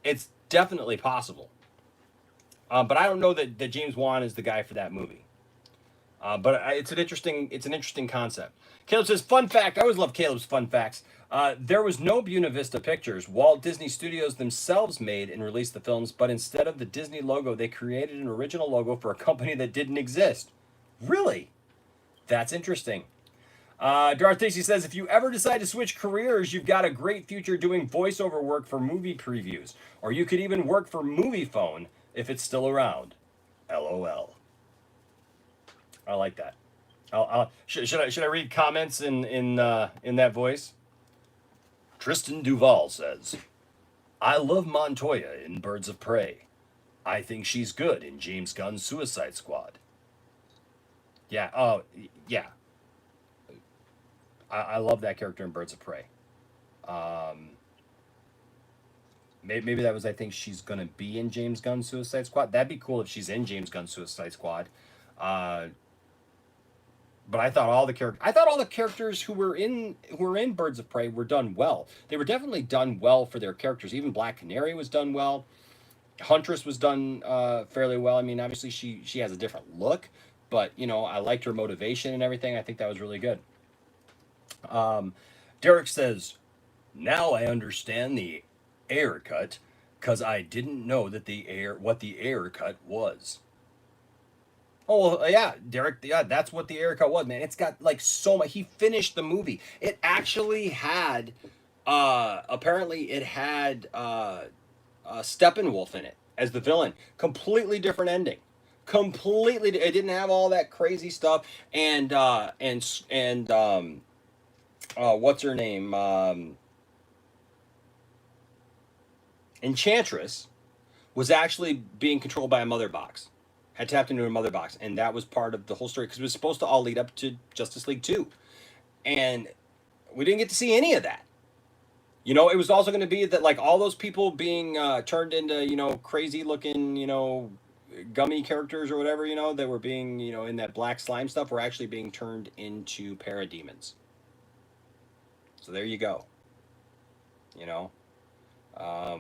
It's definitely possible. But I don't know that James Wan is the guy for that movie. But it's an interesting concept. Caleb says, fun fact. I always love Caleb's fun facts. There was no Buena Vista Pictures. Walt Disney Studios themselves made and released the films, but instead of the Disney logo, they created an original logo for a company that didn't exist. Really? That's interesting. Darth Stacy says, if you ever decide to switch careers, you've got a great future doing voiceover work for movie previews. Or you could even work for Movie Phone if it's still around. LOL. I like that. Should I read comments in that voice? Tristan Duval says, I love Montoya in Birds of Prey. I think she's good in James Gunn's Suicide Squad. Yeah, oh, yeah. I love that character in Birds of Prey. Maybe that was, I think she's going to be in James Gunn's Suicide Squad. That'd be cool if she's in James Gunn's Suicide Squad. But I thought all the characters who were in Birds of Prey were done well. They were definitely done well for their characters. Even Black Canary was done well. Huntress was done fairly well. I mean, obviously she has a different look, but you know, I liked her motivation and everything. I think that was really good. Derek says, now I understand the air cut because I didn't know that what the air cut was. Oh, yeah, Derek, yeah, that's what the air cut was, man. It's got like so much. He finished the movie. It actually had, apparently it had Steppenwolf in it as the villain. Completely different ending. Completely, it didn't have all that crazy stuff. And what's her name? Enchantress was actually being controlled by a mother box. Had tapped into a mother box, and that was part of the whole story because it was supposed to all lead up to Justice League 2. And we didn't get to see any of that. You know, it was also going to be that like all those people being turned into, you know, crazy looking, you know, gummy characters or whatever, you know, that were being, you know, in that black slime stuff were actually being turned into parademons. So there you go. You know, a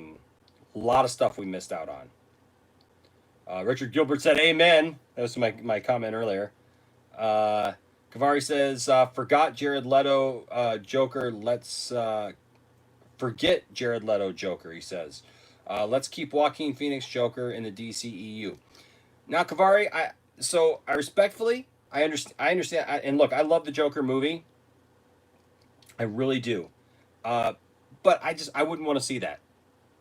lot of stuff we missed out on. Richard Gilbert said, amen. That was my comment earlier. Kavari says, forgot Jared Leto Joker. Let's forget Jared Leto Joker, he says. Let's keep Joaquin Phoenix Joker in the DCEU. Now, Kavari, I respectfully, I understand. And look, I love the Joker movie. I really do. But I wouldn't want to see that.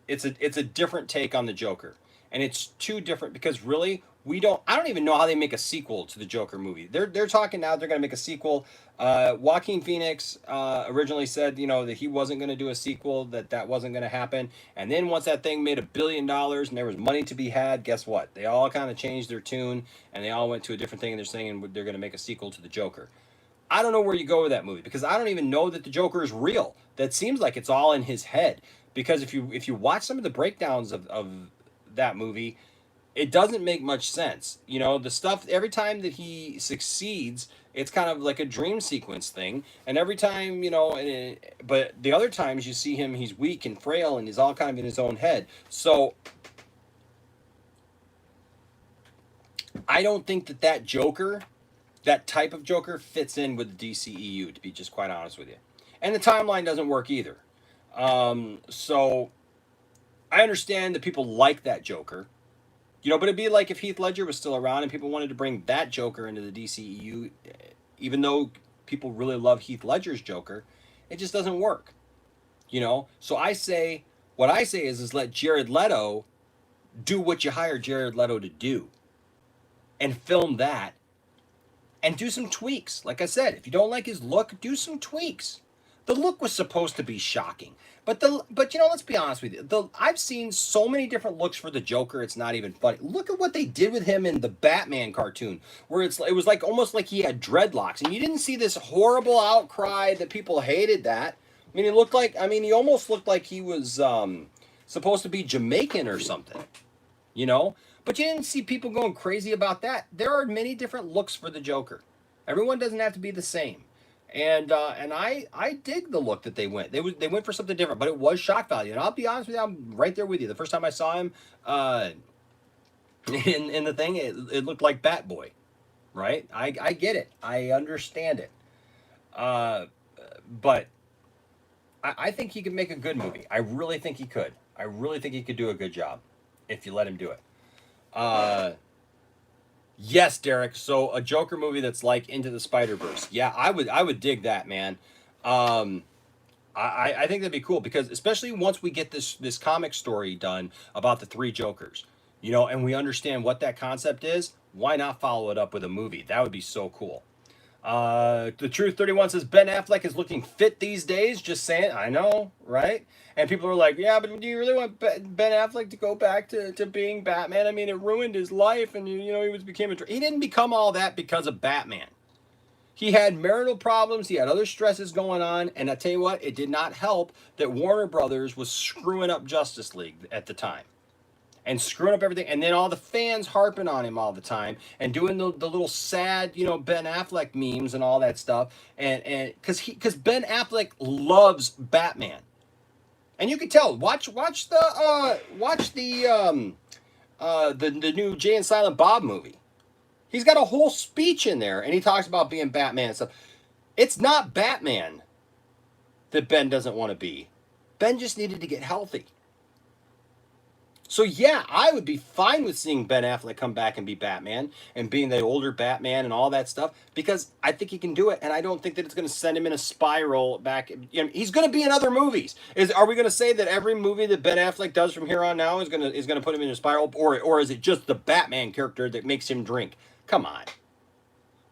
It's a different take on the Joker. And it's too different because really I don't even know how they make a sequel to the Joker movie. They're talking now they're going to make a sequel. Joaquin Phoenix originally said, you know, that he wasn't going to do a sequel, that wasn't going to happen. And then once that thing made $1 billion and there was money to be had, guess what? They all kind of changed their tune and they all went to a different thing and they're saying they're going to make a sequel to the Joker. I don't know where you go with that movie because I don't even know that the Joker is real. That seems like it's all in his head. Because if you watch some of the breakdowns of that movie, it doesn't make much sense. You know, the stuff, every time that he succeeds, it's kind of like a dream sequence thing. And every time, you know, but the other times you see him, he's weak and frail and he's all kind of in his own head. So I don't think that Joker, that type of Joker fits in with the DCEU, to be just quite honest with you. And the timeline doesn't work either. So I understand that people like that Joker, you know, but it'd be like if Heath Ledger was still around and people wanted to bring that Joker into the DCEU, even though people really love Heath Ledger's Joker, it just doesn't work, you know? So what I say is let Jared Leto do what you hired Jared Leto to do and film that and do some tweaks. Like I said, if you don't like his look, do some tweaks. The look was supposed to be shocking. But you know, let's be honest with you. I've seen so many different looks for the Joker, it's not even funny. Look at what they did with him in the Batman cartoon, where it was like almost like he had dreadlocks. And you didn't see this horrible outcry that people hated that. I mean, he almost looked like he was supposed to be Jamaican or something. You know? But you didn't see people going crazy about that. There are many different looks for the Joker. Everyone doesn't have to be the same. And I dig the look that they went. They went for something different, but it was shock value. And I'll be honest with you, I'm right there with you. The first time I saw him in the thing, it looked like Batboy, right? I get it. I understand it. But I think he could make a good movie. I really think he could. I really think he could do a good job if you let him do it. Yes, Derek. So a Joker movie that's like Into the Spider-Verse. Yeah, I would dig that, man. Um, I think that'd be cool because especially once we get this comic story done about the three Jokers, and we understand what that concept is, why not follow it up with a movie? That would be so cool. The Truth 31 says Ben Affleck is looking fit these days. Just saying, I know, right? And people are like, yeah, but do you really want Ben Affleck to go back to being Batman? I mean, it ruined his life, and he didn't become all that because of Batman. He had marital problems, he had other stresses going on, and I tell you what, it did not help that Warner Brothers was screwing up Justice League at the time. And screwing up everything, and then all the fans harping on him all the time, and doing the little sad, Ben Affleck memes and all that stuff, and because Ben Affleck loves Batman, and you can tell. Watch the new Jay and Silent Bob movie. He's got a whole speech in there, and he talks about being Batman and stuff. It's not Batman that Ben doesn't want to be. Ben just needed to get healthy. So yeah, I would be fine with seeing Ben Affleck come back and be Batman and being the older Batman and all that stuff because I think he can do it, and I don't think that it's going to send him in a spiral back. He's going to be in other movies. Are we going to say that every movie that Ben Affleck does from here on now is going to put him in a spiral, or is it just the Batman character that makes him drink? Come on.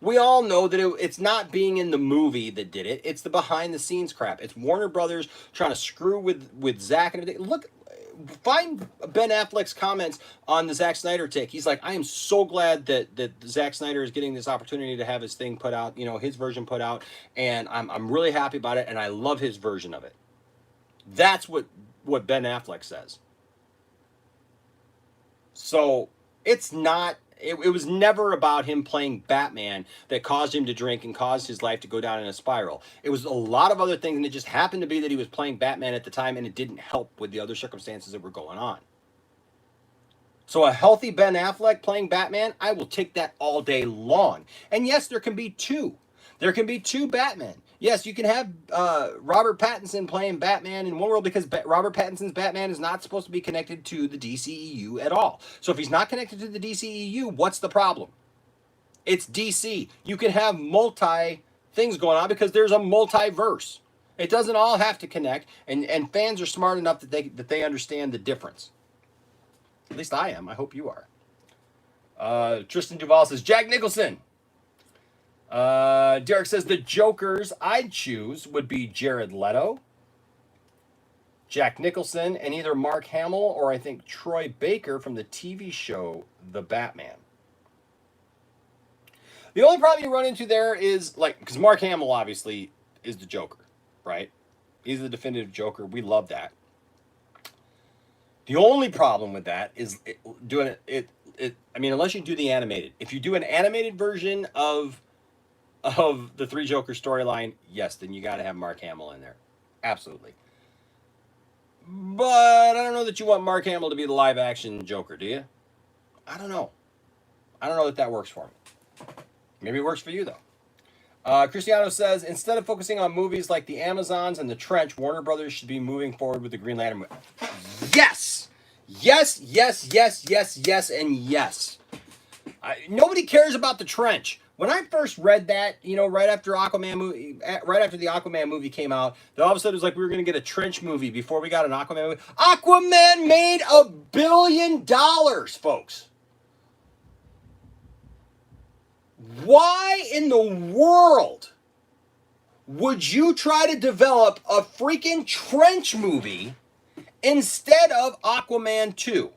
We all know that it's not being in the movie that did it. It's the behind the scenes crap. It's Warner Brothers trying to screw with Zack and everything. Look. Find Ben Affleck's comments on the Zack Snyder take. He's like, I am so glad that Zack Snyder is getting this opportunity to have his thing put out, his version put out, and I'm really happy about it, and I love his version of it. That's what Ben Affleck says. So it's not. It was never about him playing Batman that caused him to drink and caused his life to go down in a spiral. It was a lot of other things, and it just happened to be that he was playing Batman at the time, and it didn't help with the other circumstances that were going on. So a healthy Ben Affleck playing Batman, I will take that all day long. And yes, there can be two. There can be two Batmen. Yes, you can have Robert Pattinson playing Batman in one world because Robert Pattinson's Batman is not supposed to be connected to the DCEU at all. So if he's not connected to the DCEU, what's the problem? It's DC. You can have multi things going on because there's a multiverse. It doesn't all have to connect, and fans are smart enough that they understand the difference. At least I am. I hope you are. Tristan Duval says, Jack Nicholson. Derek says the Jokers I'd choose would be Jared Leto, Jack Nicholson, and either Mark Hamill or I think Troy Baker from the TV show The Batman. The only problem you run into there is because Mark Hamill obviously is the Joker, right? He's the definitive Joker. We love that. The only problem with that is doing it. I mean, unless you do the animated. If you do an animated version of the Three Joker storyline, yes, then you got to have Mark Hamill in there. Absolutely. But I don't know that you want Mark Hamill to be the live action Joker, do you? I don't know. I don't know that works for me. Maybe it works for you, though. Cristiano says, instead of focusing on movies like The Amazons and The Trench, Warner Brothers should be moving forward with the Green Lantern movie. Yes! Yes, yes, yes, yes, yes, and yes. Nobody cares about The Trench. When I first read that, right after the Aquaman movie came out, then all of a sudden it was like we were going to get a Trench movie before we got an Aquaman movie. Aquaman made $1 billion, folks. Why in the world would you try to develop a freaking Trench movie instead of Aquaman 2?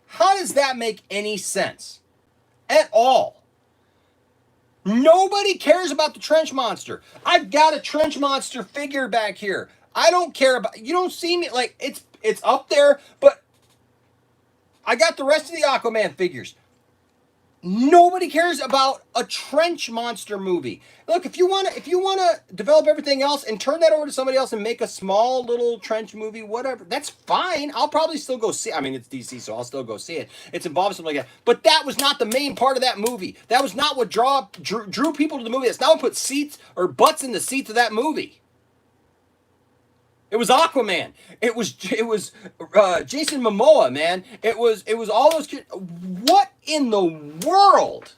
How does that make any sense? At all. Nobody cares about the Trench Monster. I've got a Trench Monster figure back here. I don't care about, you don't see me, it's up there, but I got the rest of the Aquaman figures. Nobody cares about a Trench Monster movie. Look, if you want to develop everything else and turn that over to somebody else and make a small little Trench movie, whatever, that's fine. I'll probably still go see it. I mean, it's DC, so I'll still go see it. It's involved something like that. But that was not the main part of that movie. That was not what drew people to the movie. That's not what put seats or butts in the seats of that movie. It was Aquaman. It was Jason Momoa, man. It was all those kids. What in the world?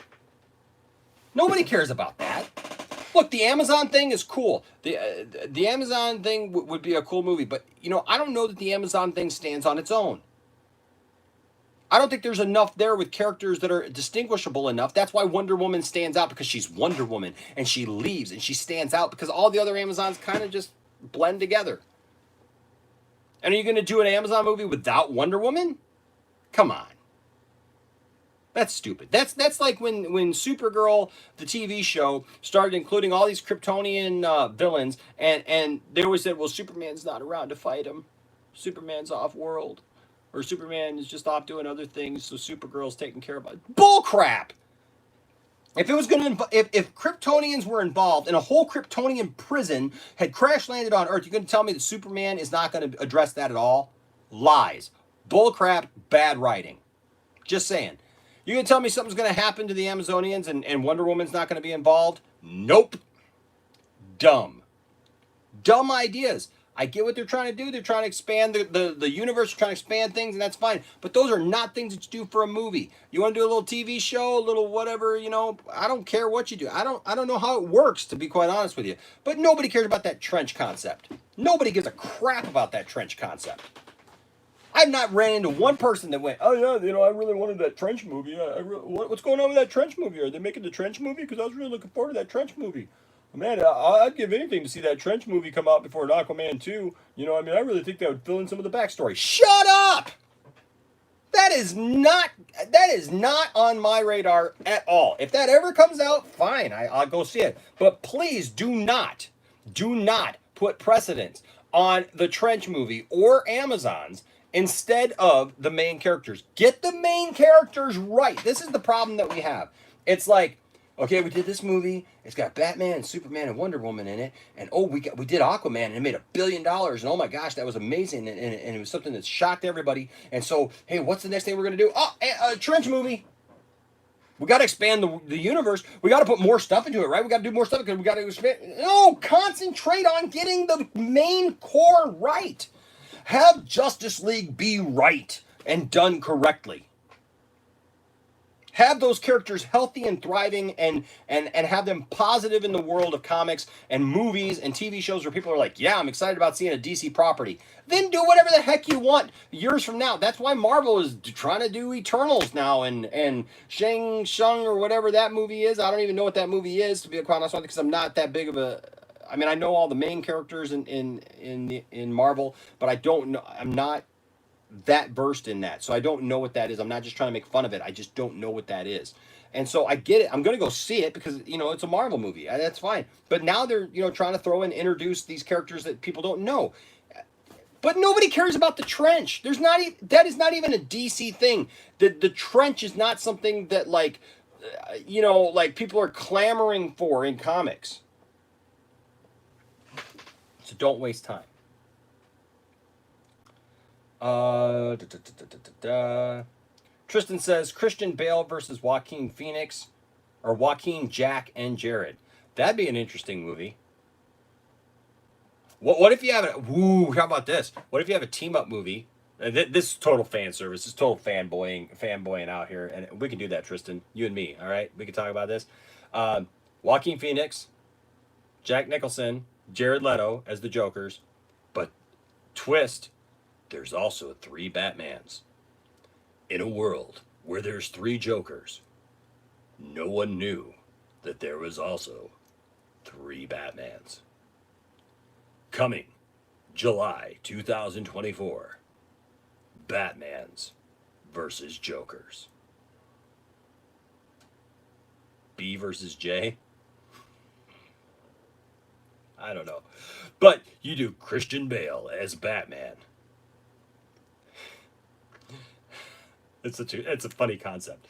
Nobody cares about that. Look, the Amazon thing is cool. The Amazon thing would be a cool movie, but you know, I don't know that the Amazon thing stands on its own. I don't think there's enough there with characters that are distinguishable enough. That's why Wonder Woman stands out, because she's Wonder Woman and she leaves and she stands out, because all the other Amazons kind of just blend together. And are you going to do an Amazon movie without Wonder Woman? Come on. That's stupid. That's like when Supergirl, the TV show, started including all these Kryptonian villains, and they always said, well, Superman's not around to fight him. Superman's off-world. Or Superman is just off doing other things, so Supergirl's taking care of it. Bull crap! If it was going to, if Kryptonians were involved and a whole Kryptonian prison had crash landed on Earth, you're going to tell me that Superman is not going to address that at all? Lies. Bull crap, bad writing. Just saying. You going to tell me something's going to happen to the Amazonians and Wonder Woman's not going to be involved? Nope. Dumb. Dumb ideas. I get what they're trying to do. They're trying to expand the universe, trying to expand things, and that's fine. But those are not things that you do for a movie. You want to do a little TV show, a little whatever, you know, I don't care what you do. I don't know how it works, to be quite honest with you. But nobody cares about that trench concept. Nobody gives a crap about that trench concept. I've not ran into one person that went, oh yeah, you know, I really wanted that trench movie. What's going on with that trench movie? Are they making the trench movie? Because I was really looking forward to that trench movie. Man, I'd give anything to see that trench movie come out before an Aquaman 2. You know, I mean, I really think that would fill in some of the backstory. Shut up! That is not on my radar at all. If that ever comes out, fine, I'll go see it. But please do not put precedence on the trench movie or Amazon's instead of the main characters. Get the main characters right. This is the problem that we have. It's like, okay, we did this movie. It's got Batman and Superman and Wonder Woman in it. And oh, we did Aquaman and it made $1 billion. And oh my gosh, that was amazing. And it was something that shocked everybody. And so, hey, what's the next thing we're going to do? Oh, a trench movie. We got to expand the universe. We got to put more stuff into it, right? We got to do more stuff because we got to expand. No, concentrate on getting the main core right. Have Justice League be right and done correctly. Have those characters healthy and thriving and have them positive in the world of comics and movies and TV shows where people are like, yeah, I'm excited about seeing a DC property. Then do whatever the heck you want years from now. That's why Marvel is trying to do Eternals now and Shang-Shung or whatever that movie is. I don't even know what that movie is, to be quite honest with you, because I'm not that big of a... I mean, I know all the main characters in Marvel, but I don't know... I'm not that versed in that, so I don't know what that is. I'm not just trying to make fun of it. I just don't know what that is. And so I get it. I'm going to go see it because, you know, it's a Marvel movie. That's fine. But now they're, you know, trying to throw in, introduce these characters that people don't know. But nobody cares about the trench. There's not that is not even a DC thing. The trench is not something that, like, you know, like people are clamoring for in comics. So don't waste time. Tristan says Christian Bale versus Joaquin Phoenix, or Joaquin, Jack, and Jared. That'd be an interesting movie. What if you have how about this? What if you have a team up movie? This is total fan service. This is total fanboying out here, and we can do that, Tristan. You and me, all right? We can talk about this. Joaquin Phoenix, Jack Nicholson, Jared Leto as the Jokers, but twist. There's also 3 Batmans. In a world where there's 3 Jokers, no one knew that there was also 3 Batmans. Coming July 2024, Batmans versus Jokers. B versus J? I don't know. But you do Christian Bale as Batman. It's a funny concept.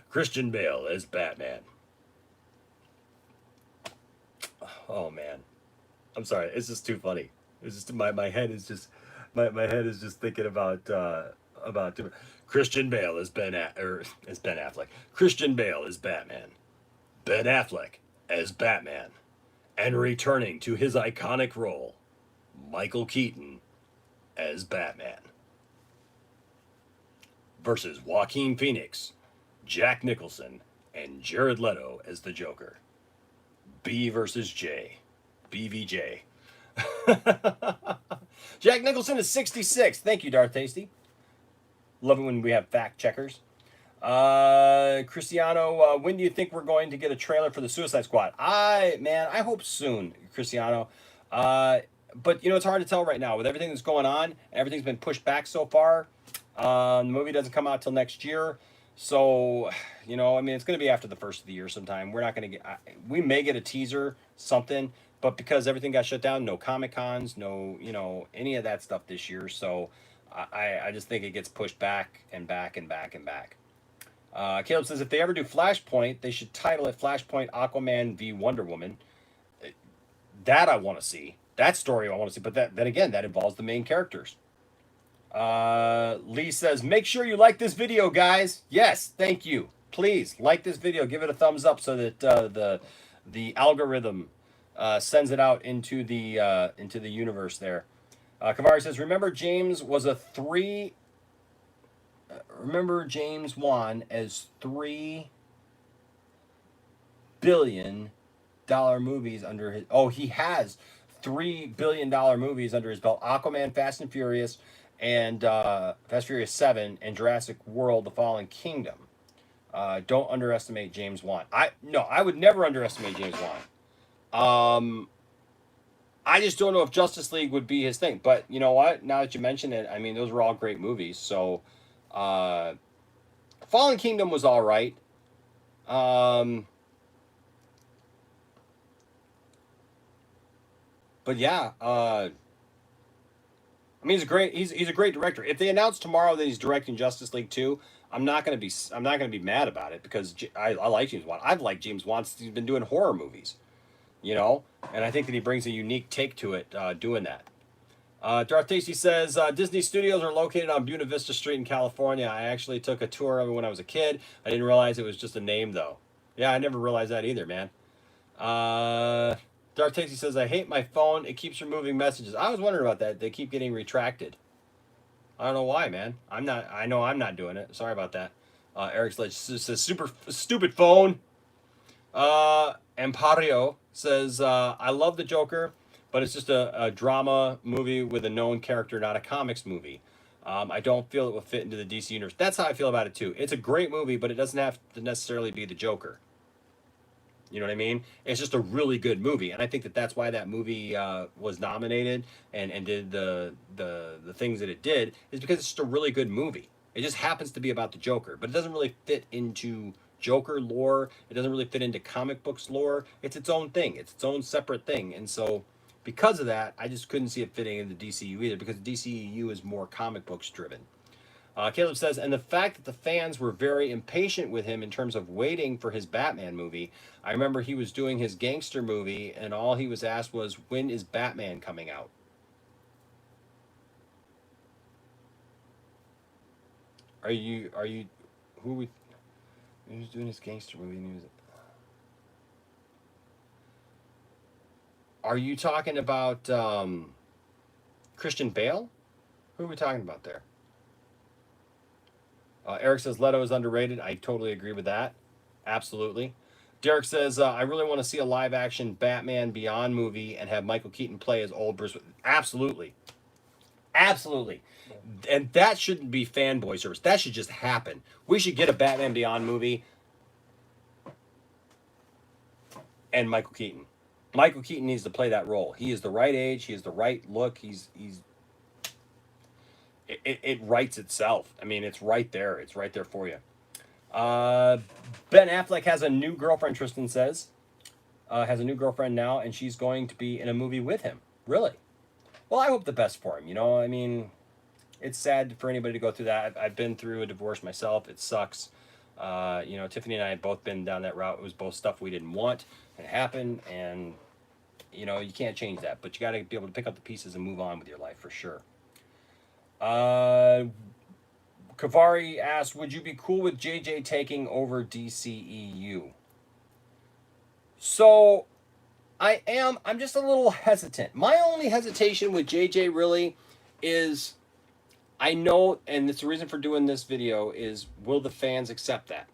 Christian Bale as Batman. Oh man, I'm sorry. It's just too funny. It's just my head is just my head is just thinking about Christian Bale as Ben Affleck. Christian Bale as Batman. Ben Affleck as Batman, and returning to his iconic role, Michael Keaton as Batman. Versus Joaquin Phoenix, Jack Nicholson and Jared Leto as the Joker. B versus J. BVJ. Jack Nicholson is 66. Thank you, Darth Tasty. Love it when we have fact checkers. Cristiano, when do you think we're going to get a trailer for the Suicide Squad? I hope soon, Cristiano. But you know, it's hard to tell right now with everything that's going on. Everything's been pushed back so far. The movie doesn't come out till next year. So, you know, I mean, it's going to be after the first of the year sometime. We're not going to get, we may get a teaser, something, but because everything got shut down, no Comic Cons, no, you know, any of that stuff this year. So I just think it gets pushed back and back and back and back. Caleb says if they ever do Flashpoint, they should title it Flashpoint Aquaman v Wonder Woman. That I want to see. That story I want to see. But then again, that involves the main characters. Lee says, make sure you like this video, guys. Yes, thank you. Please like this video. Give it a thumbs up so that the algorithm sends it out into the universe there. Kavari says, remember James Wan as $3 billion movies under his. Oh, he has $3 billion movies under his belt. Aquaman, Fast and Furious, and Fast and Furious 7, and Jurassic World: The Fallen Kingdom. Don't underestimate James Wan. I would never underestimate James Wan. I just don't know if Justice League would be his thing. But you know what? Now that you mention it, I mean, those were all great movies. So, Fallen Kingdom was all right. But yeah, I mean, he's a great director. If they announce tomorrow that he's directing Justice League 2, I'm not gonna be mad about it because I like James Wan. I've liked James Wan since he's been doing horror movies, you know, and I think that he brings a unique take to it doing that. Darth Tasty says Disney Studios are located on Buena Vista Street in California. I actually took a tour of it when I was a kid. I didn't realize it was just a name though. Yeah, I never realized that either, man. Darth Tasty says, I hate my phone. It keeps removing messages. I was wondering about that. They keep getting retracted. I don't know why, man. I know I'm not doing it. Sorry about that. Eric Sledge says, super stupid phone. Empario says, I love the Joker, but it's just a drama movie with a known character, not a comics movie. I don't feel it will fit into the DC universe. That's how I feel about it, too. It's a great movie, but it doesn't have to necessarily be the Joker. You know what I mean? It's just a really good movie, and I think that that's why that movie was nominated and did the things that it did, is because it's just a really good movie. It just happens to be about the Joker, but it doesn't really fit into Joker lore. It doesn't really fit into comic books lore. It's its own thing. It's its own separate thing, and so because of that, I just couldn't see it fitting in the DCU either, because the DCEU is more comic books driven. Caleb says, and the fact that the fans were very impatient with him in terms of waiting for his Batman movie. I remember he was doing his gangster movie, and all he was asked was, when is Batman coming out? Who are we? He was doing his gangster movie, and he was. Are you talking about Christian Bale? Who are we talking about there? Eric says Leto is underrated. I totally agree with that. Absolutely. Derek says, I really want to see a live-action Batman Beyond movie and have Michael Keaton play as old Bruce. Absolutely. Absolutely. And that shouldn't be fanboy service. That should just happen. We should get a Batman Beyond movie and Michael Keaton. Michael Keaton needs to play that role. He is the right age. He has the right look. It writes itself. I mean, it's right there. It's right there for you. Ben Affleck has a new girlfriend, Tristan says. Has a new girlfriend now, and she's going to be in a movie with him. Really? Well, I hope the best for him. You know, I mean, it's sad for anybody to go through that. I've been through a divorce myself. It sucks. You know, Tiffany and I had both been down that route. It was both stuff we didn't want, and it happened, and, you know, you can't change that. But you got to be able to pick up the pieces and move on with your life, for sure. Kavari asked, would you be cool with JJ taking over DCEU? So I'm just a little hesitant. My only hesitation with JJ really is, I know, and it's the reason for doing this video, is will the fans accept that?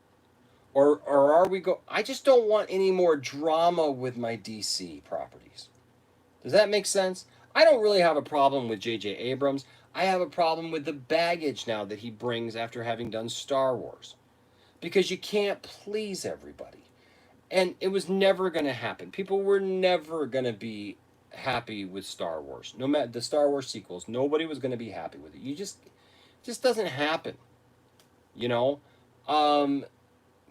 Or are we go? I just don't want any more drama with my DC properties. Does that make sense? I don't really have a problem with JJ Abrams. I have a problem with the baggage now that he brings after having done Star Wars. Because you can't please everybody. And it was never going to happen. People were never going to be happy with Star Wars. No matter the Star Wars sequels, nobody was going to be happy with it. Just doesn't happen. You know, um,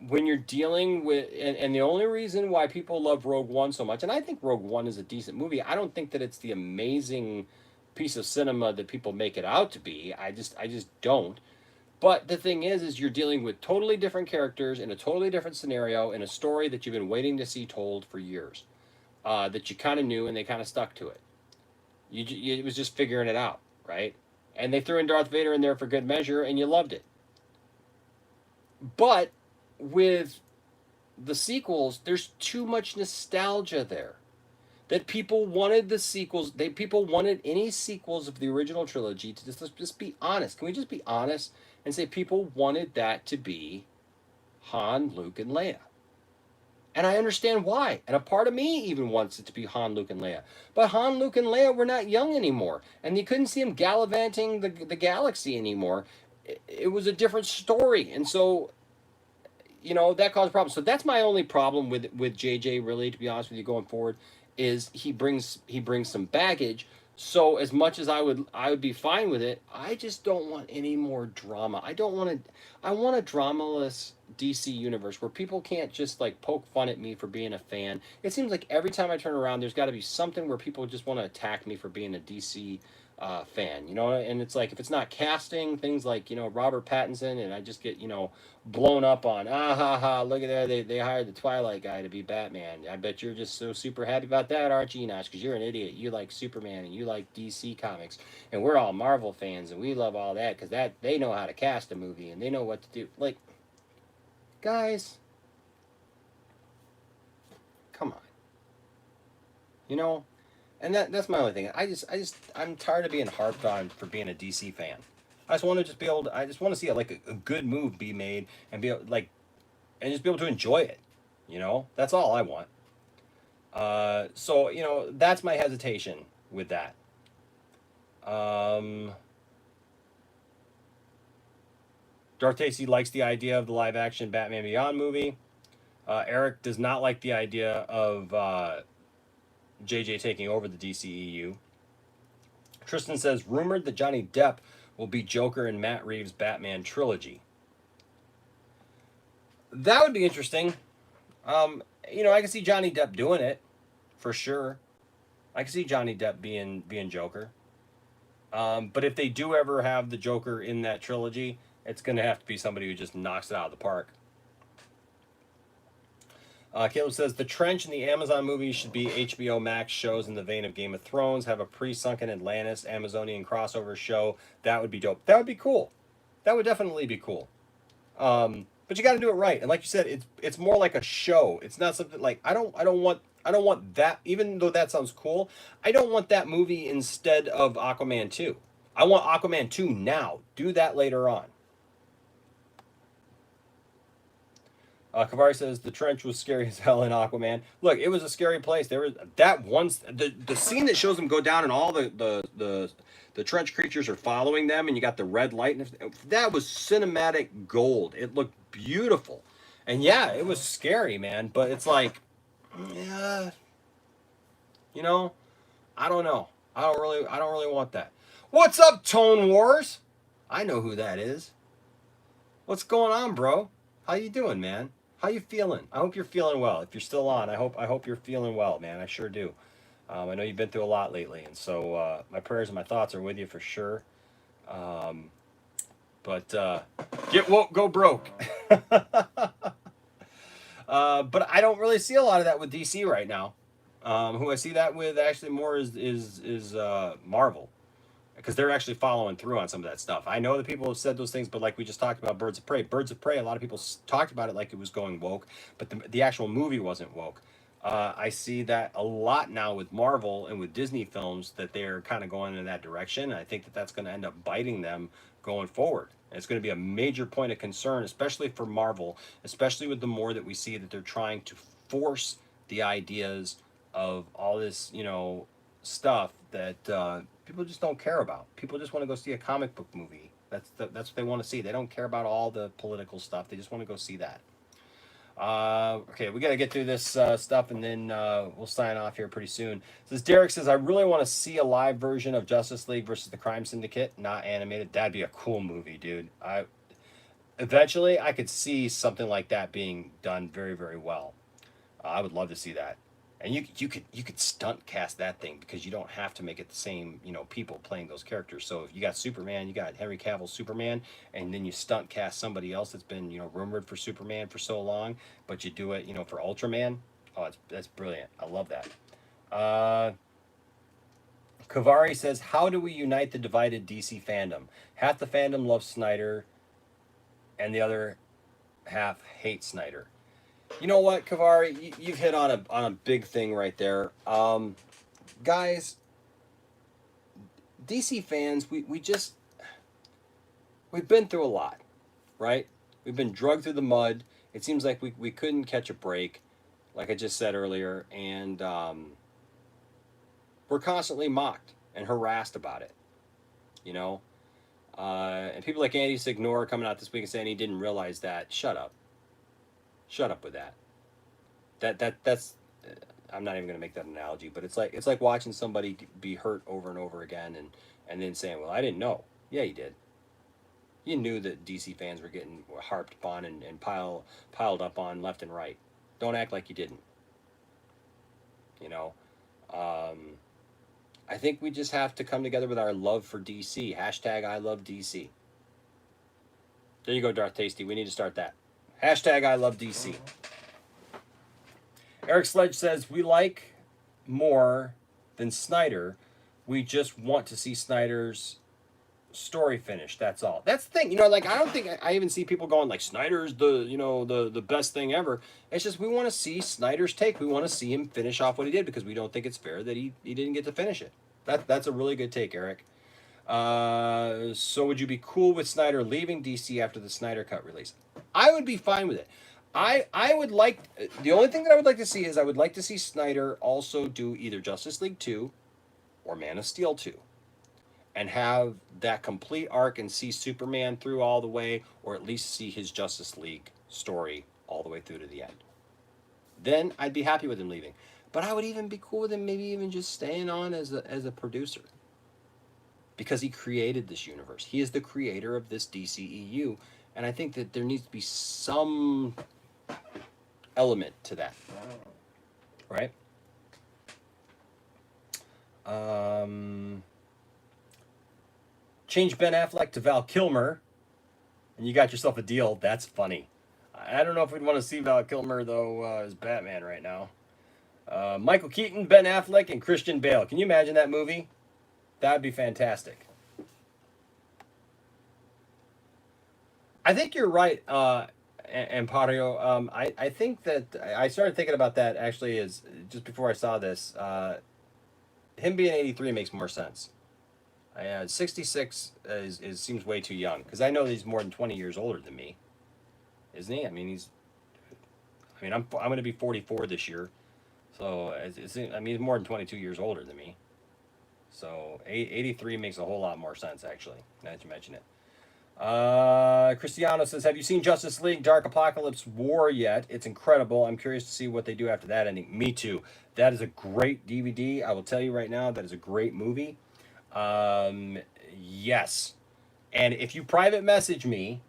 when you're dealing with, and the only reason why people love Rogue One so much, and I think Rogue One is a decent movie. I don't think that it's the amazing piece of cinema that people make it out to be. I just don't. But the thing is you're dealing with totally different characters in a totally different scenario in a story that you've been waiting to see told for years, that you kind of knew and they kind of stuck to it. It was just figuring it out, right? And they threw in Darth Vader in there for good measure, and you loved it. But with the sequels, there's too much nostalgia there. That people wanted the sequels. People wanted any sequels of the original trilogy to just, let's just be honest. Can we just be honest and say people wanted that to be Han, Luke, and Leia? And I understand why. And a part of me even wants it to be Han, Luke, and Leia. But Han, Luke, and Leia were not young anymore. And you couldn't see them gallivanting the galaxy anymore. It was a different story. And so, that caused problems. So that's my only problem with JJ, really, to be honest with you, going forward, is he brings some baggage. So as much as I would be fine with it, I just don't want any more drama. I want a dramaless DC universe where people can't just like poke fun at me for being a fan. It seems like every time I turn around, there's got to be something where people just want to attack me for being a DC fan, and it's like if it's not casting, things like Robert Pattinson, and I just get blown up on ha ha, look at that, they hired the Twilight guy to be Batman. I bet you're just so super happy about that, aren't you, Enosh? Because you're an idiot. You like Superman and you like DC comics, and we're all Marvel fans and we love all that because that they know how to cast a movie and they know what to do. Like, guys, come on, and that's my only thing. I'm tired of being harped on for being a DC fan. I just want to I just want to see a good move be made and and just be able to enjoy it. That's all I want. So that's my hesitation with that. Darth Tasty likes the idea of the live action Batman Beyond movie. Eric does not like the idea of JJ taking over the DCEU. Tristan says, rumored that Johnny Depp will be Joker in Matt Reeves' Batman trilogy. That would be interesting. I can see Johnny Depp doing it, for sure. I can see Johnny Depp being Joker. But if they do ever have the Joker in that trilogy, it's going to have to be somebody who just knocks it out of the park. Caleb says, the Trench in the Amazon movie should be HBO Max shows in the vein of Game of Thrones, have a pre-sunken Atlantis Amazonian crossover show. That would be dope. That would be cool. That would definitely be cool. But you got to do it right. And like you said, it's more like a show. It's not something like I don't want that, even though that sounds cool. I don't want that movie instead of Aquaman 2. I want Aquaman 2 now. Do that later on. Kavari says the trench was scary as hell in Aquaman. Look, it was a scary place. There was that once the scene that shows them go down and all the trench creatures are following them, and you got the red light. And that was cinematic gold. It looked beautiful, and yeah, it was scary, man. But it's like, yeah, I don't know. I don't really want that. What's up, Tone Wars? I know who that is. What's going on, bro? How you doing, man? How you feeling? I hope you're feeling well. If you're still on, I hope you're feeling well, man. I sure do. I know you've been through a lot lately, and so my prayers and my thoughts are with you for sure. But get woke, go broke. But I don't really see a lot of that with DC right now. Who I see that with actually more is Marvel. Because they're actually following through on some of that stuff. I know that people have said those things, but like we just talked about Birds of Prey. Birds of Prey, a lot of people talked about it like it was going woke, but the actual movie wasn't woke. I see that a lot now with Marvel and with Disney films that they're kind of going in that direction. I think that that's going to end up biting them going forward. And it's going to be a major point of concern, especially for Marvel, especially with the more that we see that they're trying to force the ideas of all this, stuff that people just don't care about. People just want to go see a comic book movie. That's what they want to see. They don't care about all the political stuff. They just want to go see that. Okay, we got to get through this stuff, and then we'll sign off here pretty soon. Derek says, I really want to see a live version of Justice League versus the Crime Syndicate, not animated. That'd be a cool movie, dude. Eventually, I could see something like that being done very, very well. I would love to see that. And you could stunt cast that thing because you don't have to make it the same people playing those characters. So if you got Superman, you got Henry Cavill Superman, and then you stunt cast somebody else that's been rumored for Superman for so long, but you do it for Ultraman. Oh, that's brilliant. I love that. Kavari says, how do we unite the divided DC fandom? Half the fandom loves Snyder, and the other half hates Snyder. You know what, Kavari? You've hit on a big thing right there. Guys, DC fans, we've been through a lot, right? We've been drugged through the mud. It seems like we couldn't catch a break, like I just said earlier, and we're constantly mocked and harassed about it, and people like Andy Signore coming out this week and saying he didn't realize that. Shut up. Shut up with that. That's I'm not even going to make that analogy, but it's like watching somebody be hurt over and over again, and then saying, "Well, I didn't know." Yeah, you did. You knew that DC fans were getting harped upon and piled up on left and right. Don't act like you didn't. You know, I think we just have to come together with our love for DC. Hashtag I love DC. There you go, Darth Tasty. We need to start that. Hashtag I love DC. Eric Sledge says, we like more than Snyder. We just want to see Snyder's story finished. That's all. That's the thing. I don't think I even see people going like Snyder's the best thing ever. It's just we want to see Snyder's take. We want to see him finish off what he did because we don't think it's fair that he didn't get to finish it. That's a really good take, Eric. So would you be cool with Snyder leaving DC after the Snyder Cut release? I would be fine with it. I would like, the only thing that I would like to see is I would like to see Snyder also do either Justice League 2 or Man of Steel 2 and have that complete arc and see Superman through all the way, or at least see his Justice League story all the way through to the end. Then I'd be happy with him leaving. But I would even be cool with him maybe even just staying on as a producer. Because he created this universe. He is the creator of this DCEU. And I think that there needs to be some element to that. Right? Change Ben Affleck to Val Kilmer, and you got yourself a deal. That's funny. I don't know if we'd want to see Val Kilmer, though, as Batman right now. Michael Keaton, Ben Affleck, and Christian Bale. Can you imagine that movie? That would be fantastic. I think you're right, Ampario. I think that I started thinking about that actually as just before I saw this. Him being 83 makes more sense. 66 seems way too young because I know he's more than 20 years older than me, isn't he? I mean, I'm going to be 44 this year, so he's more than 22 years older than me. So 83 makes a whole lot more sense actually. Now that you mention it. Cristiano says, have you seen Justice League Dark Apocalypse War yet? It's incredible. I'm curious to see what they do after that ending. Me too. That is a great DVD. I will tell you right now, that is a great movie. Yes. And if you private message me,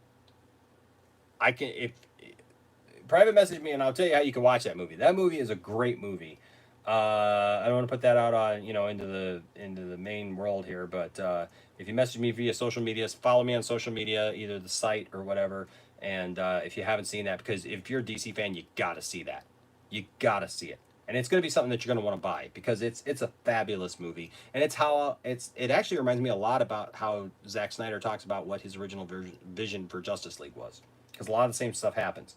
private message me and I'll tell you how you can watch that movie. That movie is a great movie. I don't want to put that out on, into the main world here, but if you message me via social media, follow me on social media, either the site or whatever. And if you haven't seen that, because if you're a DC fan, you got to see that. You got to see it. And it's going to be something that you're going to want to buy because it's a fabulous movie. And it actually reminds me a lot about how Zack Snyder talks about what his original vision for Justice League was, because a lot of the same stuff happens.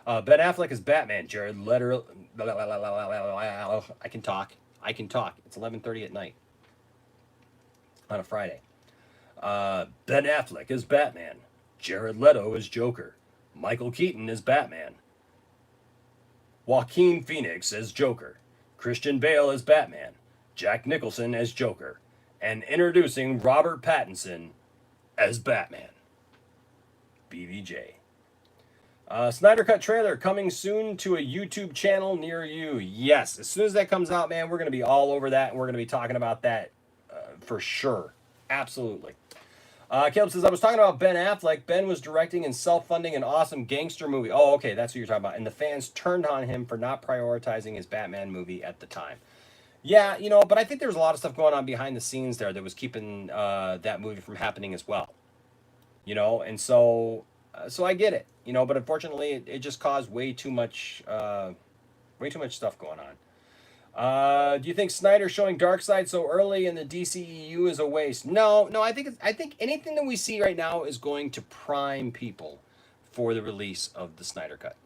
Ben Affleck is Batman. Jared Leto. I can talk. I can talk. It's 11:30 at night on a Friday. Ben Affleck is Batman. Jared Leto is Joker. Michael Keaton is Batman. Joaquin Phoenix as Joker. Christian Bale as Batman. Jack Nicholson as Joker. And introducing Robert Pattinson as Batman. BVJ. Snyder Cut trailer coming soon to a YouTube channel near you. Yes, as soon as that comes out, man, we're going to be all over that, and we're going to be talking about that for sure. Absolutely. Caleb says, I was talking about Ben Affleck. Ben was directing and self-funding an awesome gangster movie. Oh, okay, that's what you're talking about. And the fans turned on him for not prioritizing his Batman movie at the time. Yeah, but I think there was a lot of stuff going on behind the scenes there that was keeping that movie from happening as well. And so I get it, but unfortunately it just caused way too much stuff going on. Do you think Snyder showing Darkseid so early in the DCEU is a waste? No, I think anything that we see right now is going to prime people for the release of the Snyder Cut.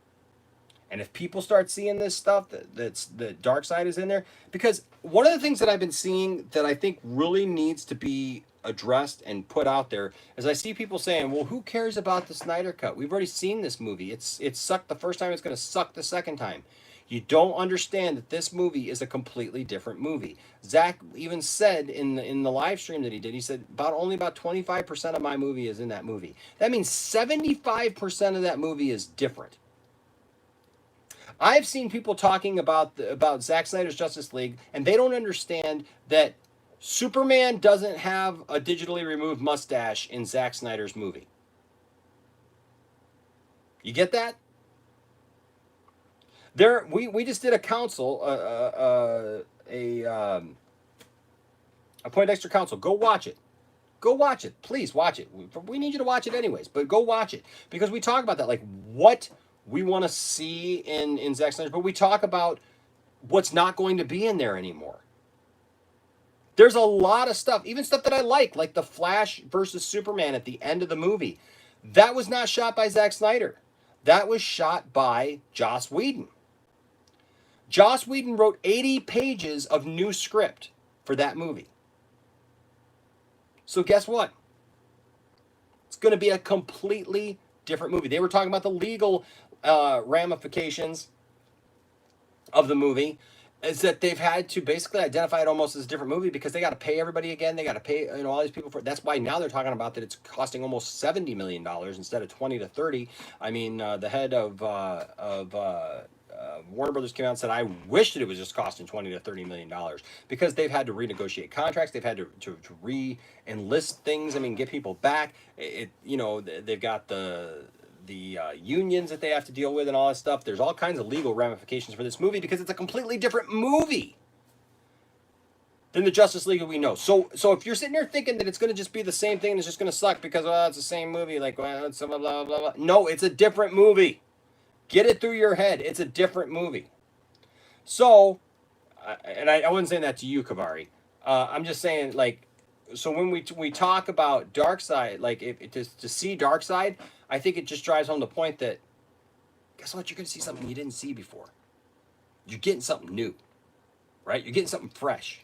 And if people start seeing this stuff, that Darkseid is in there, because one of the things that I've been seeing that I think really needs to be addressed and put out there is I see people saying, well, who cares about the Snyder Cut? We've already seen this movie. It sucked the first time. It's going to suck the second time. You don't understand that this movie is a completely different movie. Zach even said in the live stream that he did, he said only about 25% of my movie is in that movie. That means 75% of that movie is different. I've seen people talking about Zack Snyder's Justice League, and they don't understand that Superman doesn't have a digitally removed mustache in Zack Snyder's movie. You get that? We just did a council, a Poindexter council. Go watch it. Go watch it. Please watch it. We need you to watch it anyways, but go watch it. Because we talk about that, like what we want to see in Zack Snyder, but we talk about what's not going to be in there anymore. There's a lot of stuff, even stuff that I like the Flash versus Superman at the end of the movie. That was not shot by Zack Snyder. That was shot by Joss Whedon. Joss Whedon wrote 80 pages of new script for that movie. So guess what? It's going to be a completely different movie. They were talking about the legal ramifications of the movie, is that they've had to basically identify it almost as a different movie because they got to pay everybody again. They got to pay all these people for it. That's why now they're talking about that it's costing almost $70 million instead of 20 to 30. I mean, the head of Warner Brothers came out and said, I wish that it was just costing $20 to $30 million because they've had to renegotiate contracts. They've had to re-enlist things. I mean, get people back. They've got the unions that they have to deal with and all that stuff. There's all kinds of legal ramifications for this movie because it's a completely different movie than the Justice League that we know. So if you're sitting there thinking that it's going to just be the same thing and it's just going to suck because, it's the same movie, like, it's blah, blah, blah, blah. No, it's a different movie. Get it through your head. It's a different movie. So, and I wasn't saying that to you, Kavari. I'm just saying, like, so when we talk about Darkseid, like, to see Darkseid, I think it just drives home the point that, guess what? You're going to see something you didn't see before. You're getting something new, right? You're getting something fresh.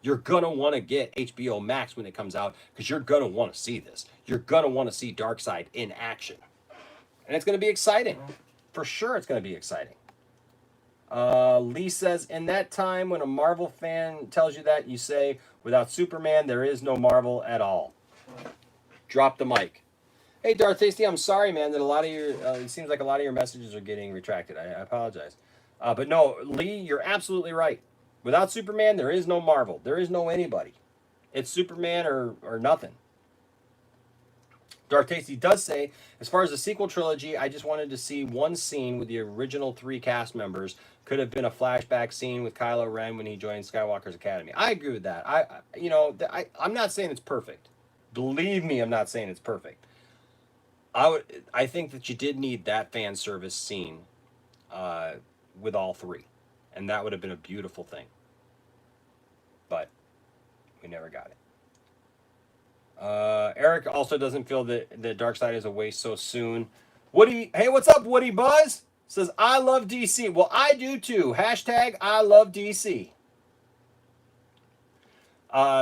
You're going to want to get HBO Max when it comes out because you're going to want to see this. You're going to want to see Darkseid in action. And it's going to be exciting. For sure it's going to be exciting. Lee says, in that time when a Marvel fan tells you that, you say, without Superman, there is no Marvel at all. Drop the mic. Hey, Darth Tasty, I'm sorry, man, that a lot of your, it seems like a lot of your messages are getting retracted. I apologize. But no, Lee, you're absolutely right. Without Superman, there is no Marvel. There is no anybody. It's Superman or nothing. Darth Tasty does say, as far as the sequel trilogy, I just wanted to see one scene with the original 3 cast members. Could have been a flashback scene with Kylo Ren when he joined Skywalker's Academy. I agree with that. I'm not saying it's perfect. Believe me, I'm not saying it's perfect. I think that you did need that fan service scene with all 3. And that would have been a beautiful thing. But we never got it. Eric also doesn't feel that Darkseid is a waste so soon. Woody, hey, what's up, Woody Buzz? Says, I love DC. Well, I do too. Hashtag I love DC.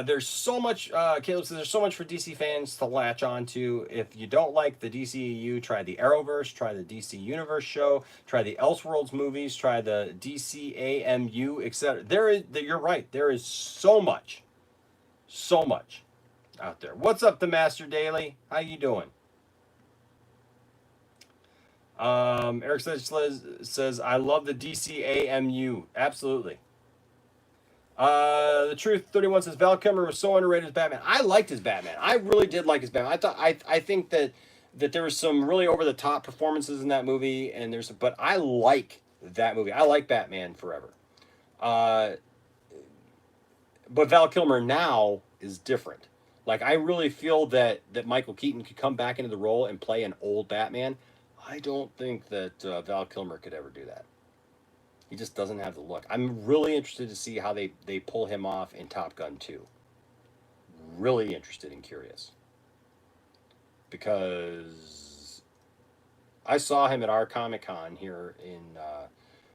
There's so much, Caleb says, there's so much for DC fans to latch on to. If you don't like the DCEU, try the Arrowverse, try the DC Universe show, try the Elseworlds movies, try the DCAMU, etc. You're right, there is so much out there. What's up, the Master Daily? How you doing? Eric says, I love the DCAMU. Absolutely. The Truth 31 says Val Kilmer was so underrated as Batman. I liked his Batman. I really did like his Batman. I think that there was some really over the top performances in that movie, but I like that movie. I like Batman Forever. But Val Kilmer now is different. Like, I really feel that Michael Keaton could come back into the role and play an old Batman. I don't think that Val Kilmer could ever do that. He just doesn't have the look. I'm really interested to see how they pull him off in Top Gun 2. Really interested and curious. Because I saw him at our Comic-Con here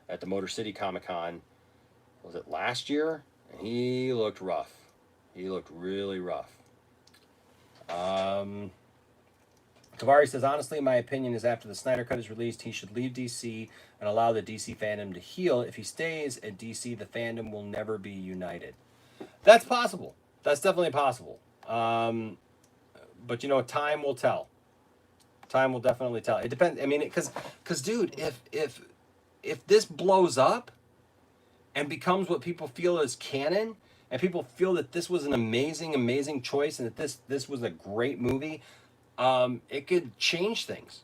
at the Motor City Comic-Con. Was it last year? And he looked rough. He looked really rough. Kavari says, honestly, my opinion is after the Snyder Cut is released, he should leave DC and allow the DC fandom to heal. If he stays at DC, the fandom will never be united. That's possible. That's definitely possible. But, time will tell. Time will definitely tell. It depends. I mean, because dude, if this blows up and becomes what people feel is canon, and people feel that this was an amazing, amazing choice and that this was a great movie, it could change things,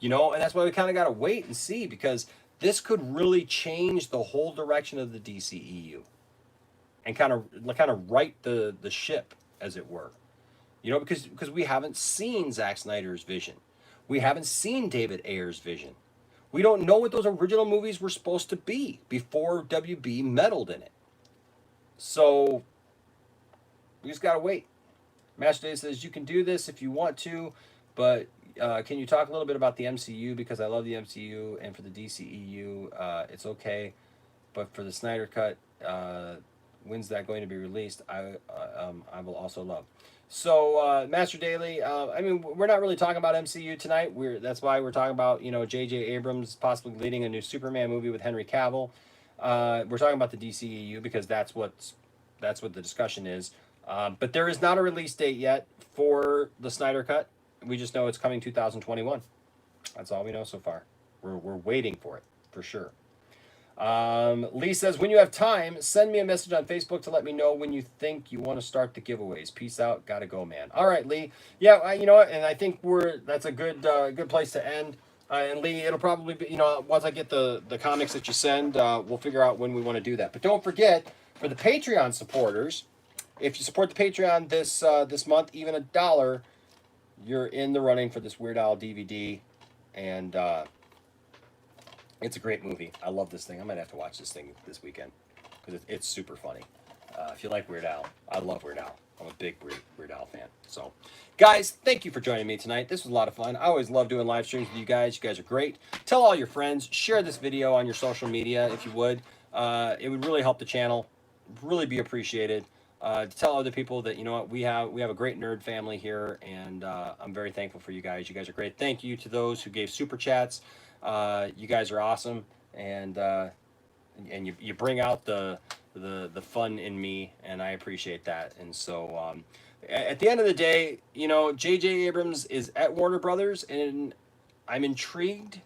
and that's why we kind of got to wait and see, because this could really change the whole direction of the DCEU and kind of right the ship, as it were, because we haven't seen Zack Snyder's vision. We haven't seen David Ayer's vision. We don't know what those original movies were supposed to be before WB meddled in it. So we just got to wait. Master Day says, you can do this if you want to, but can you talk a little bit about the MCU? Because I love the MCU, and for the DCEU, it's okay. But for the Snyder Cut, when's that going to be released? I will also love. So, Master Daily, we're not really talking about MCU tonight. That's why we're talking about, JJ Abrams possibly leading a new Superman movie with Henry Cavill. We're talking about the DCEU because that's what the discussion is. But there is not a release date yet for the Snyder Cut. We just know it's coming 2021. That's all we know so far. We're waiting for it, for sure. Lee says, when you have time, send me a message on Facebook to let me know when you think you want to start the giveaways. Peace out. Gotta go, man. All right, Lee. Yeah, you know what? And I think that's a good place to end. And Lee, it'll probably be, once I get the comics that you send, we'll figure out when we want to do that. But don't forget, for the Patreon supporters, if you support the Patreon this month, even $1, you're in the running for this Weird Al DVD, and it's a great movie. I love this thing. I might have to watch this thing this weekend because it's super funny. If you like Weird Al, I love Weird Al. I'm a big Weird Al fan. So, guys, thank you for joining me tonight. This was a lot of fun. I always love doing live streams with you guys. You guys are great. Tell all your friends. Share this video on your social media if you would. It would really help the channel. Really be appreciated. To tell other people that, we have a great nerd family here, and I'm very thankful for you guys. You guys are great. Thank you to those who gave super chats. You guys are awesome, and you bring out the fun in me, and I appreciate that. And so at the end of the day, JJ Abrams is at Warner Brothers, and I'm intrigued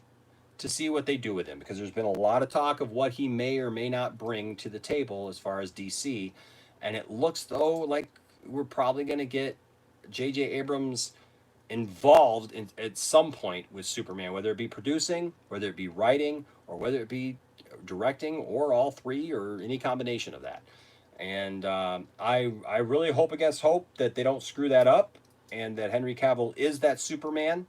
to see what they do with him, because there's been a lot of talk of what he may or may not bring to the table as far as DC. And it looks, though, like we're probably going to get JJ Abrams involved at some point with Superman, whether it be producing, whether it be writing, or whether it be directing, or all three, or any combination of that. And I really hope against hope that they don't screw that up, and that Henry Cavill is that Superman,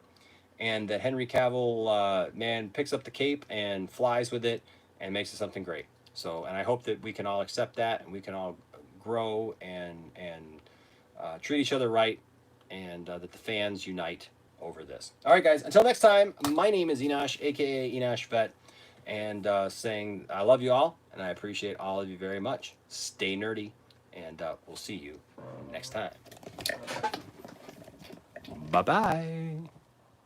and that Henry Cavill, picks up the cape and flies with it and makes it something great. So, and I hope that we can all accept that, and we can all grow and treat each other right, and that the fans unite over this. All right, guys. Until next time, my name is Enosh, aka Enosh Vet, and saying I love you all, and I appreciate all of you very much. Stay nerdy, and we'll see you next time. Bye-bye.